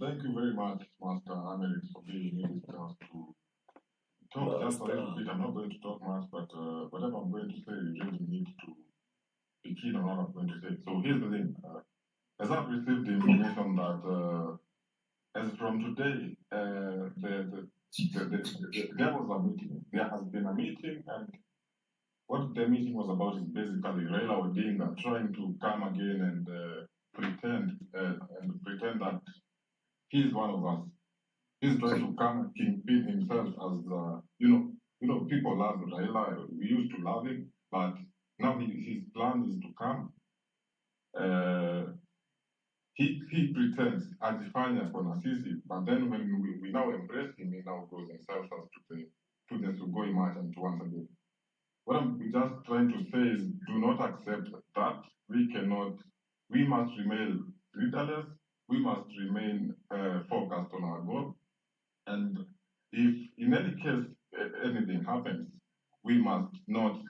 Thank you very much, Master Amerix, for giving me this chance to talk just a little bit. I'm not going to talk much, but whatever I'm going to say, you really need to be keen on what I'm going to say. So here's the thing. As I've received the information that as from today, there was a meeting. There has been a meeting, and what the meeting was about is basically Raila Odinga trying to come again and pretend that he's one of us. He's trying to come and kingpin himself as people love Raila. We used to love him, but now his plan is to come. He pretends ajifanya kona sisi, but then when we now embrace him, he now goes and sells us to the students who go merchant once again. What I'm just trying to say is do not accept that. We must remain leaderless, we must remain focused on our goal. And if in any case anything happens, we must not,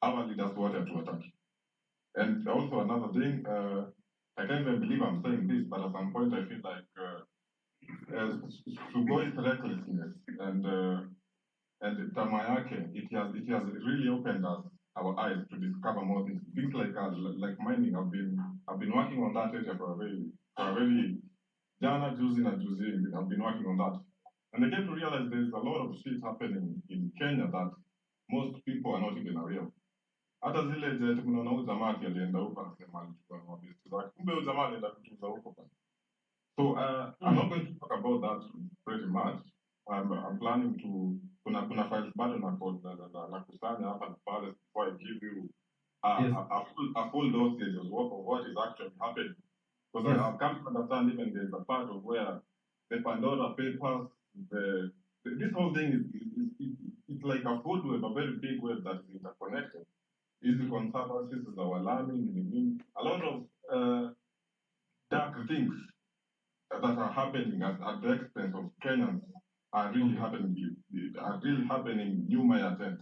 our leaders water to attack. And also another thing, I can't even believe I'm saying this, but at some point I feel like Sugoi's recklessness and Tamayake, it has really opened us our eyes to discover more things. Things like mining. I've been working on that area for a very Jana Juzi na Juzi. I've been working on that, and I get to realize there's a lot of shit happening in Kenya that most people are not even aware of. Hata zile jet kuna na jamaa alienda huko anasema alichukua mabisi zake. Kumbe huyo jamaa alienda kutuza huko pale. So I'm not going to talk about that pretty much. I'm planning to kuna files bado na kusanya hapa na pale before I give you a full dosage of what is actually happening. Because I've come to understand even there's a part of where the Pandora papers, this whole thing it's like a food web, a very big web that is interconnected. Easy conservancies is our learning, a lot of dark things that are happening at the expense of Kenyans are really happening really happening, you may attend.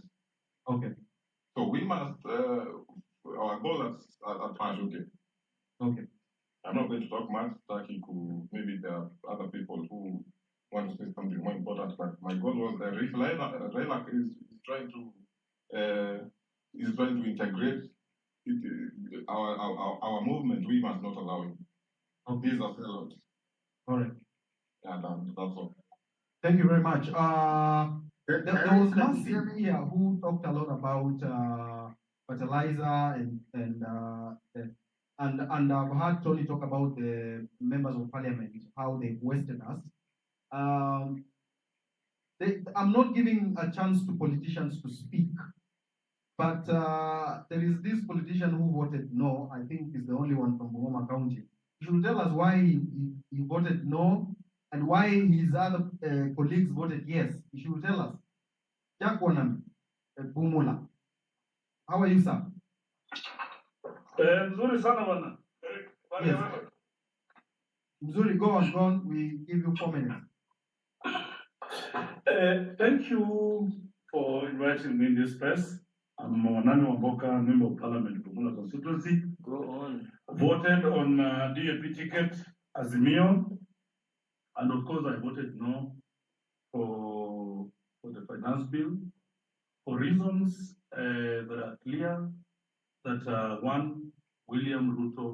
Okay. So we must, our goal at Majuke. Okay. I'm not going to talk much. Taki, maybe there are other people who want to say something more important, but my goal was that if Raila is trying to integrate our movement, we must not allow him. Okay. He's a sellout. Correct. And that's all. Thank you very much. There was Can you Mercy hear me? here who talked a lot about fertilizer and I've heard Tony talk about the members of parliament, how they've wasted us. I'm not giving a chance to politicians to speak, but there is this politician who voted no. I think he's the only one from Bungoma County. He should tell us why he voted no and why his other colleagues voted yes. He should tell us. Jack Wanam, Bumula. How are you, sir? Mzuri sana bwana. Yes. Mzuri, go on. We give you 4 minutes. Thank you for inviting me in this space. I'm Nani Wamboka, Member of Parliament, Bumula constituency. Go on. Voted on DAP ticket Azimio, and of course I voted no for the finance bill for reasons that are clear. That one, William Ruto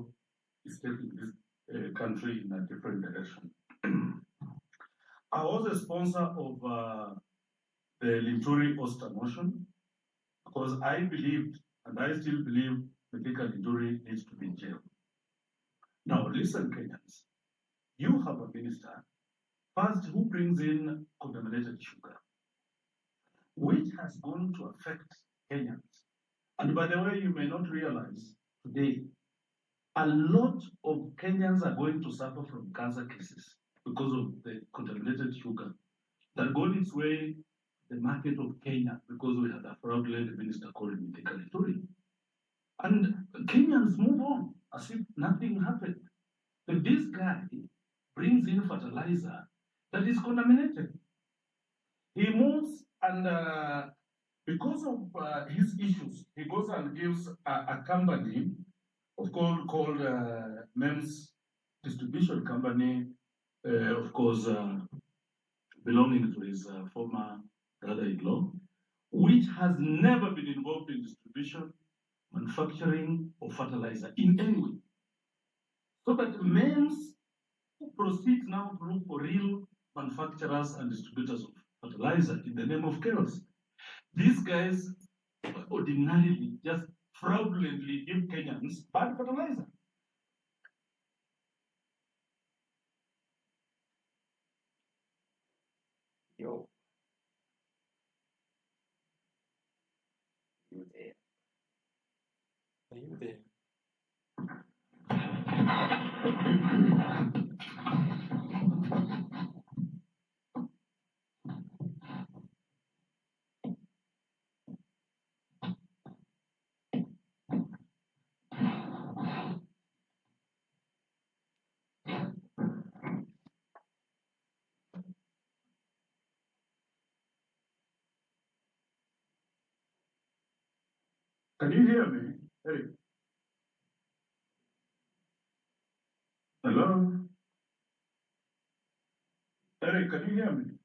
is taking this country in a different direction. I was a sponsor of the Linturi Oster motion because I believed, and I still believe, Mithika Linturi needs to be in jail. Now, listen, Kenyans, you have a minister, first, who brings in contaminated sugar, which has gone to affect Kenyans. And by the way, you may not realize today, a lot of Kenyans are going to suffer from cancer cases because of the contaminated sugar that got its way the market of Kenya because we had a fraudulent minister called Mithika Linturi. And Kenyans move on as if nothing happened. But this guy brings in fertilizer that is contaminated. He moves and because of his issues, he goes and gives a company, of course, called MEMS Distribution Company, of course, belonging to his former brother-in-law, which has never been involved in distribution, manufacturing, or fertilizer in any way. So that MEMS proceeds now to look for real manufacturers and distributors of fertilizer in the name of chaos. These guys ordinarily just fraudulently give Kenyans bad fertilizer. Yo. You there? Are you there? Can you hear me, Eric? Hello? Eric, can you hear me?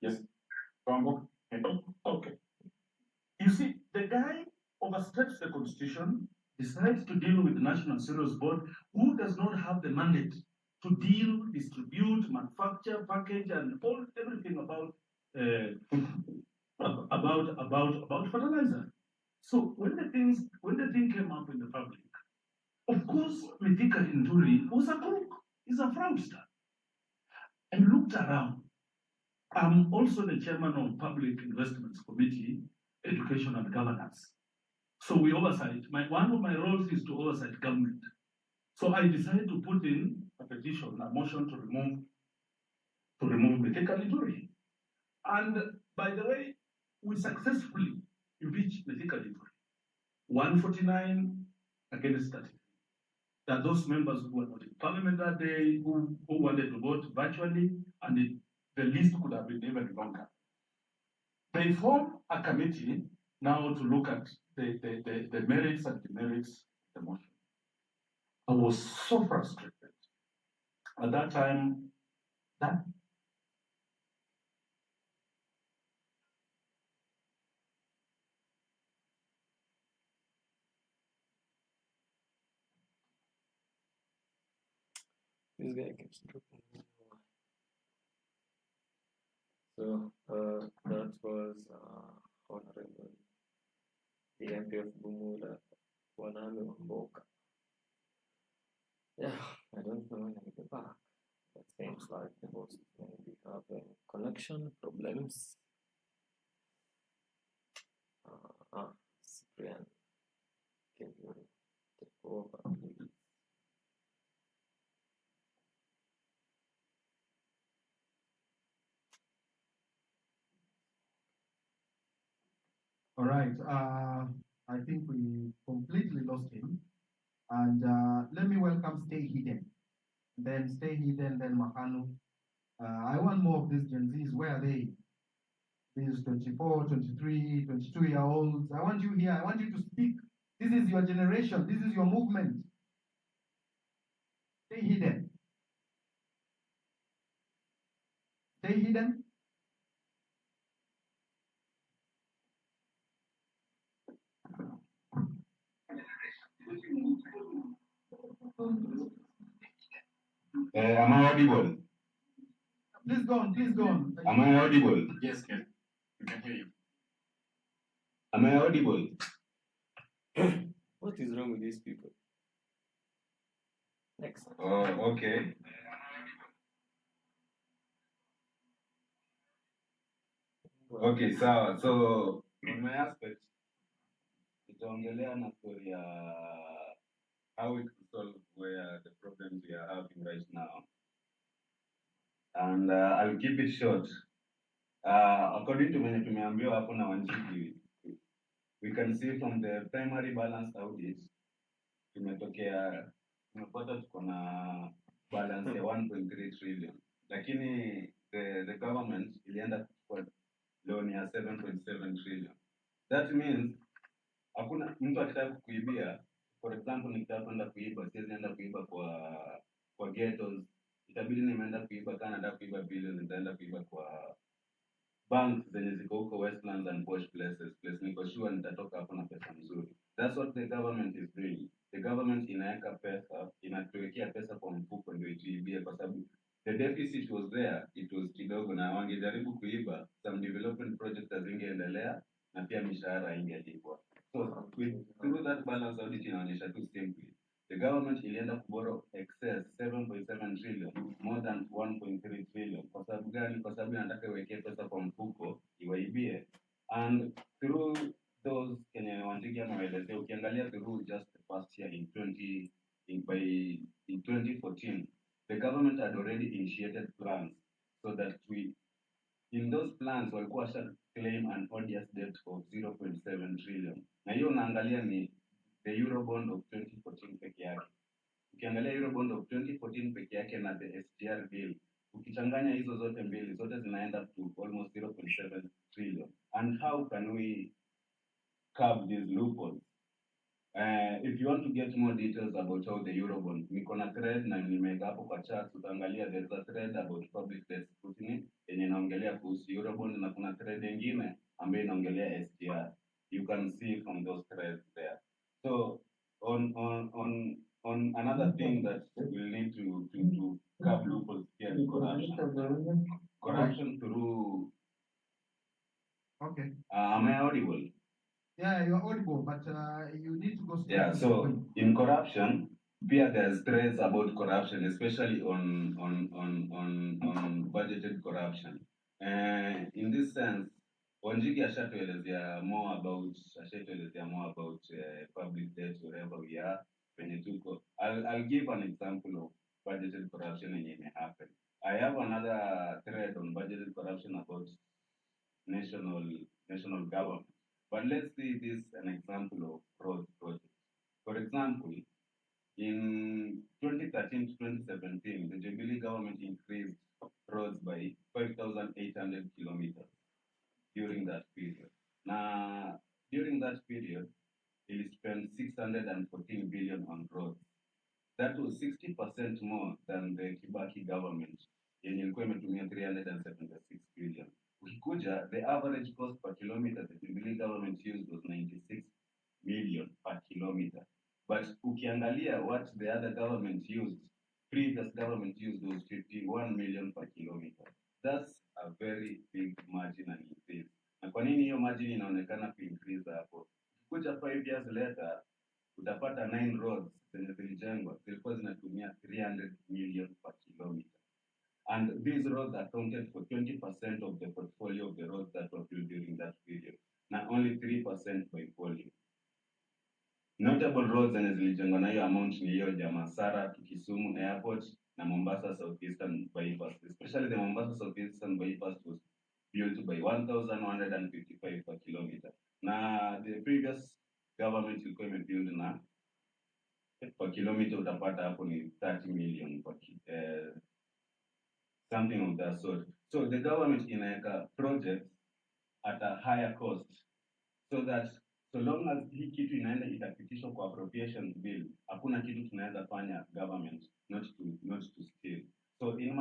Yes. Congo. Okay. You see, the guy oversteps the constitution, decides to deal with the National Cereals Board, who does not have the mandate to deal, distribute, manufacture, package, and everything about fertilizer. So when the thing came up in the public, of course, Mithika Linturi was a crook. He's a fraudster. And looked around. I'm also the chairman of Public Investments Committee, Education and Governance. So we oversight. One of my roles is to oversight government. So I decided to put in a petition, a motion to remove Mithika Linturi. And by the way, we successfully impeached Mithika Linturi. 149 against 30. There are those members who were not in parliament that day, who wanted to vote virtually, and the list could have been even longer. They formed a committee now to look at the merits and demerits of the motion. I was so frustrated. At that time, that This guy keeps dropping. So that was Honorable the MP of Bumula, Wanami Wamboka. Yeah, I don't know when I'll be back. It seems like the host may be having connection problems. Cyprian, can you take over, please? All right. I think we completely lost him. And let me welcome Stay Hidden. Then Stay Hidden, then Mahanu. I want more of these Gen Zs. Where are they? These 24, 23, 22-year-olds. I want you here. I want you to speak. This is your generation. This is your movement. Stay hidden. Stay hidden. Am I audible? Please go on, please go on. Am I audible? Yes, Ken. We can hear you. Am I audible? What is wrong with these people? Next. Oh, okay. Okay, so on my aspect, nitaongelea na story ya how we could solve where the problems we are having right now. And I'll keep it short. According to mwenye tumeambiwa hapo na Wanjiki, we can see from the primary balance audit, tumepata tuko na balance ya 1.3 trillion. Lakini the government ilienda kuchukua loan ya 7.7 trillion. That means hakuna mtu akitaka kukuibia. For example, nikitaka kwenda kuiba, siwezi enda kuiba kwa ghettos. Itabidi nimeenda kuiba kana nataka kuiba billion, nitaenda kuiba kwa banks zenye ziko huko Westlands and posh places. Place niko sure nitatoka hapo na pesa mzuri. That's what the government is doing. The government inaweka pesa, inatuwekea pesa kwa mfuko ndio ituibie kwa sababu the deficit was there, it was kidogo na wangejaribu kuiba, some development projects hazingeendelea na pia mishahara ingelipwa. So through that balance audit inaonyesha tu simply the government ilienda kuborrow excess 7.7 trillion, more than 1.3 trillion. Kwa sababu gani? Kwa sababu inataka iwekee pesa kwa mfuko iwaibie. And through those kenye Wanjigi ameelezea, ukiangalia through just the past year in 2014, the government had already initiated plans so that in those plans walikuwa washa claim an odious debt of 0.7 trillion. Na hiyo unaangalia ni the Eurobond of 2014 peke yake. Ukiangalia Eurobond of 2014 peke yake na the SGR bill, ukichanganya hizo zote mbili, zote zinaenda to almost 0.7 trillion. And how can we curb these loopholes? If you want to get more details about how the Eurobond, niko na thread na nimeweka hapo kwa chat, utaangalia there's a thread about public debt scrutiny yenye inaongelea kuhusu Eurobond na kuna thread nyingine ambayo inaongelea SGR. You can see from those threads there. So on another thing that we'll need to curb loopholes here is corruption. Corruption through. Okay. Am I audible? Yeah, you're audible, but you need to go straight. Yeah, so in corruption, there's threats about corruption, especially on budgeted corruption. In this sense, Wanjigi ashatuelezea more about public debt wherever we are. I'll give an example of budgeted corruption and it may happen. I have another thread on budgeted corruption about national government. But let's see this an example of fraud projects. For example, in 2013 to 2017, the Jubilee government increased roads by 5,800 kilometers during that period. Now, during that period, it spent 614 billion on roads. That was 60% more than the Kibaki government yenye ilikuwa imetumia 376 billion. Ukikuja, the average cost per kilometer the Jubilee government used was 96 million per kilometer. But ukiangalia what the other government used, previous government used was 51 million per kilometer. That's a very big margin and increase. Na kwa nini hiyo margin inaonekana increase hapo? Ukikuja 5 years later, utapata 9 roads zenye zilijengwa zilikuwa zinatumia 300 million per kilometer. And these roads accounted for 20% of the portfolio of the roads that were built during that period. Now only 3% by volume. Notable roads zenye zilijengwa na hiyo amount ni hiyo ya Masara to Kisumu Airport na Mombasa Southeastern Bypass. Especially the Mombasa Southeastern Bypass was built by 1,155 per kilometer. Na the previous government ilikuwa imebuild na per kilometer utapata hapo ni 30 million per something of that sort. So the government inaweka projects at a higher cost so that so long as hii kitu inaenda itapitishwa kwa appropriations bill, hakuna kitu tunaweza fanya government not to steal. So in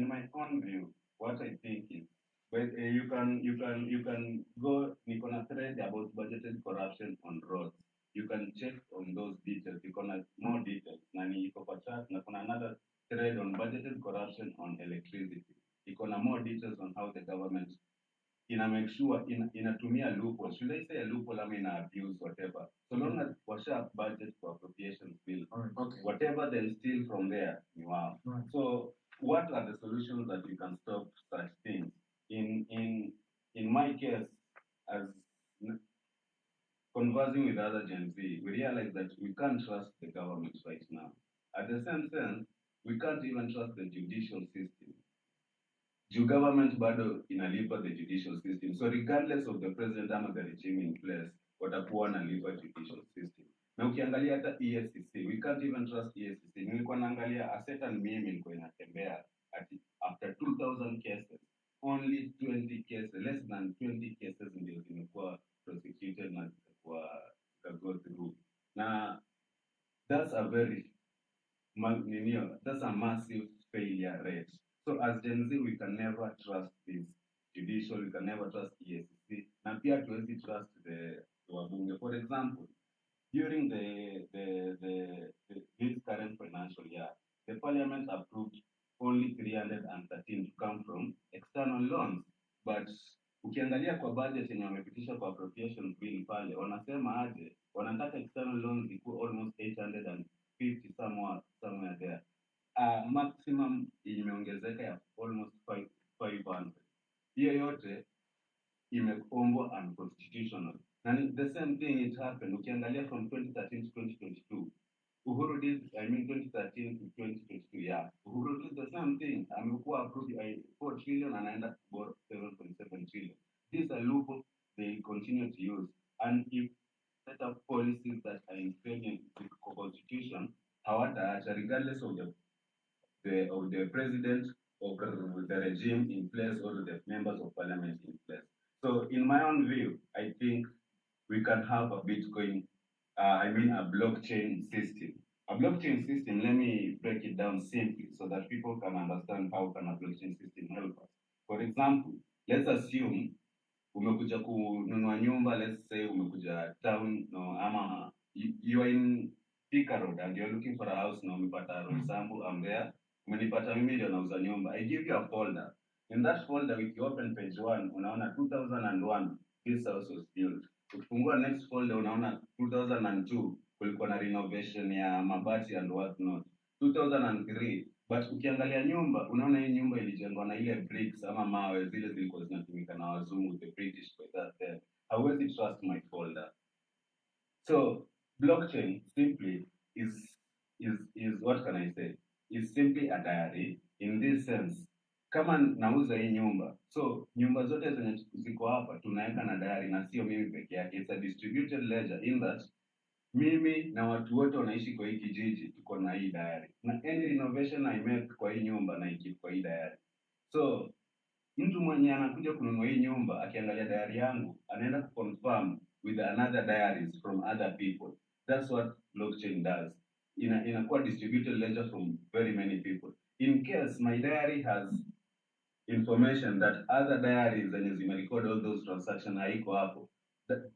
my own view, what I think is, but you can go niko na thread about budgeted corruption on roads. You can check on those details. You can more details. Na ni iko kwa chat na kuna another thread on budgeted corruption on electricity. Iko na more details on how the government make sure inatumia loophole. Should I say a loophole? I mean abuse, whatever. So long as washa budget for appropriations bill, Okay. whatever they steal from there, you are. Right. So what are the solutions that you can stop such things? In my case, as conversing with other Gen Z, we realize that we can't trust the government right now. At the same sense, we can't even trust the judicial system. The government bado inalipa the judicial system. So regardless of the president ama the regime in place, watakuwa wanalipa judicial system. Na ukiangalia hata EACC, we can't even trust EACC. Nilikuwa naangalia a certain meme ilikuwa inatembea after 2,000 cases, only 20 cases, less than 20 cases ndio zimekuwa prosecuted na zimekuwa go through. Na that's a massive failure rate. So as Gen Z, we can never trust this judicial, we can never trust EACC, na pia tuwezi trust the wabunge. For example, during this current financial year, the parliament approved only 313 to come from external loans. But ukiangalia kwa budget yenye wamepitisha kwa appropriation bill pale, wanasema aje, wanataka external loans ikuwe almost 850 somewhere there. Maximum imeongezeka ya almost 500. Hiyo yote imeombwa unconstitutional. And the same thing it happened. Ukiangalia from 2013 to 2022, Uhuru did, 2013 to 2022, yeah. Uhuru did the same thing. Amekuwa approved 4 trillion and anaenda to borrow 7.7 trillion. These are loopholes they continue to use. And if set up policies that are in failure with the constitution, hawataacha regardless of the president or the regime in place or the members of parliament in place. So in my own view, I think we can have a Bitcoin, a blockchain system. A blockchain system, let me break it down simply so that people can understand how can a blockchain system help us. For example, let's assume umekuja kununua nyumba, let's say umekuja town, no, ama you are in Thika Road and you're looking for a house, no, umepata Roysambu, I'm there, umenipata mimi ndio nauza nyumba. I give you a folder. In that folder, if you open page 1, unaona 2001, this house was built. Ukifungua next folder, unaona 2002, kulikuwa na renovation ya mabati and what not. 2003, but ukiangalia nyumba, unaona hii nyumba ilijengwa na ile bricks ama mawe zile zilikuwa zinatumika na wazungu, the British by that time. Hauwezi trust my folder. So blockchain simply is what can I say? Is simply a diary in this sense. Kama nauza hii nyumba, so nyumba zote zenye ziko hapa tunaweka na diary na sio mimi peke yake. It's a distributed ledger in that Mimi na watu wote wanaishi kwa hii kijiji tuko na hii diary. Na any renovation I make kwa hii nyumba na ikip kwa hii diary. So mtu mwenye anakuja kununua hii nyumba akiangalia diary yangu anaenda kuconfirm with another diaries from other people. That's what blockchain does. Inakuwa distributed ledger from very many people. In case my diary has information that other diaries zenye zimerecord all those transactions haiko hapo,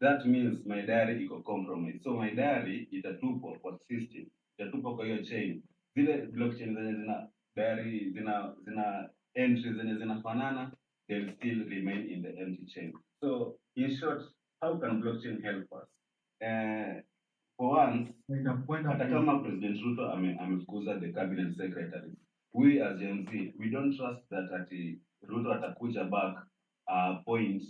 that means my diary iko compromised. So my diary itatupwa kwa system, itatupwa kwa hiyo chain. Zile blockchain zenye zina diary zina entries zenye zinafanana, they'll still remain in the empty chain. So in short, how can blockchain help us? For once, hata kama President Ruto amefukuza the cabinet secretary, we as Gen Z, we don't trust that ati Ruto atakuja back appoint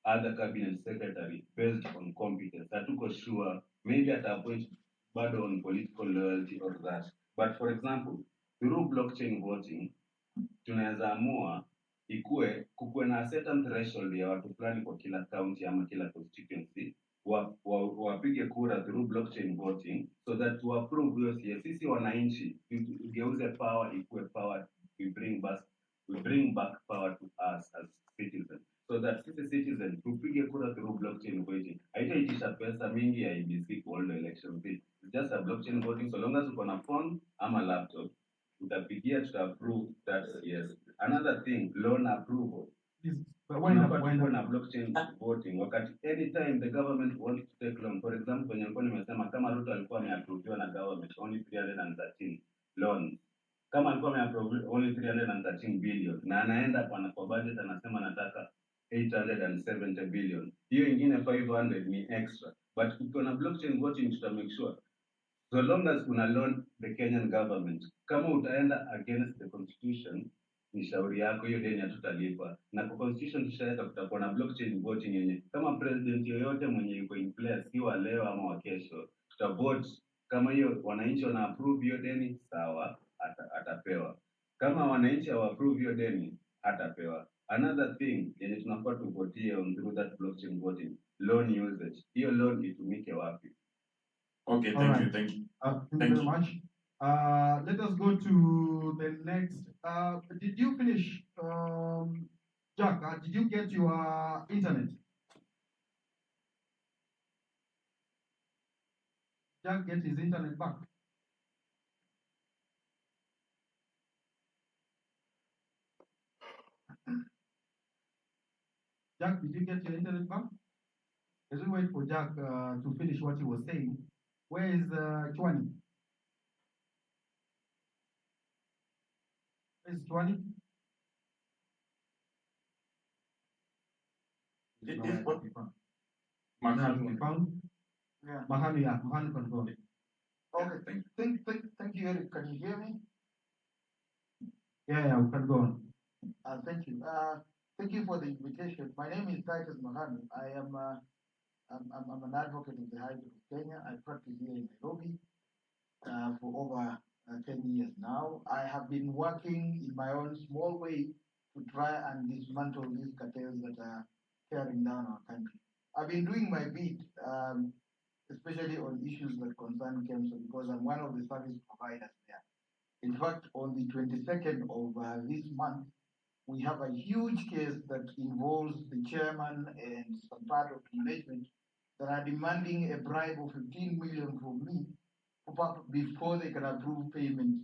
other cabinet secretary based on competence. Hatuko sure, maybe appoint bado on political loyalty or that. But for example, through blockchain voting, tunaweza amua kukuwe na certain threshold ya watu fulani kwa kila county ama kila constituency wapige kura through blockchain voting so that to approve hiyo sisi wananchi tugeuze power ikuwe power, we bring back power to us as citizens so that sisi citizens tupige kura through blockchain voting. Haitaitisha pesa mingi ya IBC for all the elections. It's just a blockchain voting, so long as uko na phone ama laptop utapigia to approve that yes. Another thing, loan approval. When a blockchain voting, wakati anytime the government wants to take loan, for example, kwenye nilikuwa nimesema kama Ruto alikuwa ameapproviwa na government only 313 loans. Kama alikuwa ameapprove only 313 billion na anaenda kwa budget anasema nataka 870 billion. Hiyo ingine 500 ni extra. But ukiwa na blockchain voting tuta make sure so long as una loan the Kenyan government, kama utaenda against the constitution, ni shauri yako, hiyo deni hatutalipa. Na kwa constitution tushaweka kutakuwa na blockchain voting yenye kama president yoyote mwenye yuko in place, si wa leo ama wa kesho, tutavote kama hiyo wananchi wana approve hiyo deni, sawa, atapewa. Kama wananchi hawa approve hiyo deni, hatapewa. Another thing yenye tunafaa tuvotie on through that blockchain voting, loan usage. Hiyo loan itumike wapi? Okay, All thank right. you, thank you. Thank you Thank very you. much. Let us go to the next. Did you finish, Jack? Did you get your internet? Jack get his internet back. Jack, did you get your internet back? As we wait for Jack to finish what he was saying, where is Chwani? Where's Chwani? It is what Mahanu to be found. Yeah. Mahanu, yeah, Mahanu can go. Okay. Thank you, Eric. Can you hear me? Yeah, we can go on. Thank you. Thank you for the invitation. My name is Titus Mahanu. I'm an advocate of the High Court of Kenya. I practice here in Nairobi for over 10 years now. I have been working in my own small way to try and dismantle these cartels that are tearing down our country. I've been doing my bit, especially on issues that concern KEMSA, because I'm one of the service providers there. In fact, on the 22nd of this month, we have a huge case that involves the chairman and some part of the management that are demanding a bribe of 15 million from me before they can approve payment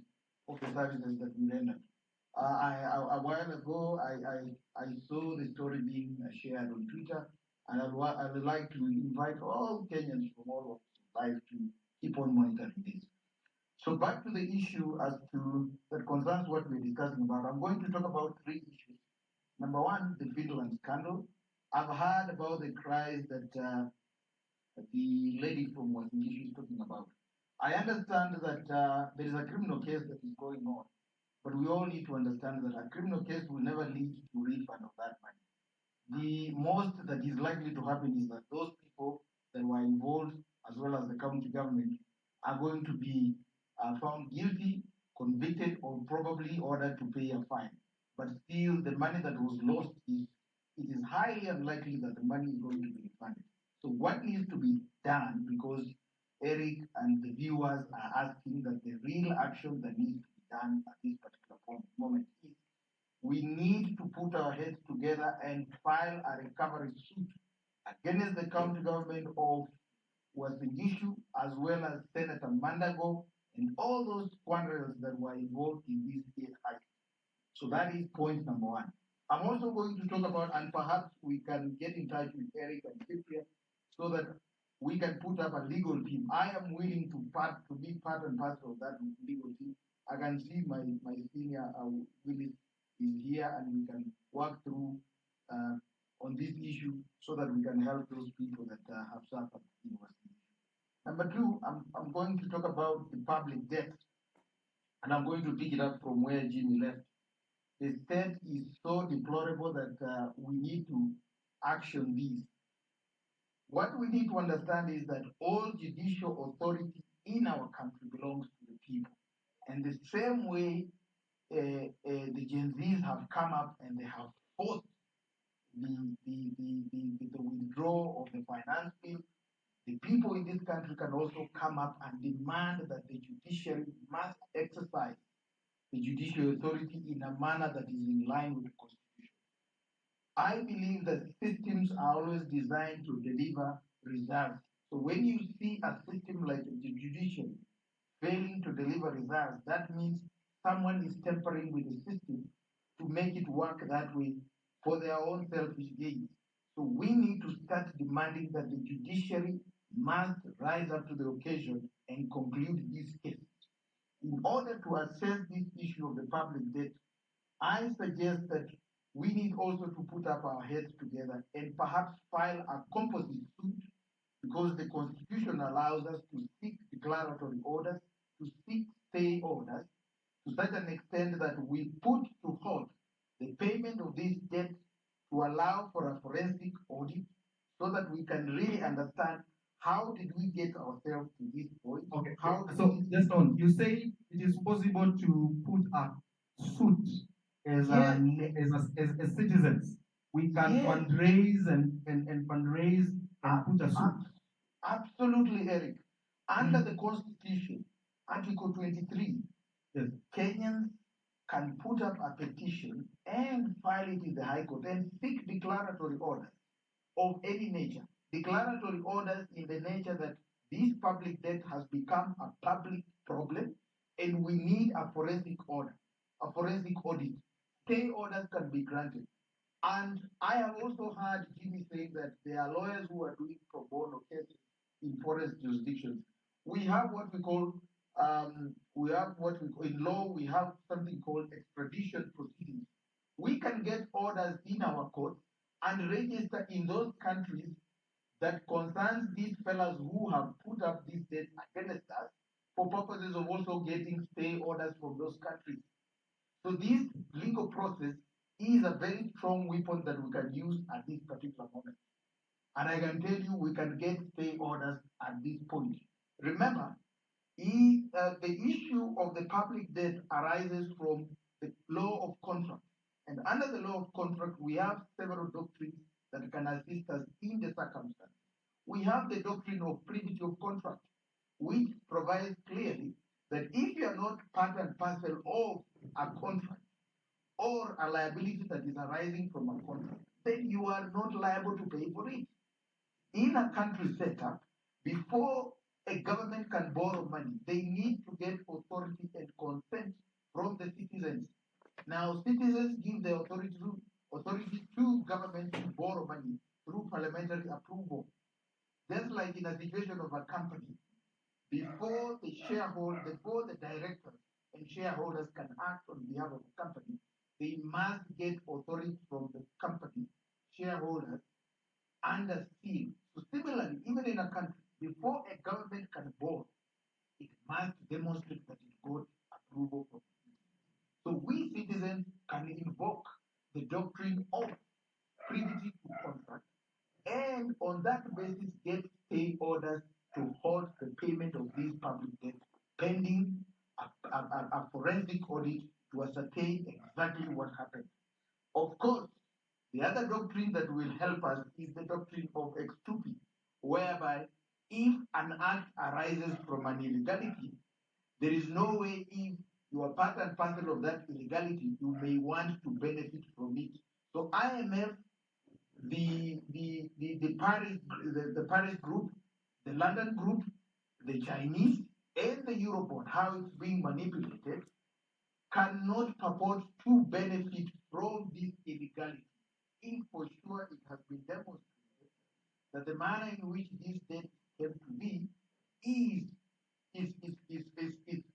of the services that we render. A while ago, I saw the story being shared on Twitter, and I would like to invite all Kenyans from all walks of life to keep on monitoring this. So back to the issue that concerns what we're discussing about. I'm going to talk about three issues. Number one, the Finland scandal. I've heard about the cries that the lady from Wasingishu is talking about. I understand that there is a criminal case that is going on, but we all need to understand that a criminal case will never lead to refund of that money. The most that is likely to happen is that those people that were involved, as well as the county government, are going to be found guilty, convicted, or probably ordered to pay a fine. But still, the money that was lost it is highly unlikely that the money is going to be refunded. So what needs to be done, because Eric and the viewers are asking that the real action that needs to be done at this particular moment is we need to put our heads together and file a recovery suit against the county government of Wasingishu, as well as Senator Mandago and all those squanderers that were involved in this case. So that is point number one. I'm also going to talk about, and perhaps we can get in touch with Eric and Cyprian so that we can put up a legal team. I am willing to be part and parcel of that legal team. I can see my senior Willis is here, and we can work through on this issue so that we can help those people that have suffered in West Indies. Number two, I'm going to talk about the public debt, and I'm going to pick it up from where Jimmy left. The state is so deplorable that we need to action these. What we need to understand is that all judicial authority in our country belongs to the people. And the same way the Gen Zs have come up and they have forced the withdrawal of the finance bill, the people in this country can also come up and demand that the judiciary must exercise the judicial authority in a manner that is in line with the Constitution. I believe that systems are always designed to deliver results. So when you see a system like the judiciary failing to deliver results, that means someone is tampering with the system to make it work that way for their own selfish gains. So we need to start demanding that the judiciary must rise up to the occasion and conclude these cases. In order to assess this issue of the public debt, I suggest that we need also to put up our heads together and perhaps file a composite suit, because the Constitution allows us to seek declaratory orders, to seek stay orders, to such an extent that we put to halt the payment of this debt to allow for a forensic audit so that we can really understand how did we get ourselves to this point. Okay. How So just on, you say it is possible to put a suit as as citizens. We can fundraise and fundraise and put a suit. Absolutely, Eric. Under the Constitution, Article 23, Yes. Kenyans can put up a petition and file it in the High Court and seek declaratory orders of any nature. Declaratory orders in the nature that this public debt has become a public problem and we need a forensic order, a forensic audit. Stay orders can be granted. And I have also heard Jimmy saying that there are lawyers who are doing pro bono cases in forest jurisdictions. We have what we call in law, we have something called extradition proceedings. We can get orders in our courts and register in those countries that concerns these fellows who have put up this debt against us for purposes of also getting stay orders from those countries. So this legal process is a very strong weapon that we can use at this particular moment. And I can tell you we can get stay orders at this point. Remember, the issue of the public debt arises from the law of contract. And under the law of contract, we have several doctrines that can assist us in the circumstance. We have the doctrine of privity of contract, which provides clearly that if you are not part and parcel of a contract or a liability that is arising from a contract, then you are not liable to pay for it. In a country setup, before a government can borrow money, they need to get authority and consent from the citizens. Now, citizens give the authority to government to borrow money through parliamentary approval. Just like in a situation of a company, before the directors and shareholders can act on behalf of the company, they must get authority from the company shareholders under seal. So similarly, even in a country, before a government can borrow, it must demonstrate that it got approval from the citizens. So we citizens can invoke the doctrine of privity to contract, and on that basis get stay orders to halt the payment of these public debt pending a forensic audit to ascertain exactly what happened. Of course, the other doctrine that will help us is the doctrine of ex tupi, whereby if an act arises from an illegality, there is no way if you are part and parcel of that illegality, you may want to benefit from it. So IMF, the Paris group, the London group, the Chinese, and the Eurobond, how it's being manipulated, cannot purport to benefit from this illegality. If for sure it has been demonstrated that the manner in which this debt came to be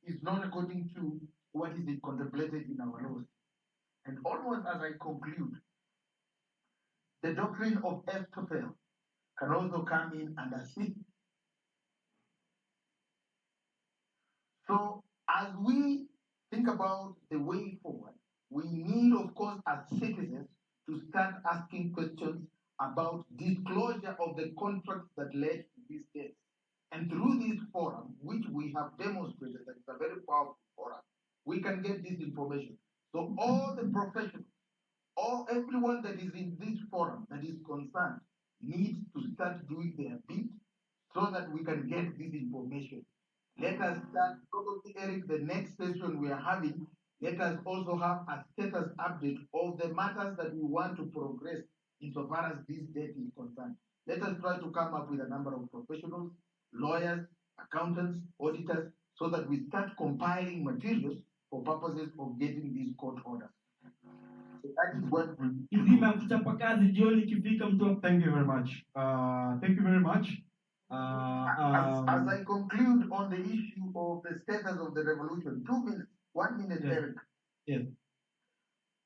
is not according to what is contemplated in our laws. And almost as I conclude, the doctrine of estoppel can also come in and assist. So as we think about the way forward, we need, of course, as citizens, to start asking questions about disclosure of the contracts that led to these deaths. And through this forum, which we have demonstrated that it's a very powerful forum, we can get this information. So all the professionals, all everyone that is in this forum that is concerned needs to start doing their bit so that we can get this information. Let us start, probably, Eric, the next session we are having, let us also have a status update of the matters that we want to progress insofar as this debt is concerned. Let us try to come up with a number of professionals, lawyers, accountants, auditors, so that we start compiling materials for purposes of getting these court orders. So that is what Izima kuchapa kazi jioni ikifika mtu. Thank you very much. Thank you very much. As I conclude on the issue of the status of the revolution, 2 minutes, 1 minute, Yes. Eric. Yes.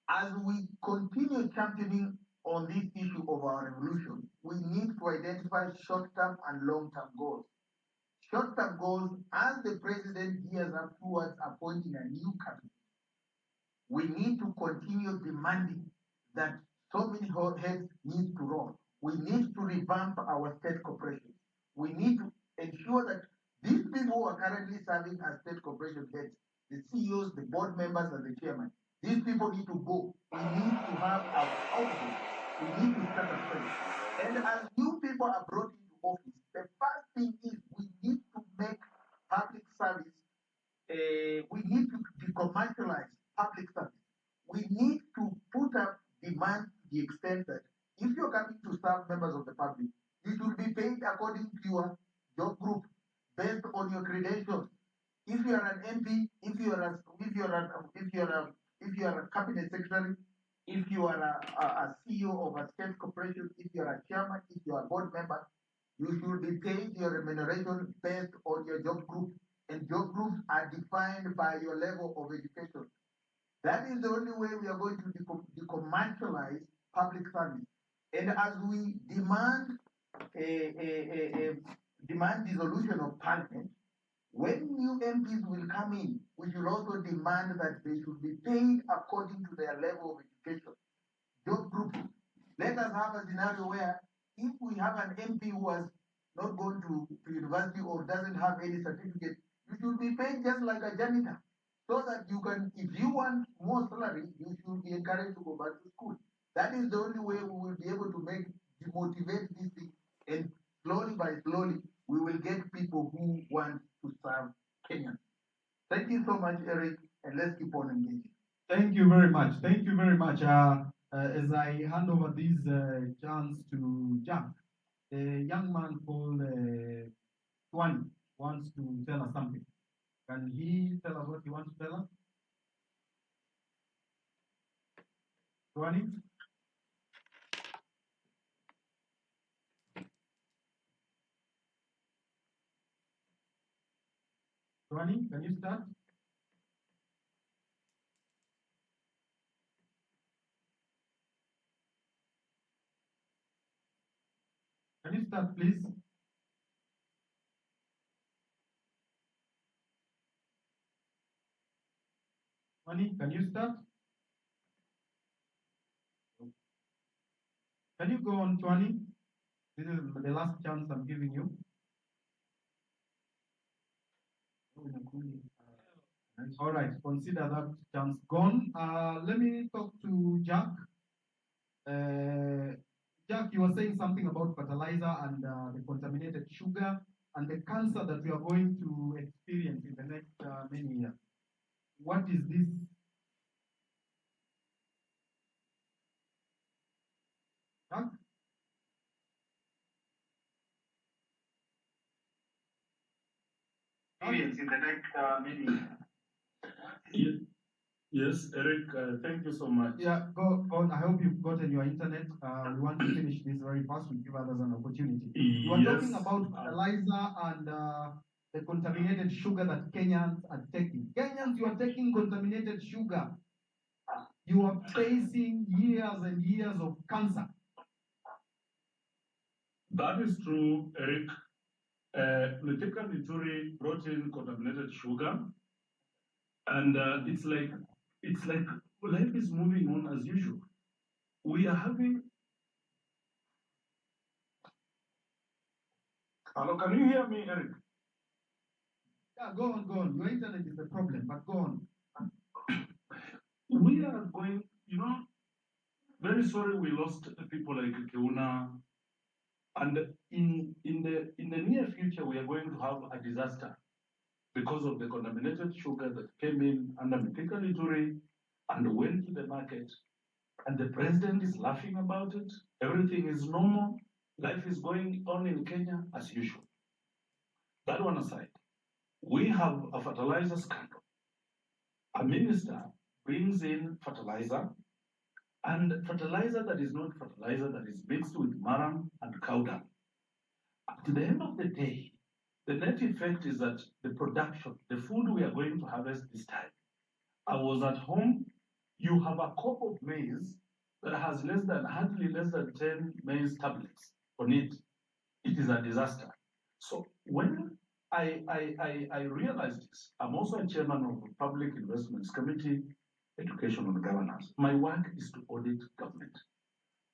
As we continue championing on this issue of our revolution, we need to identify short-term and long-term goals. Short-term goals, as the president gears up towards appointing a new cabinet, we need to continue demanding that so many heads need to roll. We need to revamp our state corporations. We need to ensure that these people who are currently serving as state corporation heads, the CEOs, the board members, and the chairman, these people need to go. We need to have our output. We need to start afresh. And as new people are brought into office, the first thing is we need to make public service, we need to decommercialize public service. We need to put up demand to the extent that if you're coming to serve members of the public, you should be paid according to your job group, based on your credentials. If you are an MP, if you are a cabinet secretary, if you are a CEO of a state corporation, if you are a chairman, if you are a board member, you should be paid your remuneration based on your job group. And job groups are defined by your level of education. That is the only way we are going to decommercialize public service. And as we demand demand dissolution of parliament, when new MPs will come in, we should also demand that they should be paid according to their level of education. Job groups. Let us have a scenario where if we have an MP who has not gone to university or doesn't have any certificate, you should be paid just like a janitor. So that you can, if you want more salary, you should be encouraged to go back to school. That is the only way we will be able to demotivate this thing, and slowly by slowly, we will get people who want to serve Kenyans. Thank you so much, Eric, and let's keep on engaging. Thank you very much. Thank you very much. As I hand over this chance to Jack, a young man called Twani wants to tell us something. Can he tell us what he wants to tell us? Twani? Twani, can you start? Can you start, please? Twani, can you start? Can you go on, Twani? This is the last chance I'm giving you. All right, consider that chance gone. Let me talk to Jack. Jack, you were saying something about fertilizer and the contaminated sugar. and the cancer that we are going to experience in the next many years. What is this? Huh? Experience in the next many years. Yes, Eric, thank you so much. Yeah, go on. I hope you've gotten your internet. We want to finish this very fast. We give others an opportunity. You are talking about fertilizer and the contaminated sugar that Kenyans are taking. Kenyans, you are taking contaminated sugar. You are facing years and years of cancer. That is true, Eric. Political Ituri brought in contaminated sugar, and it's like life is moving on as usual. We are having. Hello, can you hear me, Eric? Yeah, go on, go on. Your internet is the problem, but go on. We are going, very sorry we lost people like Keuna. And in the near future, we are going to have a disaster because of the contaminated sugar that came in under Mithika Lituri and went to the market. And the president is laughing about it. Everything is normal. Life is going on in Kenya as usual. That one aside, we have a fertilizer scandal. A minister brings in fertilizer, and fertilizer that is not fertilizer, that is mixed with maram and cow dung. At the end of the day, the net effect is that the production, the food we are going to harvest this time. I was at home, you have a cup of maize that has hardly less than 10 maize tablets on it. It is a disaster. So when I realized this, I'm also a chairman of the Public Investments Committee, Education and Governance. My work is to audit government,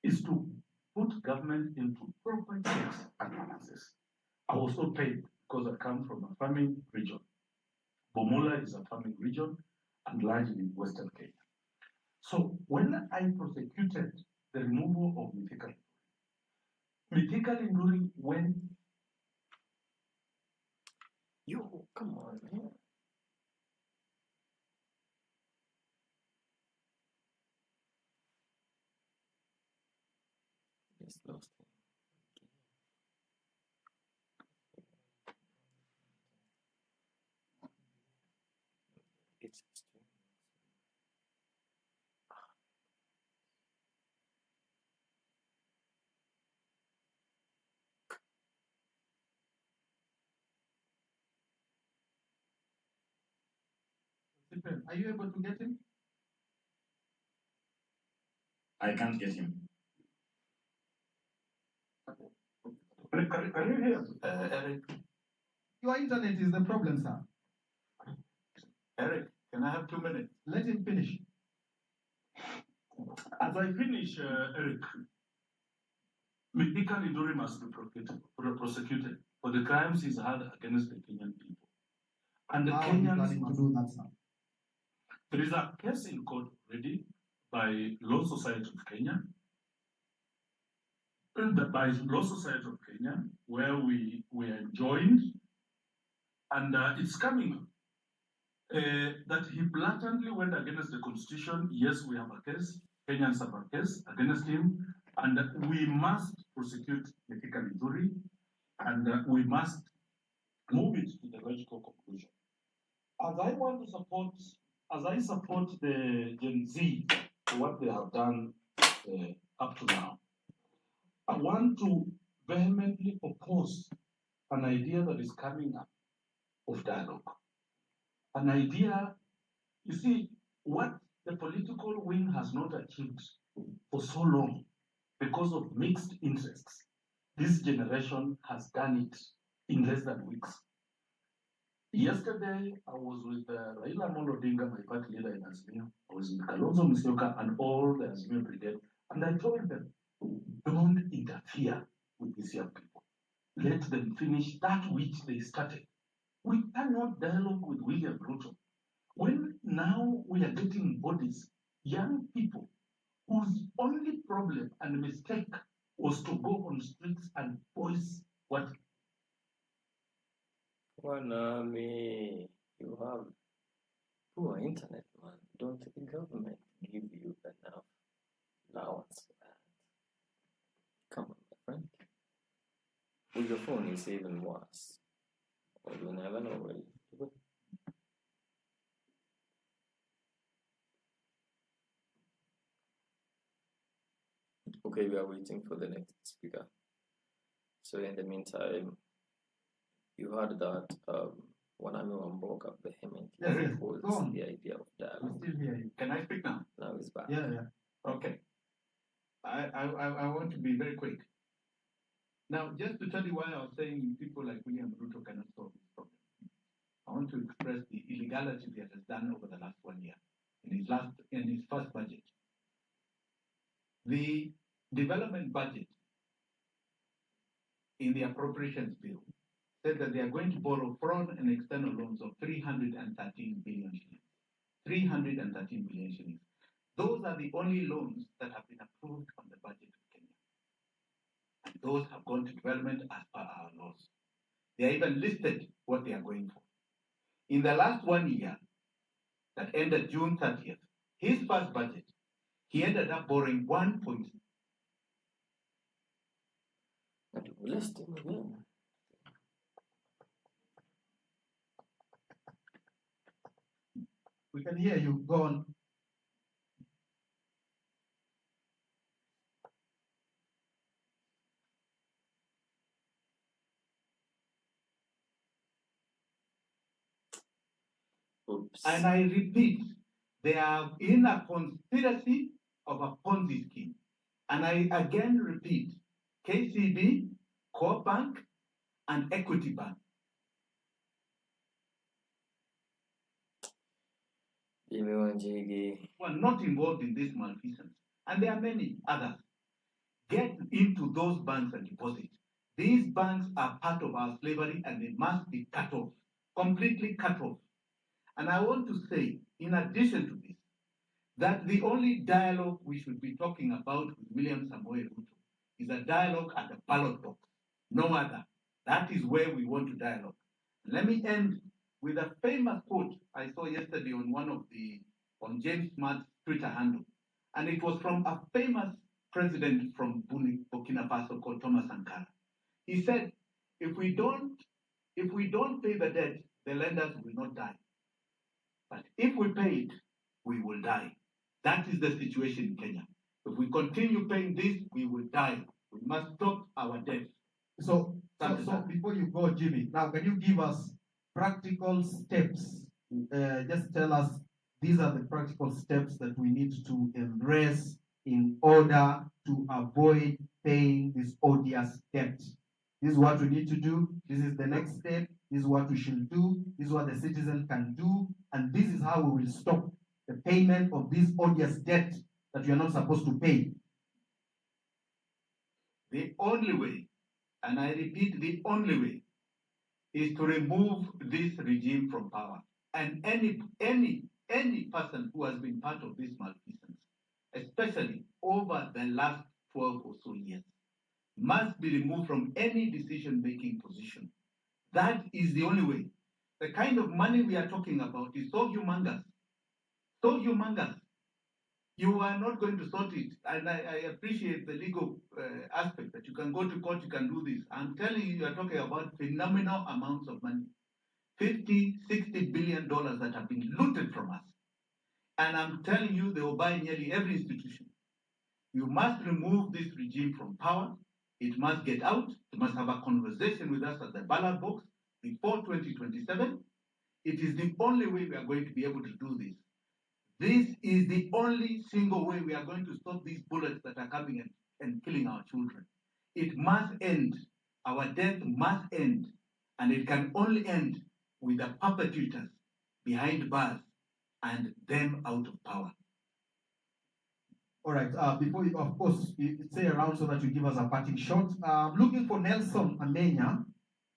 is to put government into proper checks and balances. I was so paid because I come from a farming region. Bomola is a farming region and largely in Western Kenya. So when I prosecuted the removal of Mithika Linduri, when you come on, man. It's lost. It's Are you able to get him? I can't get him. Can you hear? Eric, Your internet is the problem, sir. Eric, can I have 2 minutes? Let him finish. As I finish, Eric, Mithika Linduri must be prosecuted for the crimes he's had against the Kenyan people. And the Kenyans planning to do that, sir? There is a case in court already by Law Society of Kenya, where we are joined, and it's coming that he blatantly went against the constitution. Yes, we have a case. Kenyans have a case against him, and we must prosecute Mithika Linduri, and we must move it to the logical conclusion. As I support the Gen Z, what they have done up to now, I want to vehemently oppose an idea that is coming up of dialogue. An idea, you see, what the political wing has not achieved for so long because of mixed interests, this generation has done it in less than weeks. Yesterday, I was with Raila Amolo Odinga, my party leader in Azimio. I was with Kalonzo Musyoka and all the Azimio brigade, and I told them, don't interfere with these young people. Let them finish that which they started. We cannot dialogue with William Ruto when now we are getting bodies, young people, whose only problem and mistake was to go on streets and voice what Wanami, you have poor internet, man. Don't the government give you enough allowance for that? Come on, my friend. With your phone, it's even worse. Or you never know where you go. Okay, we are waiting for the next speaker. So in the meantime, you heard that Wanami Wamboka vehemently opposed the idea of dialogue. I still hear you. Can I speak now? Now he's back. Yeah. Okay. I want to be very quick. Now, just to tell you why I was saying people like William Ruto cannot solve this problem, I want to express the illegality that has done over the last 1 year in his first budget. The development budget in the appropriations bill said that they are going to borrow foreign and external loans of 313 billion shillings. 313 billion shillings. Those are the only loans that have been approved on the budget of Kenya. And those have gone to development as per our laws. They are even listed what they are going for. In the last 1 year, that ended June 30th, his first budget, he ended up borrowing 1. List him again. We can hear you. Go on. Oops. And I repeat, they are in a conspiracy of a Ponzi scheme. And I again repeat, KCB, Core Bank, and Equity Bank. Were not involved in this malfeasance. And there are many others. Get into those banks and deposit. These banks are part of our slavery and they must be cut off, completely cut off. And I want to say, in addition to this, that the only dialogue we should be talking about with William Samoei Ruto is a dialogue at the ballot box, no other. That is where we want to dialogue. Let me end with a famous quote I saw yesterday on James Smart's Twitter handle. And it was from a famous president from Burkina Faso called Thomas Sankara. He said, if we don't pay the debt, the lenders will not die. But if we pay it, we will die. That is the situation in Kenya. If we continue paying this, we will die. We must stop our debt. So before you go, Jimmy, now can you give us practical steps? Just tell us these are the practical steps that we need to embrace in order to avoid paying this odious debt. This is what we need to do. This is the next step. This is what we should do. This is what the citizen can do. And this is how we will stop the payment of this odious debt that we are not supposed to pay. The only way, and I repeat, the only way, is to remove this regime from power. And any person who has been part of this malfeasance, especially over the last 12 or so years, must be removed from any decision-making position. That is the only way. The kind of money we are talking about is so humongous. So humongous. You are not going to sort it. And I appreciate the legal aspect that you can go to court, you can do this. I'm telling you, you are talking about phenomenal amounts of money. $50-60 billion that have been looted from us. And I'm telling you, they will buy nearly every institution. You must remove this regime from power. It must get out. It must have a conversation with us at the ballot box before 2027. It is the only way we are going to be able to do this. This is the only single way we are going to stop these bullets that are coming and killing our children. It must end. Our death must end. And it can only end with the perpetrators behind bars and them out of power. All right. Before you, of course, you stay around so that you give us a parting shot. Looking for Nelson Amenya.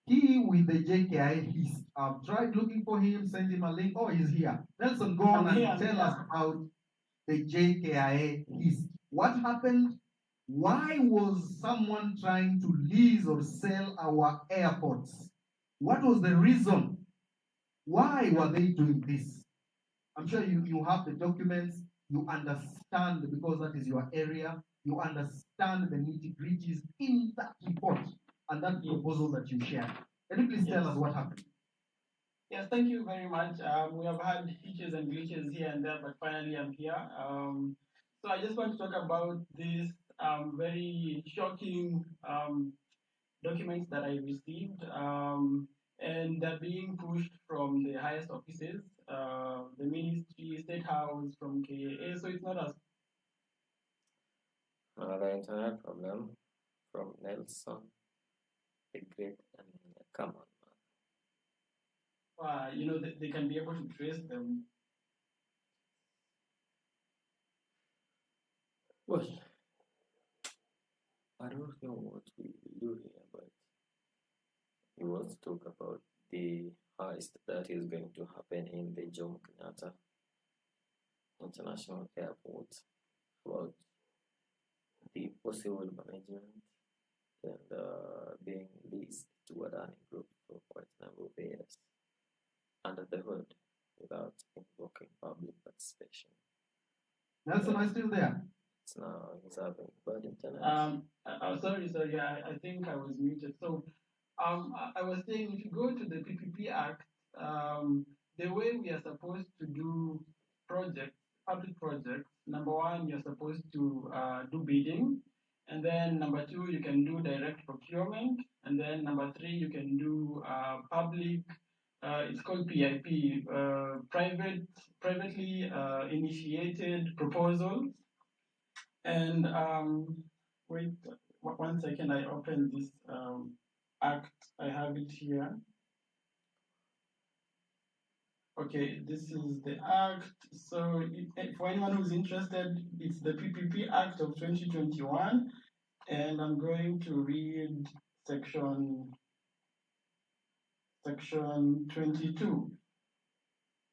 He with the JKI, he's tried looking for him, send him a link. Oh, he's here. Nelson, go on and tell us about the JKIA hist. What happened? Why was someone trying to lease or sell our airports What was the reason? Why were they doing this? I'm sure you have the documents, you understand because that is your area, you understand the nitty-gritties in that report and that proposal that you shared. Can you please tell us what happened? Yes, thank you very much. We have had hitches and glitches here and there, but finally I'm here. So I just want to talk about this very shocking documents that I received, and they're being pushed from the highest offices, the ministry, state house, from KAA. So it's not as Another internet problem from Nelson, the great. Come on, man. they can be able to trace them. Well, I don't know what we will do here, but he wants to talk about the heist that is going to happen in the Jomo Kenyatta International Airport, about the possible management and being leased to Adani Group for quite a number of years under the hood without invoking public participation. Nelson, are you still there? It's now having bad internet. Sorry. I think I was muted. So, I was saying if you go to the PPP Act, the way we are supposed to do public projects, number one, you're supposed to do bidding, and then number two, you can do direct procurement, and then number three, you can do public. It's called PIP, privately initiated proposals. And wait 1 second, I open this act. I have it here. Okay, this is the act. So for anyone who's interested, it's the PPP Act of 2021, and I'm going to read section 22.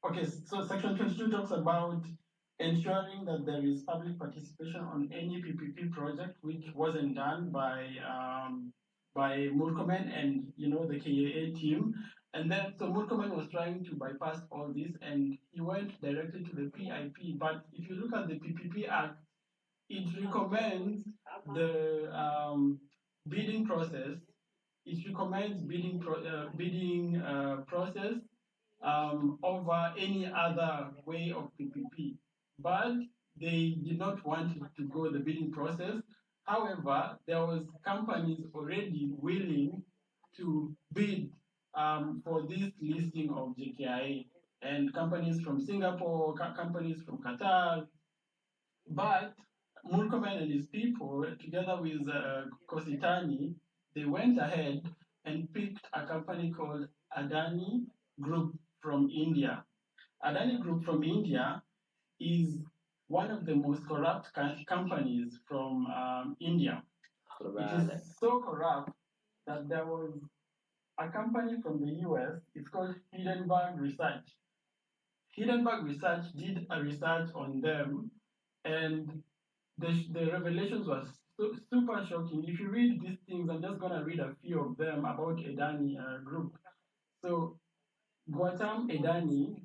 Okay, so section 22 talks about ensuring that there is public participation on any PPP project, which wasn't done by Murkomen and the KAA team. And then so Murkomen was trying to bypass all this, and he went directly to the PIP. But if you look at the PPP Act, it recommends the bidding process. It recommends bidding process over any other way of PPP. But they did not want to go the bidding process. However, there was companies already willing to bid for this listing of JKIA, and companies from Singapore, companies from Qatar. But Murkomen and his people, together with Kositani, they went ahead and picked a company called Adani Group from India. Adani Group from India is one of the most corrupt companies from India. It is so corrupt that there was a company from the US, it's called Hindenburg Research. Hindenburg Research did a research on them, and the revelations was super shocking. If you read these things, I'm just going to read a few of them about Adani Group. So Gautam Adani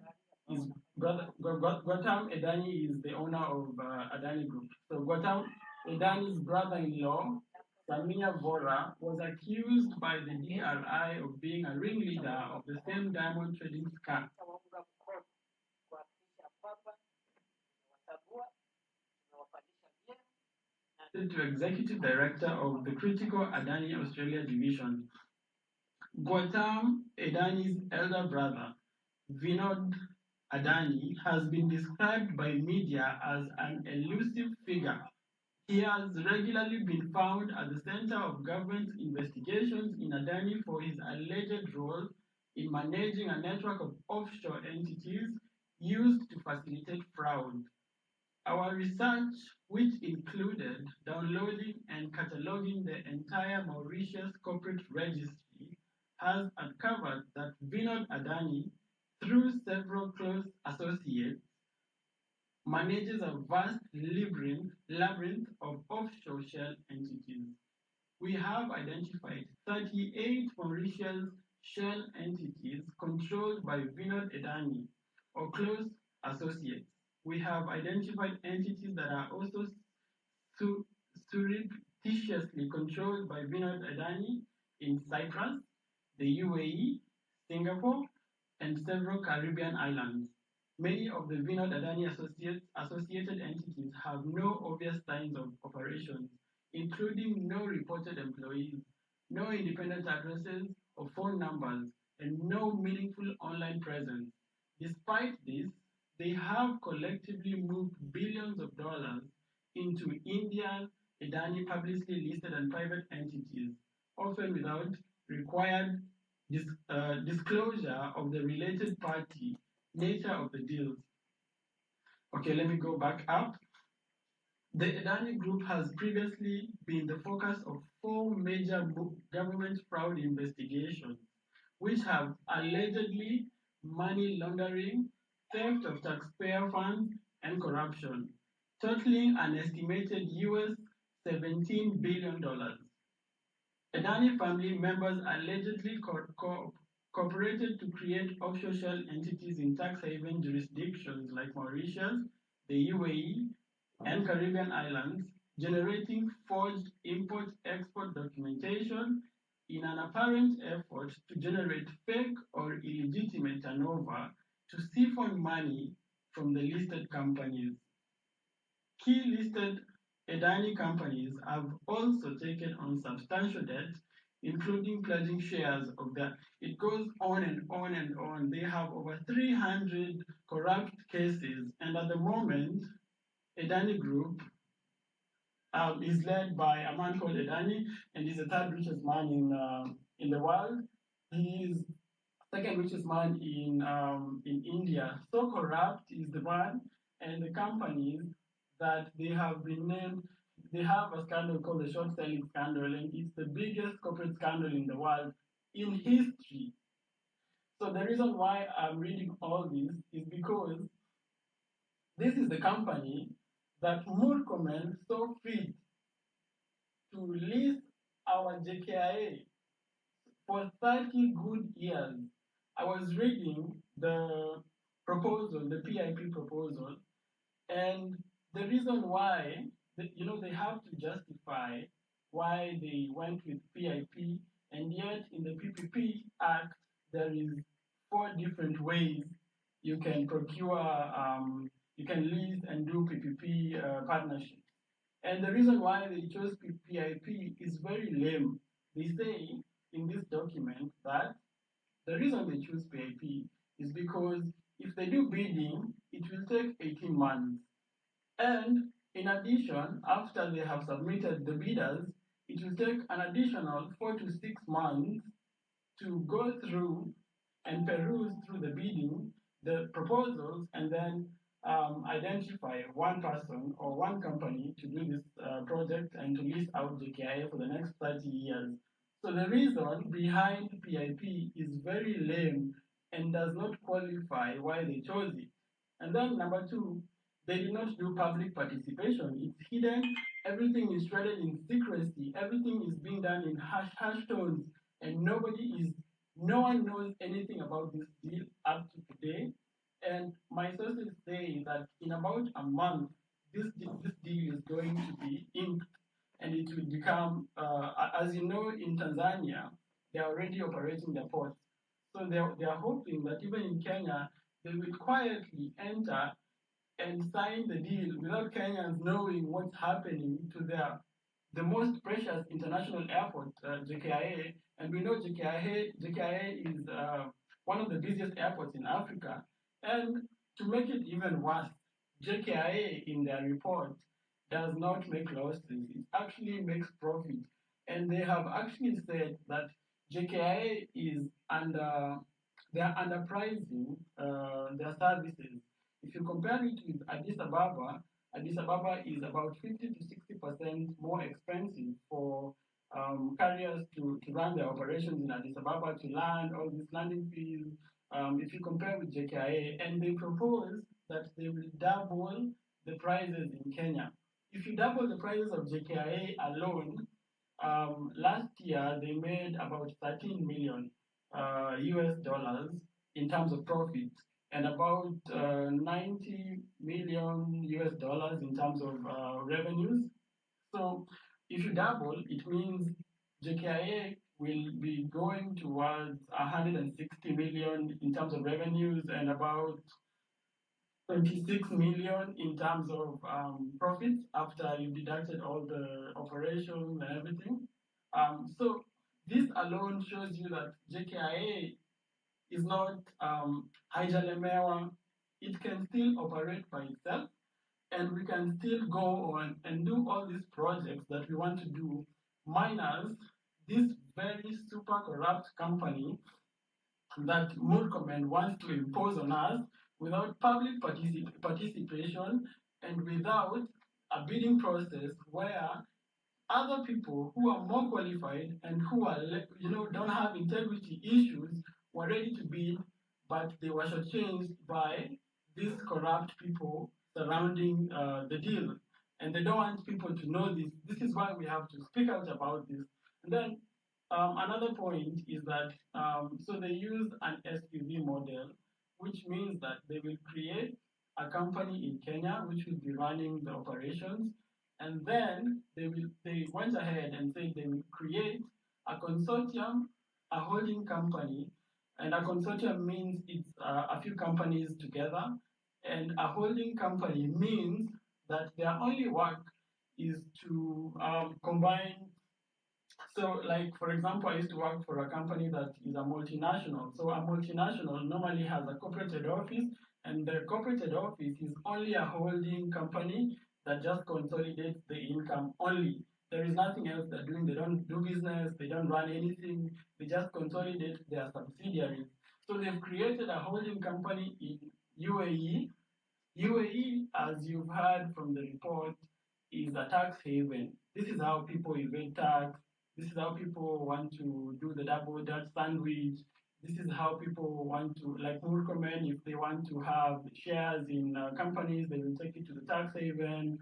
is the owner of Adani Group. So Gautam Adani's brother-in-law, Samia Vora, was accused by the DRI of being a ringleader of the same diamond trading scam. To executive director of the critical Adani Australia division. Gautam Adani's elder brother, Vinod Adani, has been described by media as an elusive figure. He has regularly been found at the center of government investigations in Adani for his alleged role in managing a network of offshore entities used to facilitate fraud. Our research, which included downloading and cataloging the entire Mauritius corporate registry, has uncovered that Vinod Adani, through several close associates, manages a vast labyrinth of offshore shell entities. We have identified 38 Mauritius shell entities controlled by Vinod Adani or close associates. We have identified entities that are also surreptitiously controlled by Vinod Adani in Cyprus, the UAE, Singapore, and several Caribbean islands. Many of the Vinod Adani associated entities have no obvious signs of operations, including no reported employees, no independent addresses or phone numbers, and no meaningful online presence. Despite this, they have collectively moved billions of dollars into India's Adani publicly listed and private entities, often without required disclosure of the related party nature of the deals. Okay, let me go back up. The Adani Group has previously been the focus of 4 major government fraud investigations, which have allegedly money laundering, theft of taxpayer funds, and corruption, totaling an estimated US $17 billion. Adani family members allegedly cooperated to create offshore shell entities in tax haven jurisdictions like Mauritius, the UAE, and Caribbean islands, generating forged import-export documentation in an apparent effort to generate fake or illegitimate turnover to siphon money from the listed companies. Key listed Adani companies have also taken on substantial debt, including pledging shares of their. It goes on and on and on. They have over 300 corrupt cases, and at the moment, Adani Group is led by a man called Adani, and he's the third richest man in the world. He is second richest man in India. So corrupt is the man, and the companies that they have been named. They have a scandal called the short selling scandal, and it's the biggest corporate scandal in the world in history. So the reason why I'm reading all this is because this is the company that Murkomen saw fit to list our JKIA for 30 good years. I was reading the proposal, the PIP proposal, and the reason why, they have to justify why they went with PIP, and yet in the PPP Act, there is 4 different ways you can procure, you can lease and do PPP partnerships. And the reason why they chose PIP is very lame. They say in this document that the reason they choose PIP is because if they do bidding, it will take 18 months. And in addition, after they have submitted the bidders, it will take an additional 4 to 6 months to go through and peruse through the bidding, the proposals, and then identify one person or one company to do this project and to lease out JKIA for the next 30 years. So the reason behind PIP is very lame and does not qualify why they chose it. And then number 2, they did not do public participation. It's hidden. Everything is shredded in secrecy. Everything is being done in hash tones, and no one knows anything about this deal up to today. And my sources say that in about a month, this deal is going to be inked, and it will become, as you know, in Tanzania, they are already operating the ports. So they are hoping that even in Kenya, they will quietly enter and sign the deal without Kenyans knowing what's happening to the most precious international airport, JKIA. And we know JKIA is one of the busiest airports in Africa. And to make it even worse, JKIA in their report does not make losses. It actually makes profit. And they have actually said that JKIA is they're underpricing their services. If you compare it with Addis Ababa is about 50 to 60% more expensive for carriers to run their operations in Addis Ababa, to land, all these landing fees. If you compare with JKIA, and they propose that they will double the prices in Kenya. If you double the prices of JKIA alone, last year they made about 13 million US dollars in terms of profit and about 90 million US dollars in terms of revenues. So if you double, it means JKIA will be going towards 160 million in terms of revenues and about 26 million in terms of profits after you deducted all the operations and everything. So this alone shows you that JKIA is not Haijalemewa. It can still operate by itself, and we can still go on and do all these projects that we want to do, minus this very super corrupt company that Murkomen wants to impose on us without public participation and without a bidding process where other people who are more qualified and who are, don't have integrity issues were ready to bid, but they were shortchanged by these corrupt people surrounding the deal. And they don't want people to know this. This is why we have to speak out about this. And then another point is that, so they use an SPV model, which means that they will create a company in Kenya which will be running the operations, and then they went ahead and said they will create a consortium, a holding company, and a consortium means it's a few companies together, and a holding company means that their only work is to combine. So, like, for example, I used to work for a company that is a multinational. So a multinational normally has a corporate head office, and the corporate head office is only a holding company that just consolidates the income only. There is nothing else they're doing. They don't do business. They don't run anything. They just consolidate their subsidiaries. So they've created a holding company in UAE. UAE, as you've heard from the report, is a tax haven. This is how people evade tax. This is how people want to do the double Dutch sandwich. This is how people want to, like Murkomen, if they want to have shares in companies, they will take it to the tax haven.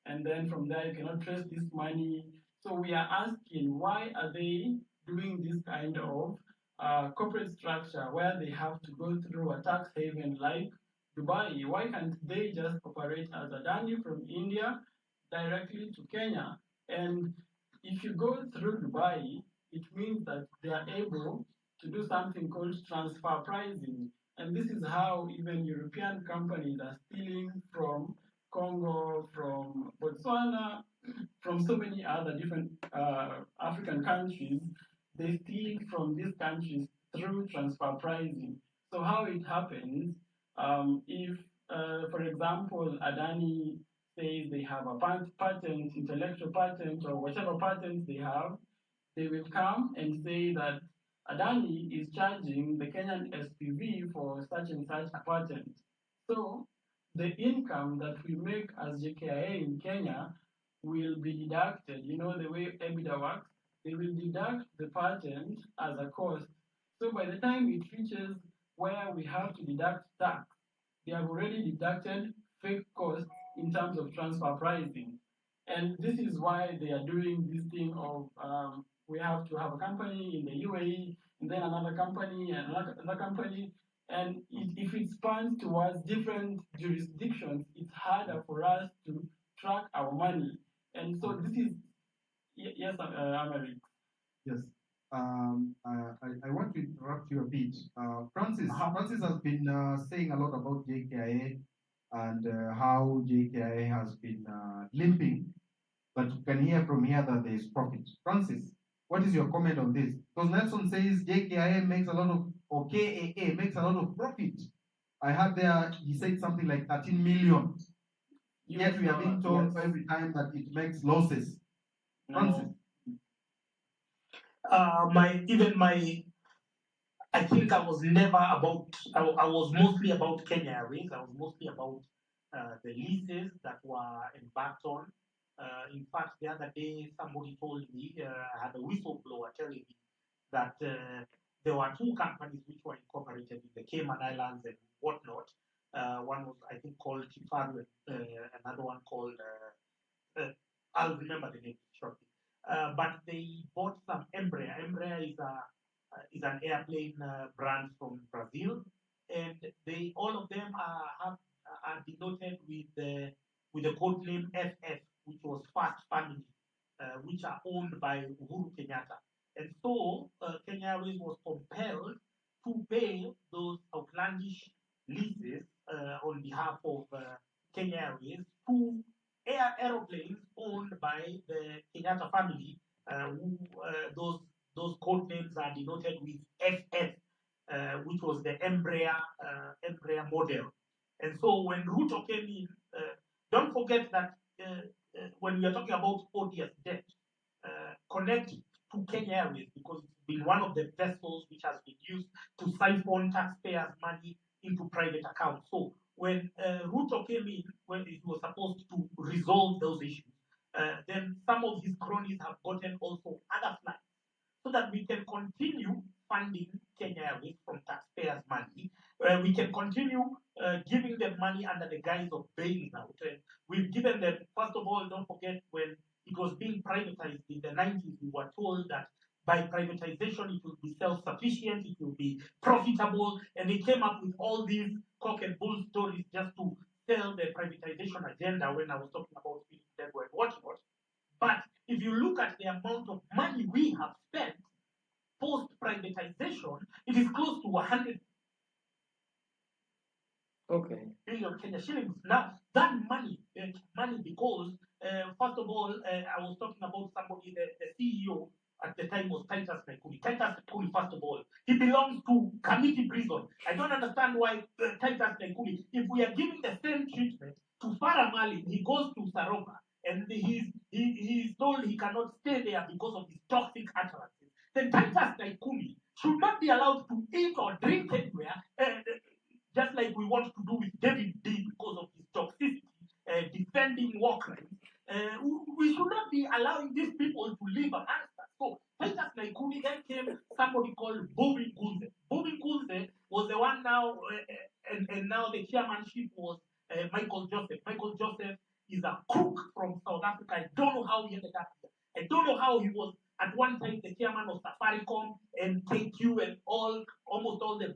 And then from there, you cannot trace this money. So we are asking, why are they doing this kind of corporate structure where they have to go through a tax haven like Dubai? Why can't they just operate as a Adani from India directly to Kenya? And if you go through Dubai, it means that they are able to do something called transfer pricing. And this is how even European companies are stealing from Congo, from Botswana, from so many other different African countries. They steal from these countries through transfer pricing. So how it happens, if, for example, Adani says they have a patent, intellectual patent, or whatever patents they have, they will come and say that Adani is charging the Kenyan SPV for such and such a patent. So the income that we make as JKIA in Kenya will be deducted. You know the way EBITDA works, they will deduct the patent as a cost. So by the time it reaches where we have to deduct tax, they have already deducted fake costs in terms of transfer pricing. And this is why they are doing this thing of we have to have a company in the UAE, and then another company, and another company. And if it spans towards different jurisdictions, it's harder for us to track our money. And so this is, yes, Amerix. Yes. I want to interrupt you a bit. Francis has been saying a lot about JKIA and how JKIA has been limping, but you can hear from here that there is profit. Francis, what is your comment on this? Because Nelson says JKIA makes a lot of, or KAA makes a lot of profit. I heard there, he said something like 13 million. Yet we are being told every time that it makes losses. Francis. I think I was never about, I was mostly about Kenya Airways. I was mostly about the leases that were embarked on. In fact, the other day, somebody told me, I had a whistleblower telling me that there were two companies which were incorporated in the Cayman Islands and whatnot. One was, I think, called Tifaru, another one called, I'll remember the name shortly. But they bought some Embraer. Embraer is is an airplane brand from Brazil, and they all of them are denoted with the code name FF, which was Fast Family, which are owned by Uhuru Kenyatta. And so Kenya Airways was compelled to pay those outlandish leases on behalf of Kenya Airways to aeroplanes owned by the Kenyatta family, those code names are denoted with FF, which was the Embraer model. And so when Ruto came in, don't forget that when we are talking about odious debt, connect to Kenya Airways because it's been one of the vessels which has been used to siphon taxpayers' money into private accounts. So when Ruto came in, when he was supposed to resolve those issues, then some of his cronies have gotten also other flights so that we can continue funding Kenya Airways from taxpayers' money. We can continue giving them money under the guise of bailing out. We've given them, first of all, don't forget when it was being privatized in the 90s, we were told that by privatization it will be self-sufficient, it will be profitable, and they came up with all these cock and bull stories just to sell the privatization agenda when I was talking about feeding dead and whatnot. But if you look at the amount of money we have spent post-privatization, it is close to 100 billion Kenya shillings. Now, that money because, first of all, I was talking about somebody, the CEO at the time was Titus Naikuni. Titus Naikuni, first of all, he belongs to committee prison. I don't understand why Titus Naikuni, if we are giving the same treatment to Farah Mali, he goes to Saroba, and he's told he cannot stay there because of his toxic utterances. Then Titus Naikuni should not be allowed to eat or drink anywhere, just like we want to do with David D because of his toxicity, defending war crimes. We should not be allowing these people to live amongst us. So Titus Naikuni, then came somebody called Bobby Gunze. Bobby Gunze was the one now, and now the chairmanship was Michael Joseph. Michael Joseph is a crook from South Africa. I don't know how he ended up here. I don't know how he was at one time the chairman of Safaricom and KQ and almost all the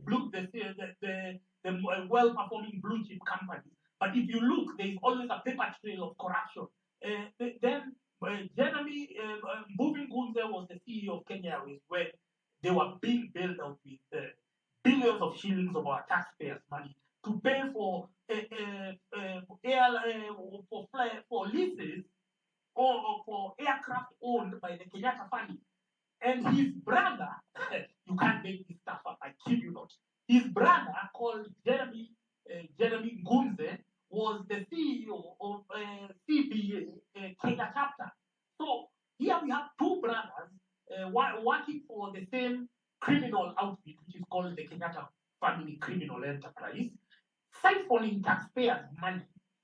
well-performing blue chip companies. But if you look, there is always a paper trail of corruption. Then Jeremy Moving Gunze was the CEO of Kenya Airways, where they were being bailed out with billions of shillings of our taxpayers' money to pay for for leases or for aircraft owned by the Kenyatta family. And his brother, you can't make this stuff up, I kid you not. His brother, called Jeremy Gunze, was the CEO of CBA Kenya chapter. So here we have two brothers working for the same criminal outfit, which is called the Kenyatta Family Criminal Enterprise, siphoning taxpayers' money.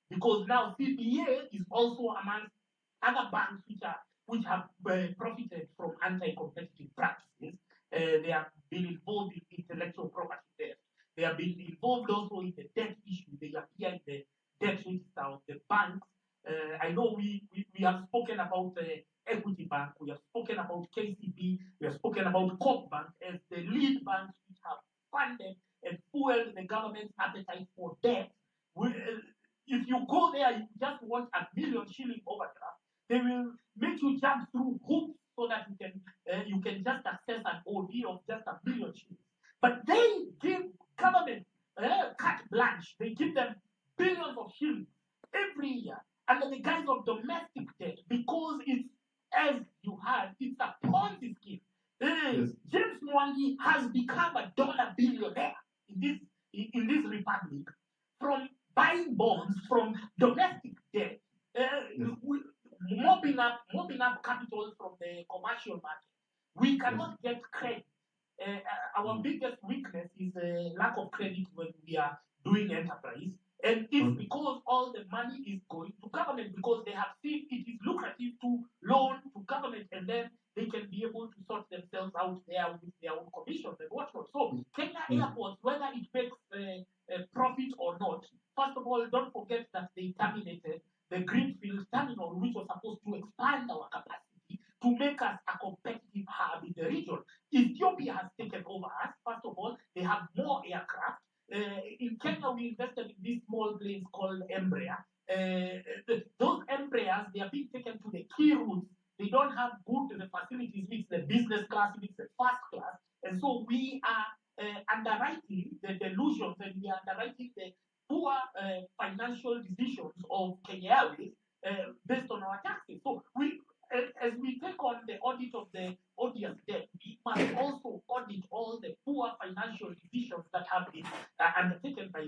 Because now CBA is also amongst other banks which have profited from anti-competitive practices. They have been involved in intellectual property theft. They have been involved also in the debt issue. They appear in the debt register of the banks. I know we have spoken about Equity Bank, we have spoken about KCB, we have spoken about Corp Bank as the lead banks which have funded and fueled the government's appetite for debt. If you go there, you just want a million shilling overdraft. They will make you jump through hoops so that you can just access an OD of just a million shillings. But they give government carte blanche. They give them billions of shillings every year under the guise of domestic debt because it's, as you heard, it's a Ponzi scheme. James Mwangi has become a dollar billionaire in this republic from buying bonds from domestic debt, mopping up capital from the commercial market. We cannot get credit. Our biggest weakness is lack of credit when we are doing enterprise. And it's because all the money is going to government because they have seen it is lucrative to loan to government and then they can be able to sort themselves out there with their own commissions and whatnot. So Kenya Airports, whether it makes profit or not, first of all, don't forget that they terminated the Greenfield terminal, which was supposed to expand our capacity to make us a competitive hub in the region. Ethiopia Ethiopia has taken over us. First of all, they have more aircraft. In Kenya, we invested in these small planes called Embraer. Those Embraers, they are being taken to the key routes. They don't have good facilities, which the business class, which the first class. And so we are underwriting the delusions and we are underwriting the poor financial decisions of Kenya Airways based on our taxes. So as we take on the audit of the odious debt, we must also audit all the poor financial decisions that have been undertaken by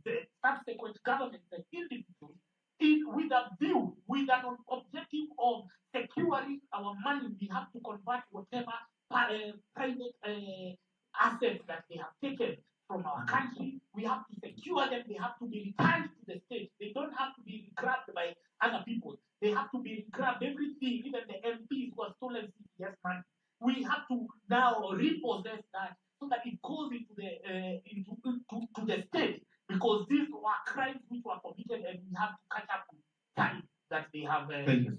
the subsequent governments and individuals with a view, with an objective of securing our money. We have to convert whatever private assets that they have taken from our country. We have to secure them. They have to be returned to the state. They don't have to be grabbed by other people. They have to be grabbed. Everything, even the MPs who are stolen CPS money. We have to now repossess that so that it goes into the state, because these were crimes which were committed and we have to catch up with time that they have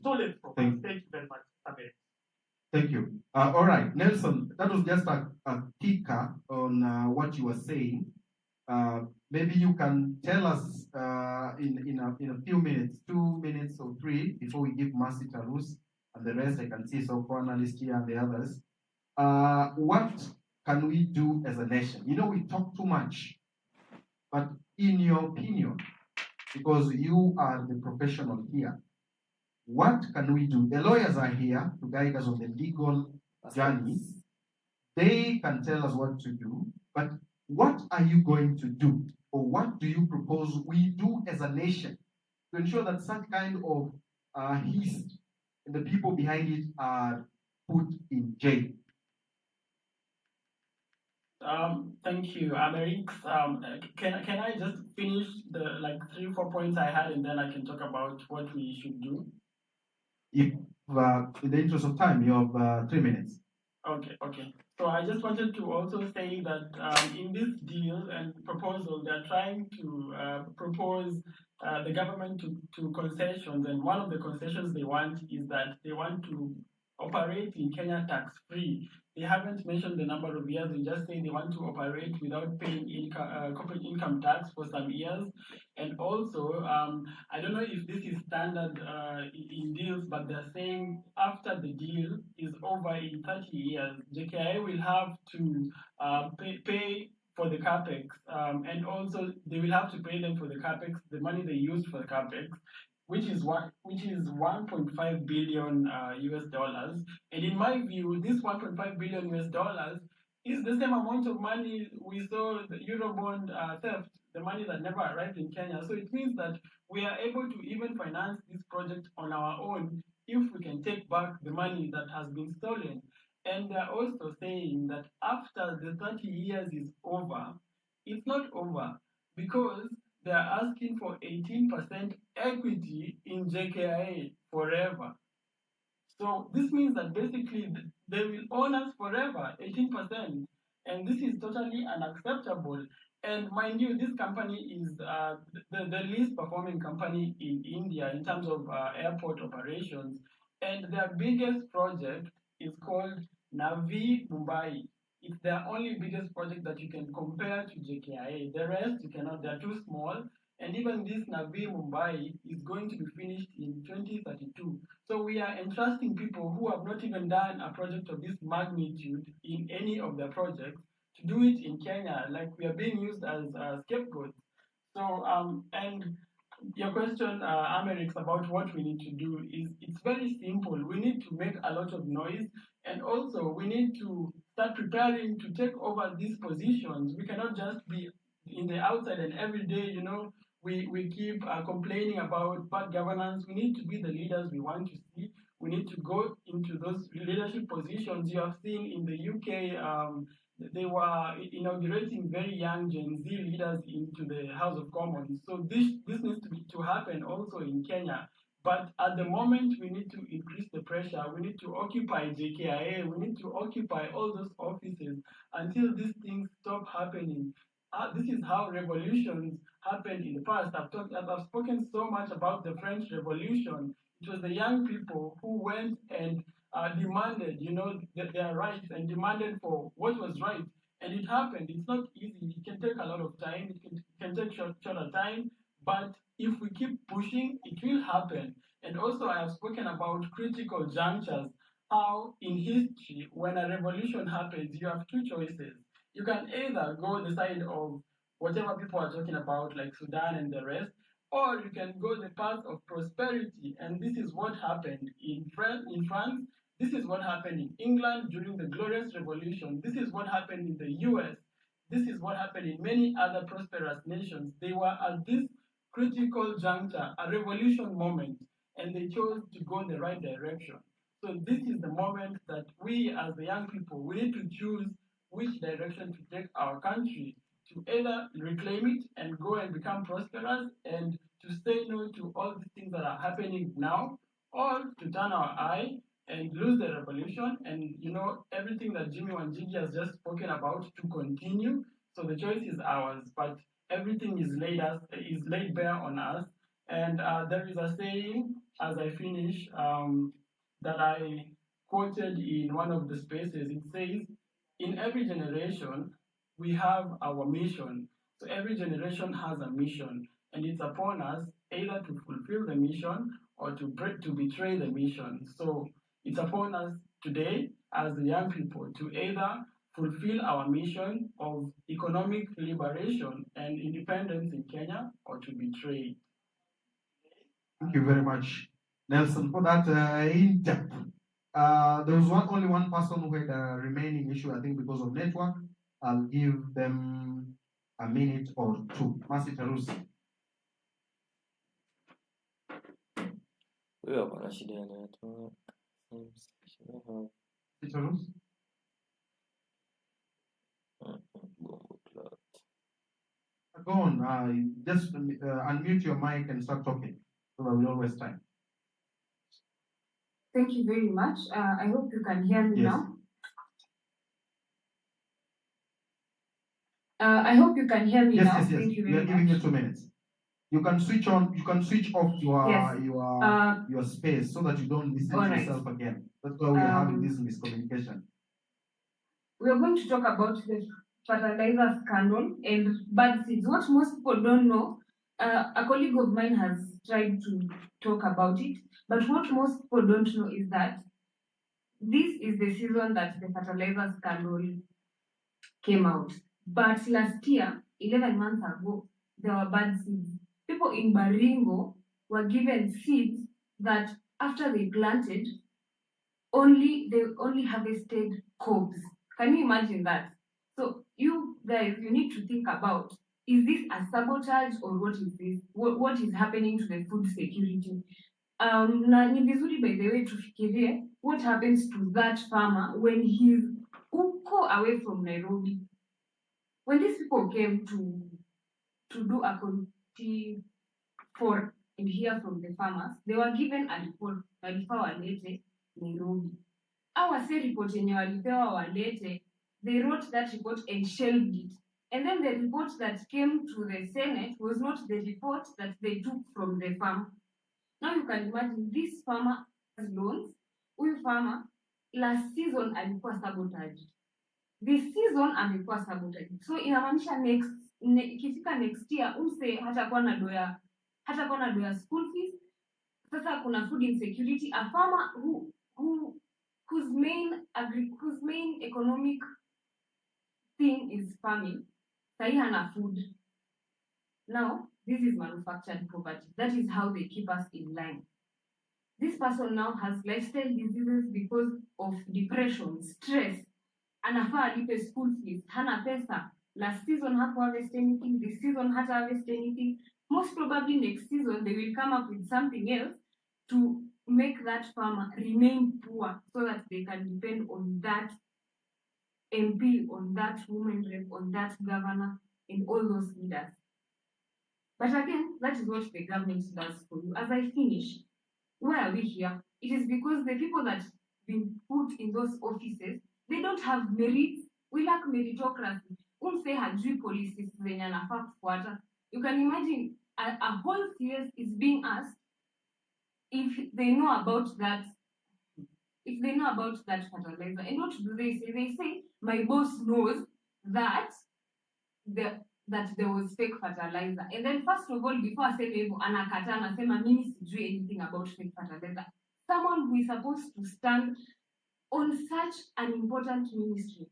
stolen from us. Thank you very much, Amerix. Thank you. All right, Nelson, that was just a ticker on what you were saying. Maybe you can tell us in a few minutes, 2 minutes or 3, before we give Mercy Tarus and the rest. I can see some analysts here and the others. What can we do as a nation? You know, we talk too much, but in your opinion, because you are the professional here, what can we do? The lawyers are here to guide us on the legal journey. They can tell us what to do, but what are you going to do? Or what do you propose we do as a nation to ensure that such kind of hist and the people behind it are put in jail? Thank you, Amerix. Can I just finish the 3-4 points I had, and then I can talk about what we should do? If in the interest of time, you have 3 minutes. Okay. So I just wanted to also say that in this deal and proposal, they're trying to propose the government to concessions, and one of the concessions they want is that they want to operate in Kenya tax-free. They haven't mentioned the number of years. They just say they want to operate without paying corporate income tax for some years. And also, I don't know if this is standard in deals, but they're saying after the deal is over in 30 years, JKIA will have to pay for the capex, and also they will have to pay them for the capex, the money they used for the capex, which is 1.5 billion US dollars. And in my view, this 1.5 billion US dollars is the same amount of money we saw the Eurobond theft, the money that never arrived in Kenya. So it means that we are able to even finance this project on our own if we can take back the money that has been stolen. And they're also saying that after the 30 years is over, it's not over, because they're asking for 18% equity in JKIA forever. So this means that basically they will own us forever, 18%. And this is totally unacceptable. And mind you, this company is the least performing company in India in terms of airport operations. And their biggest project is called Navi Mumbai. It's their only biggest project that you can compare to JKIA. The rest, you cannot, they're too small. And even this Navi Mumbai is going to be finished in 2032. So we are entrusting people who have not even done a project of this magnitude in any of their projects to do it in Kenya, like we are being used as scapegoats. So, and your question, Amerix, about what we need to do is, it's very simple. We need to make a lot of noise, and also we need to start preparing to take over these positions. We cannot just be in the outside and every day, we keep complaining about bad governance. We need to be the leaders we want to see. We need to go into those leadership positions. You have seen in the UK, they were inaugurating very young Gen Z leaders into the House of Commons. So this needs to happen also in Kenya. But at the moment, we need to increase the pressure. We need to occupy JKIA. We need to occupy all those offices until these things stop happening. This is how revolutions happened in the past. I've spoken so much about the French Revolution. It was the young people who went and demanded, their rights and demanded for what was right. And it happened. It's not easy. It can take a lot of time. It can take shorter time. But if we keep pushing, it will happen. And also, I have spoken about critical junctures, how in history, when a revolution happens, you have two choices. You can either go the side of whatever people are talking about, like Sudan and the rest, or you can go the path of prosperity. And this is what happened in France. This is what happened in England during the Glorious Revolution. This is what happened in the US. This is what happened in many other prosperous nations. They were at this critical juncture, a revolution moment, and they chose to go in the right direction. So this is the moment that we as the young people, we need to choose which direction to take our country, to either reclaim it and go and become prosperous and to say no to all the things that are happening now, or to turn our eye and lose the revolution and everything that Jimmy Wanjigi has just spoken about to continue. So the choice is ours, but everything is laid bare on us. And there is a saying as I finish that I quoted in one of the spaces. It says, "In every generation, we have our mission." So every generation has a mission, and it's upon us either to fulfill the mission or to betray the mission. So it's upon us today as the young people to either fulfill our mission of economic liberation and independence in Kenya or to betray. Thank you very much, Nelson, for that in-depth. There was only one person who had a remaining issue, I think because of network. I'll give them a minute or two. Masi Tarusi. Huyo ako na shida ya network. Tarusi? Bombo cloud. Go on, just unmute your mic and start talking so that we don't waste time. Thank you very much. I hope you can hear me Yes. now. I hope you can hear me Yes, now. yes, yes. Thank you We are very giving you much. 2 minutes. You can switch on. You can switch off Yes. your space so that you don't listen All to right. yourself again. That's why we are having this miscommunication. We are going to talk about the fertilizer scandal and bad seeds. What most people don't know, a colleague of mine has tried to talk about it, but what most people don't know is that this is the season that the fertilizer scandal came out. But last year, 11 months ago, there were bad seeds. People in Baringo were given seeds that after they planted, they only harvested cobs. Can you imagine that? So you guys, you need to think about, is this a sabotage or what is this? What is happening to the food security? Na ni vizuri by the way tufikirie what happens to that farmer when he's uko away from Nairobi. When these people came to do a committee for and hear from the farmers, they were given a report walifaa walete Nairobi. Our say report yenye walipewa walete, they wrote that report and shelved it. And then the report that came to the Senate was not the report that they took from the farm. Now you can imagine this farmer has loans. Huyu farmer last season alikuwa sabotaged. This season amekuwa sabotaged. So inamaanisha ikifika next year umse hatakuwa na doya school fees. Sasa kuna food insecurity. A farmer whose main economic thing is farming, sahi hana food. Now, this is manufactured poverty. That is how they keep us in line. This person now has lifestyle diseases because of depression, stress, anafaa alipe school fees, hana pesa. Last season haku harvest anything, this season hata harvest anything. Most probably next season they will come up with something else to make that farmer remain poor so that they can depend on that MP, on that woman rep, on that governor, and all those leaders. But again, that is what the government does for you. As I finish, why are we here? It is because the people that have been put in those offices, they don't have merits. We lack meritocracy. Umse hajui policies zenye anafaa kufuata. You can imagine a whole CS is being asked if they know about that if they know about that fertilizer. And what do they say? They say, my boss knows that that there was fake fertilizer. And then first of all, before aseme hivyo, anakataa anasema mimi sijui anything about fake fertilizer. Someone who is supposed to stand on such an important ministry.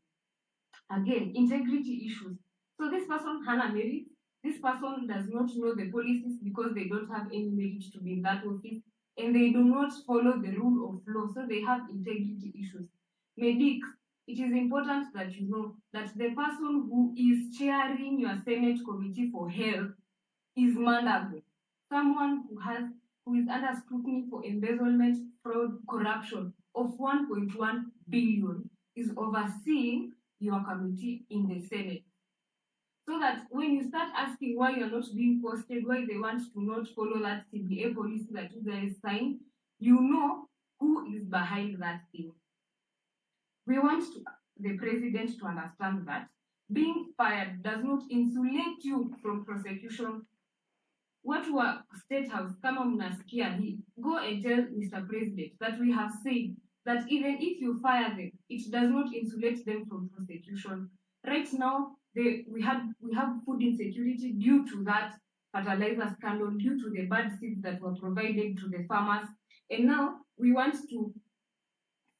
Again, integrity issues. So this person hana merit. This person does not know the policies because they don't have any merit to be in that office, and they do not follow the rule of law. So they have integrity issues. Medics, it is important that you know that the person who is chairing your Senate Committee for Health is mandatory. Someone who is under scrutiny for embezzlement, fraud, corruption of 1.1 billion is overseeing your committee in the Senate. So that when you start asking why you're not being posted, why they want to not follow that CBA policy that you guys signed, you know who is behind that thing. We want the president to understand that being fired does not insulate you from prosecution. Watu wa State House, kama mnasikia hii, go and tell Mr. President that we have said that even if you fire them, it does not insulate them from prosecution. Right now, we have food insecurity due to that fertilizer scandal, due to the bad seeds that were provided to the farmers. And now we want to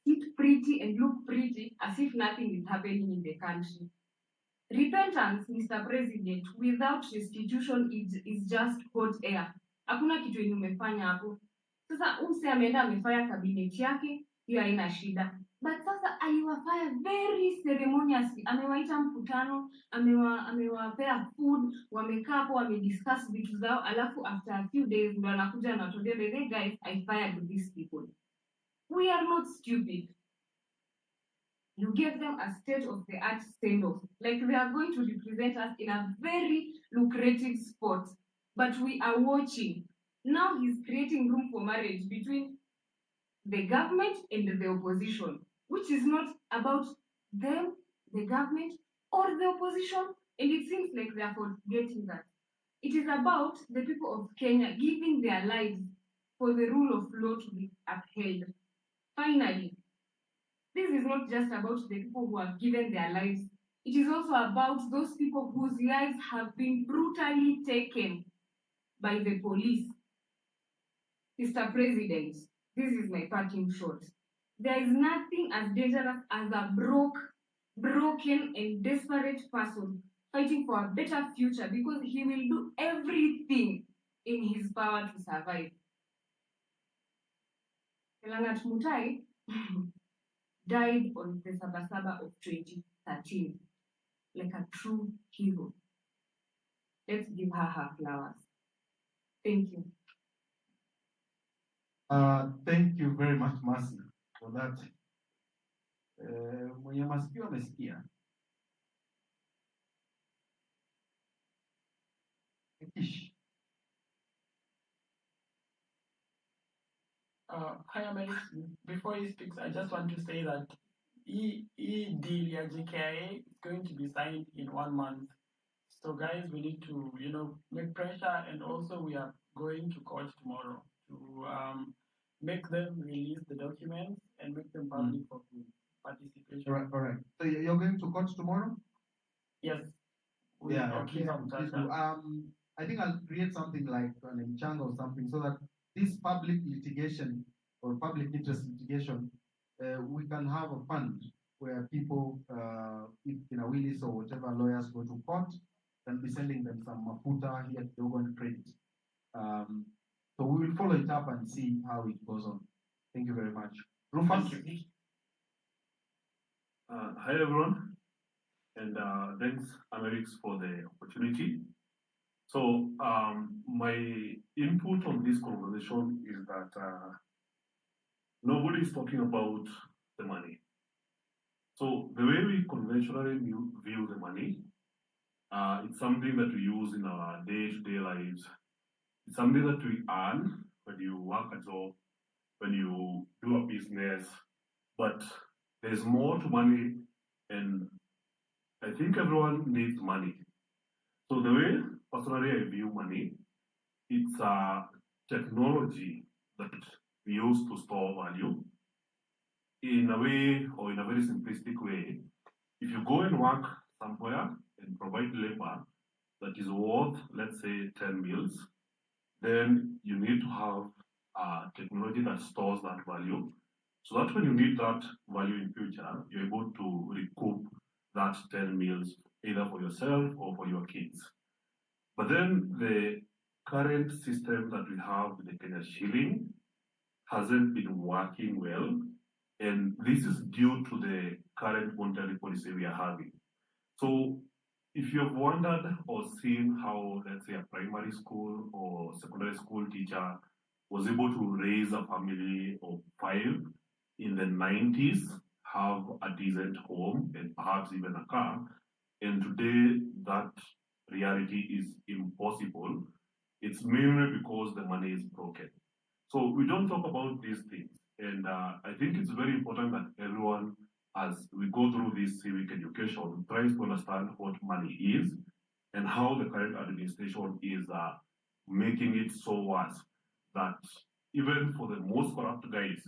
sit pretty and look pretty as if nothing is happening in the country. Repentance, Mr. President, without restitution is just hot air. Hakuna kitu yenye umefanya hapo. Sasa umse ameenda amefanya cabinet yake, hiyo haina shida. But sasa aliwafanya very ceremoniously. Amewaita mkutano, amewapea food, wamekaa hapo wamediscuss vitu zao, alafu after a few days ndo anakuja anatuambia, by the way guys, I fired these people. We are not stupid. You gave them a state-of-the-art send-off. Like they are going to represent us in a very lucrative spot. But we are watching. Now he's creating room for marriage between the government and the opposition, which is not about them, the government, or the opposition. And it seems like they are forgetting that. It is about the people of Kenya giving their lives for the rule of law to be upheld. Finally, this is not just about the people who have given their lives. It is also about those people whose lives have been brutally taken by the police. Mr. President, this is my parting shot. There is nothing as dangerous as a broken and desperate person fighting for a better future because he will do everything in his power to survive. Langat Mutai died on the Sabasaba of 2013, like a true hero. Let's give her flowers. Thank you. Thank you very much, Mercy, for that. Mwenye masikio amesikia. Ish. Hi, Amerix. Before he speaks, I just want to say that deal ya JKIA is going to be signed in 1 month. So guys, we need to, make pressure, and also we are going to court tomorrow to make them release the documents and make them public for participation. All right. So you're going to court tomorrow? Yes. Yeah. Please do. I think I'll create something like an channel or something so that this public litigation or public interest litigation, we can have a fund where people, if Willis or whatever lawyers go to court, can be sending them some mafuta here to go and credit. So we will follow it up and see how it goes on. Thank you very much. Rufus? Hi everyone, and thanks Amerix for the opportunity. So my input on this conversation is that nobody is talking about the money. So the way we conventionally view the money, it's something that we use in our day-to-day lives. It's something that we earn when you work a job, when you do a business, but there's more to money, and I think everyone needs money. So the way personally I view money, it's a technology that we use to store value. in a way or in a very simplistic way, if you go and work somewhere and provide labor that is worth, let's say, 10 meals, then you need to have technology that stores that value so that when you need that value in future, you're able to recoup that 10 meals either for yourself or for your kids. But then the current system that we have with the Kenya shilling hasn't been working well, and this is due to the current monetary policy we are having. So if you have wondered or seen how, let's say, a primary school or secondary school teacher was able to raise a family of 5 in the 90s, have a decent home and perhaps even a car, and today that reality is impossible, it's mainly because the money is broken. So we don't talk about these things. And I think it's very important that everyone, as we go through this civic education, tries to understand what money is and how the current administration is making it so worse that even for the most corrupt guys,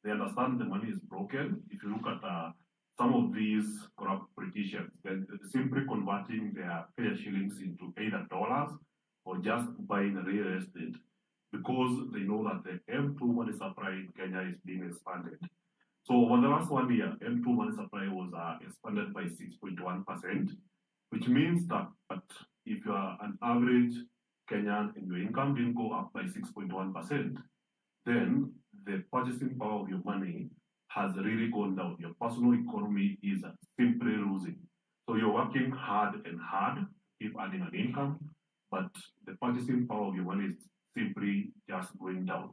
they understand the money is broken. If you look at some of these corrupt politicians, they're simply converting their Kenya shillings into either dollars or just buying real estate because they know that the M2 money supply in Kenya is being expanded. So over the last 1 year, M2 money supply was expanded by 6.1%, which means that if you are an average Kenyan and your income didn't go up by 6.1%, then the purchasing power of your money has really gone down. Your personal economy is simply losing. So you're working hard and hard, keep earning an income, but the purchasing power of your money is simply just going down.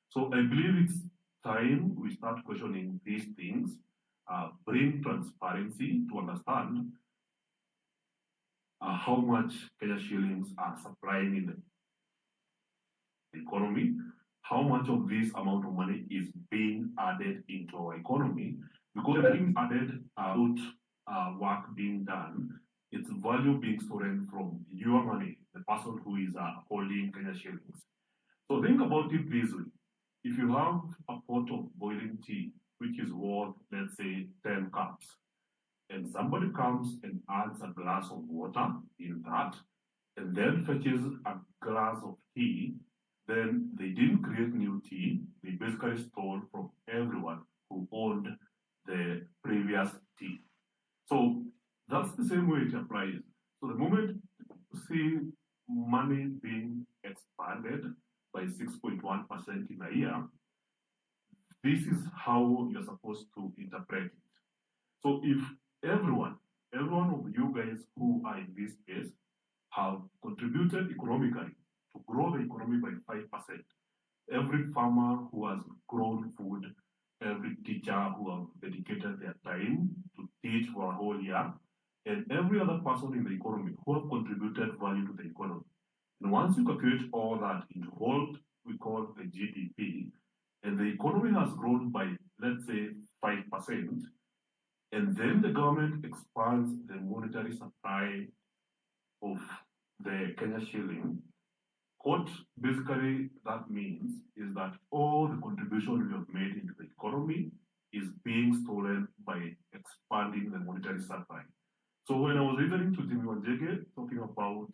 So I believe it's time we start questioning these things, bring transparency to understand how much Kenya shillings are supplying in the economy, how much of this amount of money is being added into our economy, because being added without work being done, it's value being stolen from your money, the person who is holding Kenya shillings. So think about it this way. If you have a pot of boiling tea, which is worth, let's say, 10 cups, and somebody comes and adds a glass of water in that, and then fetches a glass of tea, then they didn't create new tea, they basically stole from everyone who owned the previous tea. So that's the same way it applies. So the moment you see money being expanded by 6.1% in a year, this is how you're supposed to interpret it. So if everyone of you guys who are in this space have contributed economically to grow the economy by 5%, every farmer who has grown food, every teacher who have dedicated their time to teach for a whole year, and every other person in the economy who have contributed value to the economy. And once you calculate all that into what we call the GDP, and the economy has grown by, let's say, 5%, and then the government expands the monetary supply of the Kenya shilling, what basically that means is that all the contribution we have made into the economy is being stolen by expanding the monetary supply. So when I was listening to Jimmy Wanjege talking about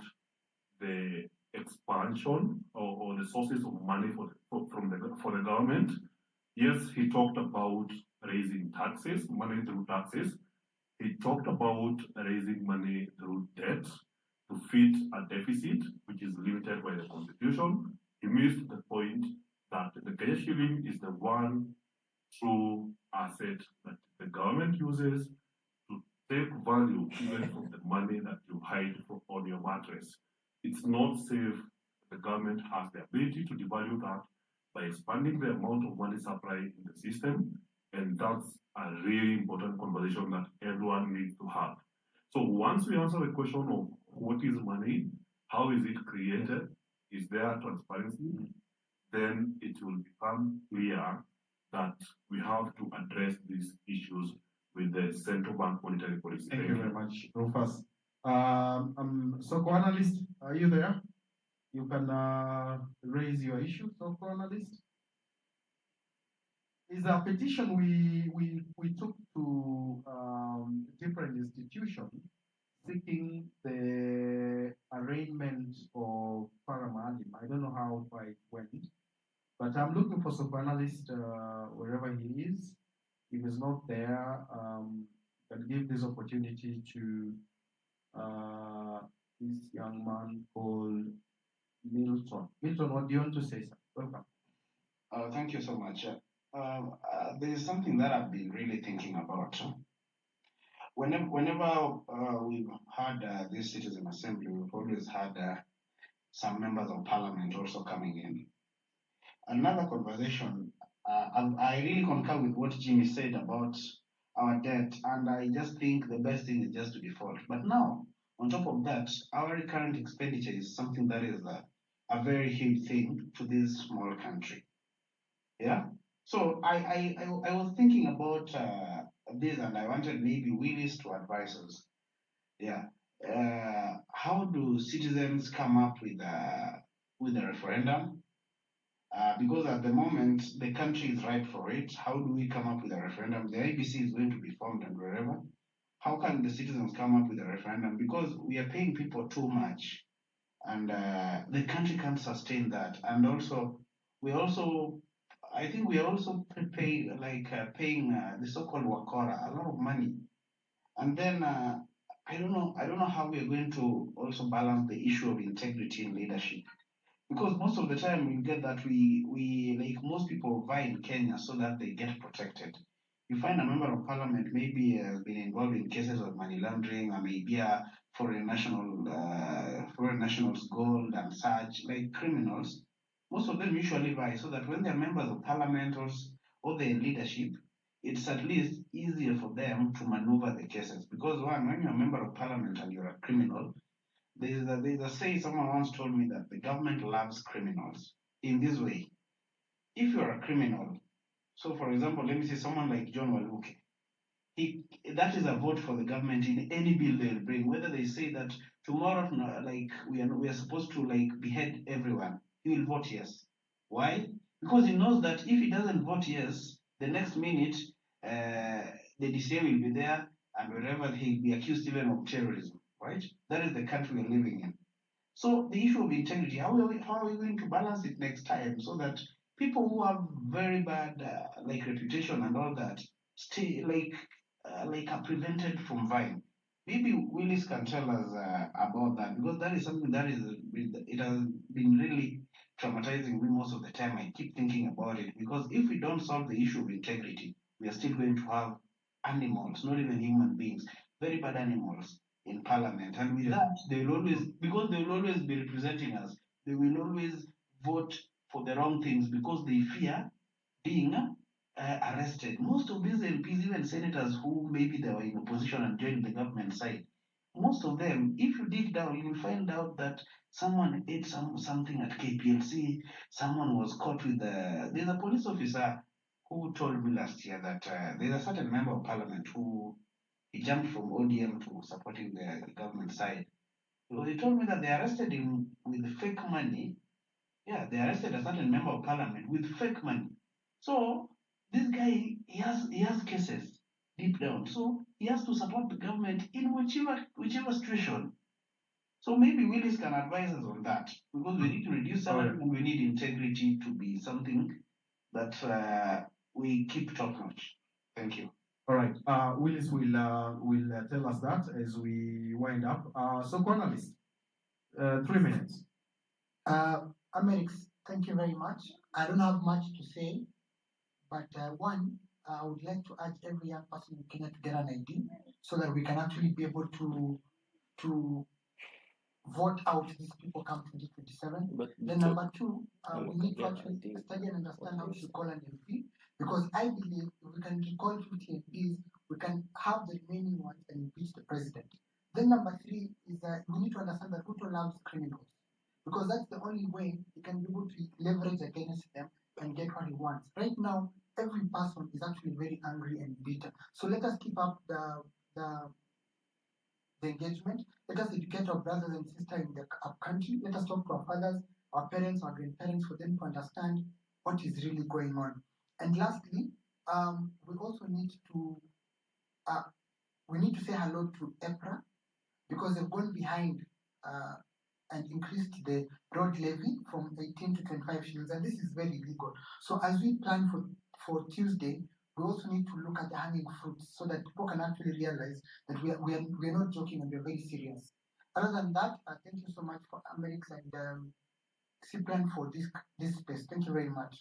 the expansion or the sources of money for the government, yes, he talked about raising taxes, money through taxes. He talked about raising money through debt to fit a deficit, which is limited by the constitution. He missed the point that the Kenya shilling is the one true asset that the government uses to take value even from the money that you hide on your mattress. It's not safe. The government has the ability to devalue that by expanding the amount of money supply in the system, and that's a really important conversation that everyone needs to have. So once we answer the question of what is money, how is it created, is there transparency, then it will become clear that we have to address these issues with the central bank monetary policy. Thank you very much, Rufus. Soko analyst, are you there? You can raise your issue, Soko analyst. is a petition we took to different institutions seeking the arraignment of Paramalim. I don't know how far it went, but I'm looking for psychoanalyst wherever he is. If he's not there, I'll give this opportunity to this young man called Milton. Milton, what do you want to say, sir? Welcome. Thank you so much. There is something that I've been really thinking about. Whenever we've had this citizen assembly, we've always had some members of parliament also coming in. Another conversation, I really concur with what Jimmy said about our debt, and I just think the best thing is just to default. But now, on top of that, our recurrent expenditure is something that is a very huge thing to this small country. Yeah. So I was thinking about this, and I wanted maybe Willis to advise us. Yeah. How do citizens come up with a referendum? Because at the moment the country is ripe for it. How do we come up with a referendum? The IBC is going to be formed and wherever. How can the citizens come up with a referendum? Because we are paying people too much, and the country can't sustain that. And also, I think we are also paying the so-called wakora a lot of money. And then I don't know how we are going to also balance the issue of integrity in leadership, because most of the time we get that we like most people vie in Kenya so that they get protected. You find a member of parliament maybe has been involved in cases of money laundering, or maybe a foreign nationals gold and such, like criminals. Most of them usually vie so that when they're members of parliament or they're in leadership, it's at least easier for them to maneuver the cases. Because one, when you're a member of parliament and you're a criminal, there's a say someone once told me that the government loves criminals in this way. If you're a criminal, so for example, let me say someone like John Waluke, that is a vote for the government in any bill they'll bring. Whether they say that tomorrow, like we are supposed to like behead everyone, he will vote yes. Why? Because he knows that if he doesn't vote yes, the next minute the DCA will be there, and wherever he'll be accused even of terrorism. Right? That is the country we're living in. So the issue of integrity, how are we going to balance it next time so that people who have very bad like reputation and all that stay are prevented from vying? Maybe Willis can tell us about that, because that is something that it has been really traumatizing me most of the time. I keep thinking about it, because if we don't solve the issue of integrity, we are still going to have animals, not even human beings, very bad animals in parliament. And with that, they will always be representing us. They will always vote for the wrong things because they fear being arrested. Most of these MPs, even senators who maybe they were in opposition and joined the government side, most of them, if you dig down, you will find out that someone ate something at KPLC, someone was caught with there's a police officer who told me last year that there's a certain member of parliament who he jumped from ODM to supporting the government side. So he told me that they arrested him with fake money. Yeah, they arrested a certain member of parliament with fake money. So this guy, he has cases deep down. So he has to support the government in whichever situation. So maybe Willis can advise us on that, because we need to reduce salary and we need integrity to be something that we keep top notch. Thank you. All right. Willis will tell us that as we wind up. So, panelists, 3 minutes. Amerix, thank you very much. I don't have much to say, but one, I would like to urge every young person in Kenya to get an ID so that we can actually be able to vote out these people come 2027. Then number two, we need to actually study and understand how to call an MP, because I believe if we can recall 50 MPs, we can have the remaining ones and impeach the president. Then number three is that we need to understand that Ruto loves criminals, because that's the only way he can be able to leverage against them and get what he wants. Right now, every person is actually very angry and bitter. So let us keep up the engagement. Let us educate our brothers and sisters in the country. Let us talk to our fathers, our parents, our grandparents, for them to understand what is really going on. And lastly, We also need to say hello to EPRA because they've gone behind and increased the road levy from 18 to 25 shillings, and this is very illegal. So as we plan for Tuesday, we also need to look at the hanging fruits so that people can actually realize that we are not joking and we are very serious. Other than that, thank you so much for Amerix and Cyprian for this space. Thank you very much.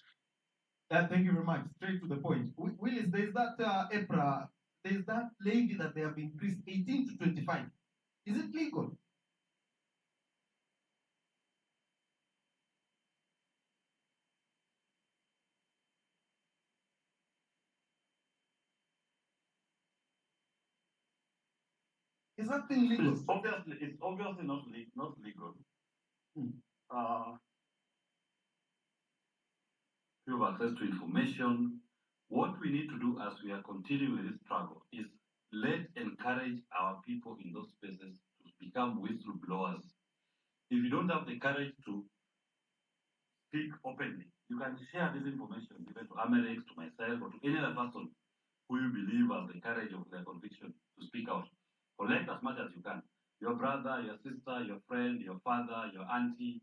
Thank you very much. Straight to the point. Willis, there's that EPRA, there's that levy that they have increased 18 to 25. Is it legal? Is that thing legal? It's obviously not legal. You have access to information. What we need to do as we are continuing with this struggle is let's encourage our people in those spaces to become whistleblowers. If you don't have the courage to speak openly, you can share this information even to Amerix, to myself, or to any other person who you believe has the courage of their conviction to speak out. Collect as much as you can. Your brother, your sister, your friend, your father, your auntie,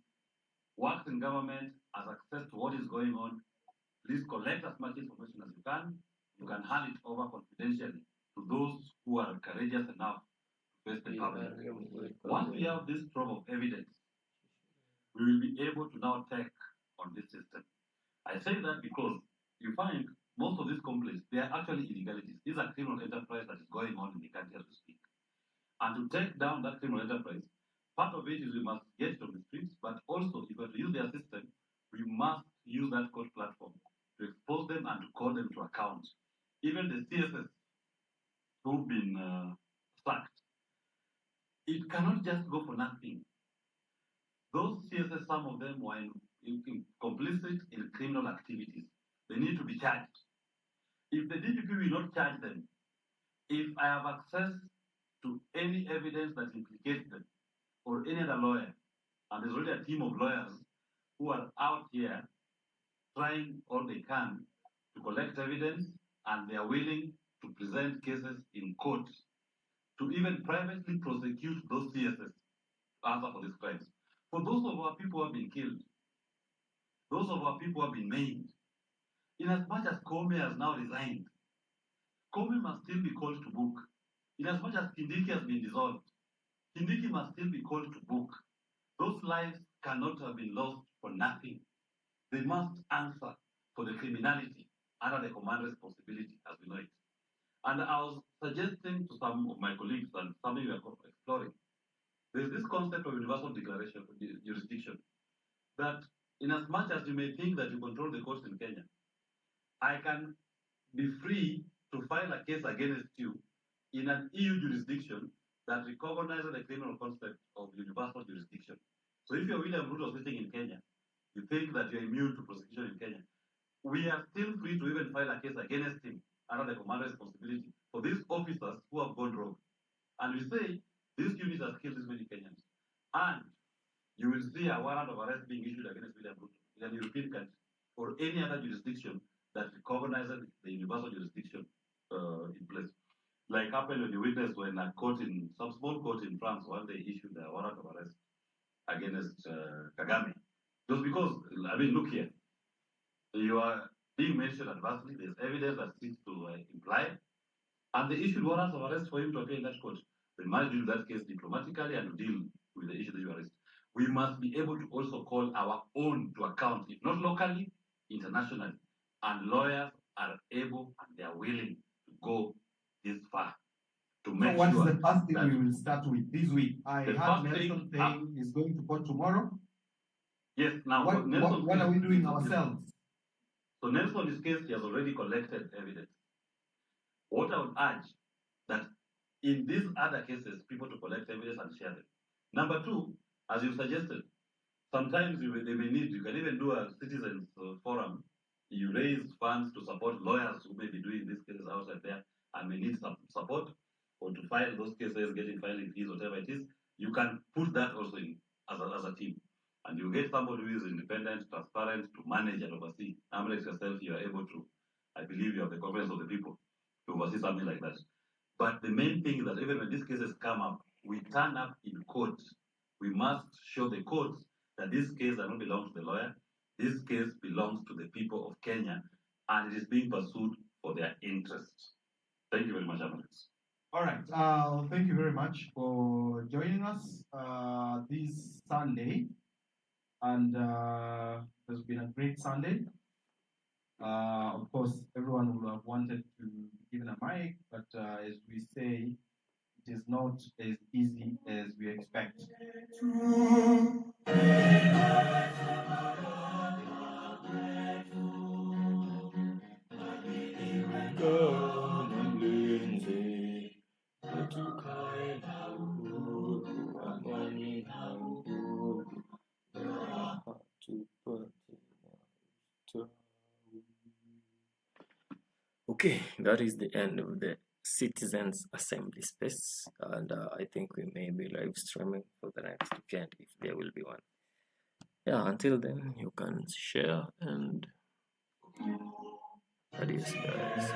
works in government, has access to what is going on. Please collect as much information as you can. You can hand it over confidentially to those who are courageous enough to face the public. Once we have this trove of evidence, we will be able to now take on this system. I say that because you find most of these complaints, they are actually illegalities. These are criminal enterprise that is going on in the country as we speak. And to take down that criminal enterprise, part of it is we must get to the streets, but also if we are to use their system, we must use that court platform to expose them and to call them to account. Even the CSS who've been sacked, it cannot just go for nothing. Those CSS, some of them were complicit in criminal activities. They need to be charged. If the DPP will not charge them, if I have access to any evidence that implicates them or any other lawyer, and there's already a team of lawyers who are out here trying all they can to collect evidence, and they are willing to present cases in court to even privately prosecute those CSS to answer for these crimes. For those of our people who have been killed, those of our people who have been maimed, in as much as Comey has now resigned, Comey must still be called to book. In as much as Kindiki has been dissolved, Kindiki must still be called to book. Those lives cannot have been lost for nothing. They must answer for the criminality under the command responsibility as we know it. And I was suggesting to some of my colleagues and something we are exploring. There's this concept of universal declaration of jurisdiction that in as much as you may think that you control the courts in Kenya, I can be free to file a case against you in an EU jurisdiction that recognizes the criminal concept of universal jurisdiction. So if you're William Ruto sitting in Kenya, you think that you're immune to prosecution in Kenya, we are still free to even file a case against him under the command responsibility for these officers who have gone rogue. And we say, this unit has killed this many Kenyans. And you will see a warrant of arrest being issued against William Ruto in an European country or any other jurisdiction that recognizes the universal jurisdiction in place. Like happened when the witness were in a court in some small court in France when they issued a warrant of arrest against Kagame. Just because, I mean, look here, you are being mentioned adversely, there's evidence that seems to imply, and they issued warrants of arrest for him to appear in that court. They might deal that case diplomatically and deal with the issue that you arrest. We must be able to also call our own to account, if not locally, internationally. And lawyers are able and they are willing to go this far to make So what sure is the first thing that we will start with this week? I the heard first Nelson thing, saying he's going to court tomorrow. yes, now What, for Nelson's what are we case, doing ourselves? So Nelson's case, he has already collected evidence. What I would urge that in these other cases, people to collect evidence and share them. Number two, as you suggested, sometimes they may need, you can even do a citizens forum. You raise funds to support lawyers who may be doing these cases outside there and may need some support or to file those cases, getting filing fees, whatever it is. You can put that also in as a team. And you get somebody who is independent, transparent, to manage and oversee. Amerix yourself, you are able to I believe you have the confidence of the people to oversee something like that. But the main thing is that even when these cases come up, we turn up in court. We must show the courts that this case does not belong to the lawyer. This case belongs to the people of Kenya, and it is being pursued for their interests. Thank you very much, Amerix. All right. Thank you very much for joining us this Sunday, and it's been a great Sunday. Of course, everyone would have wanted to be given a mic, but as we say, it is not as easy as we expect. Okay, that is the end of the Citizens Assembly space, and I think we may be live streaming for the next weekend if there will be one. Yeah, until then, you can share and adios, guys.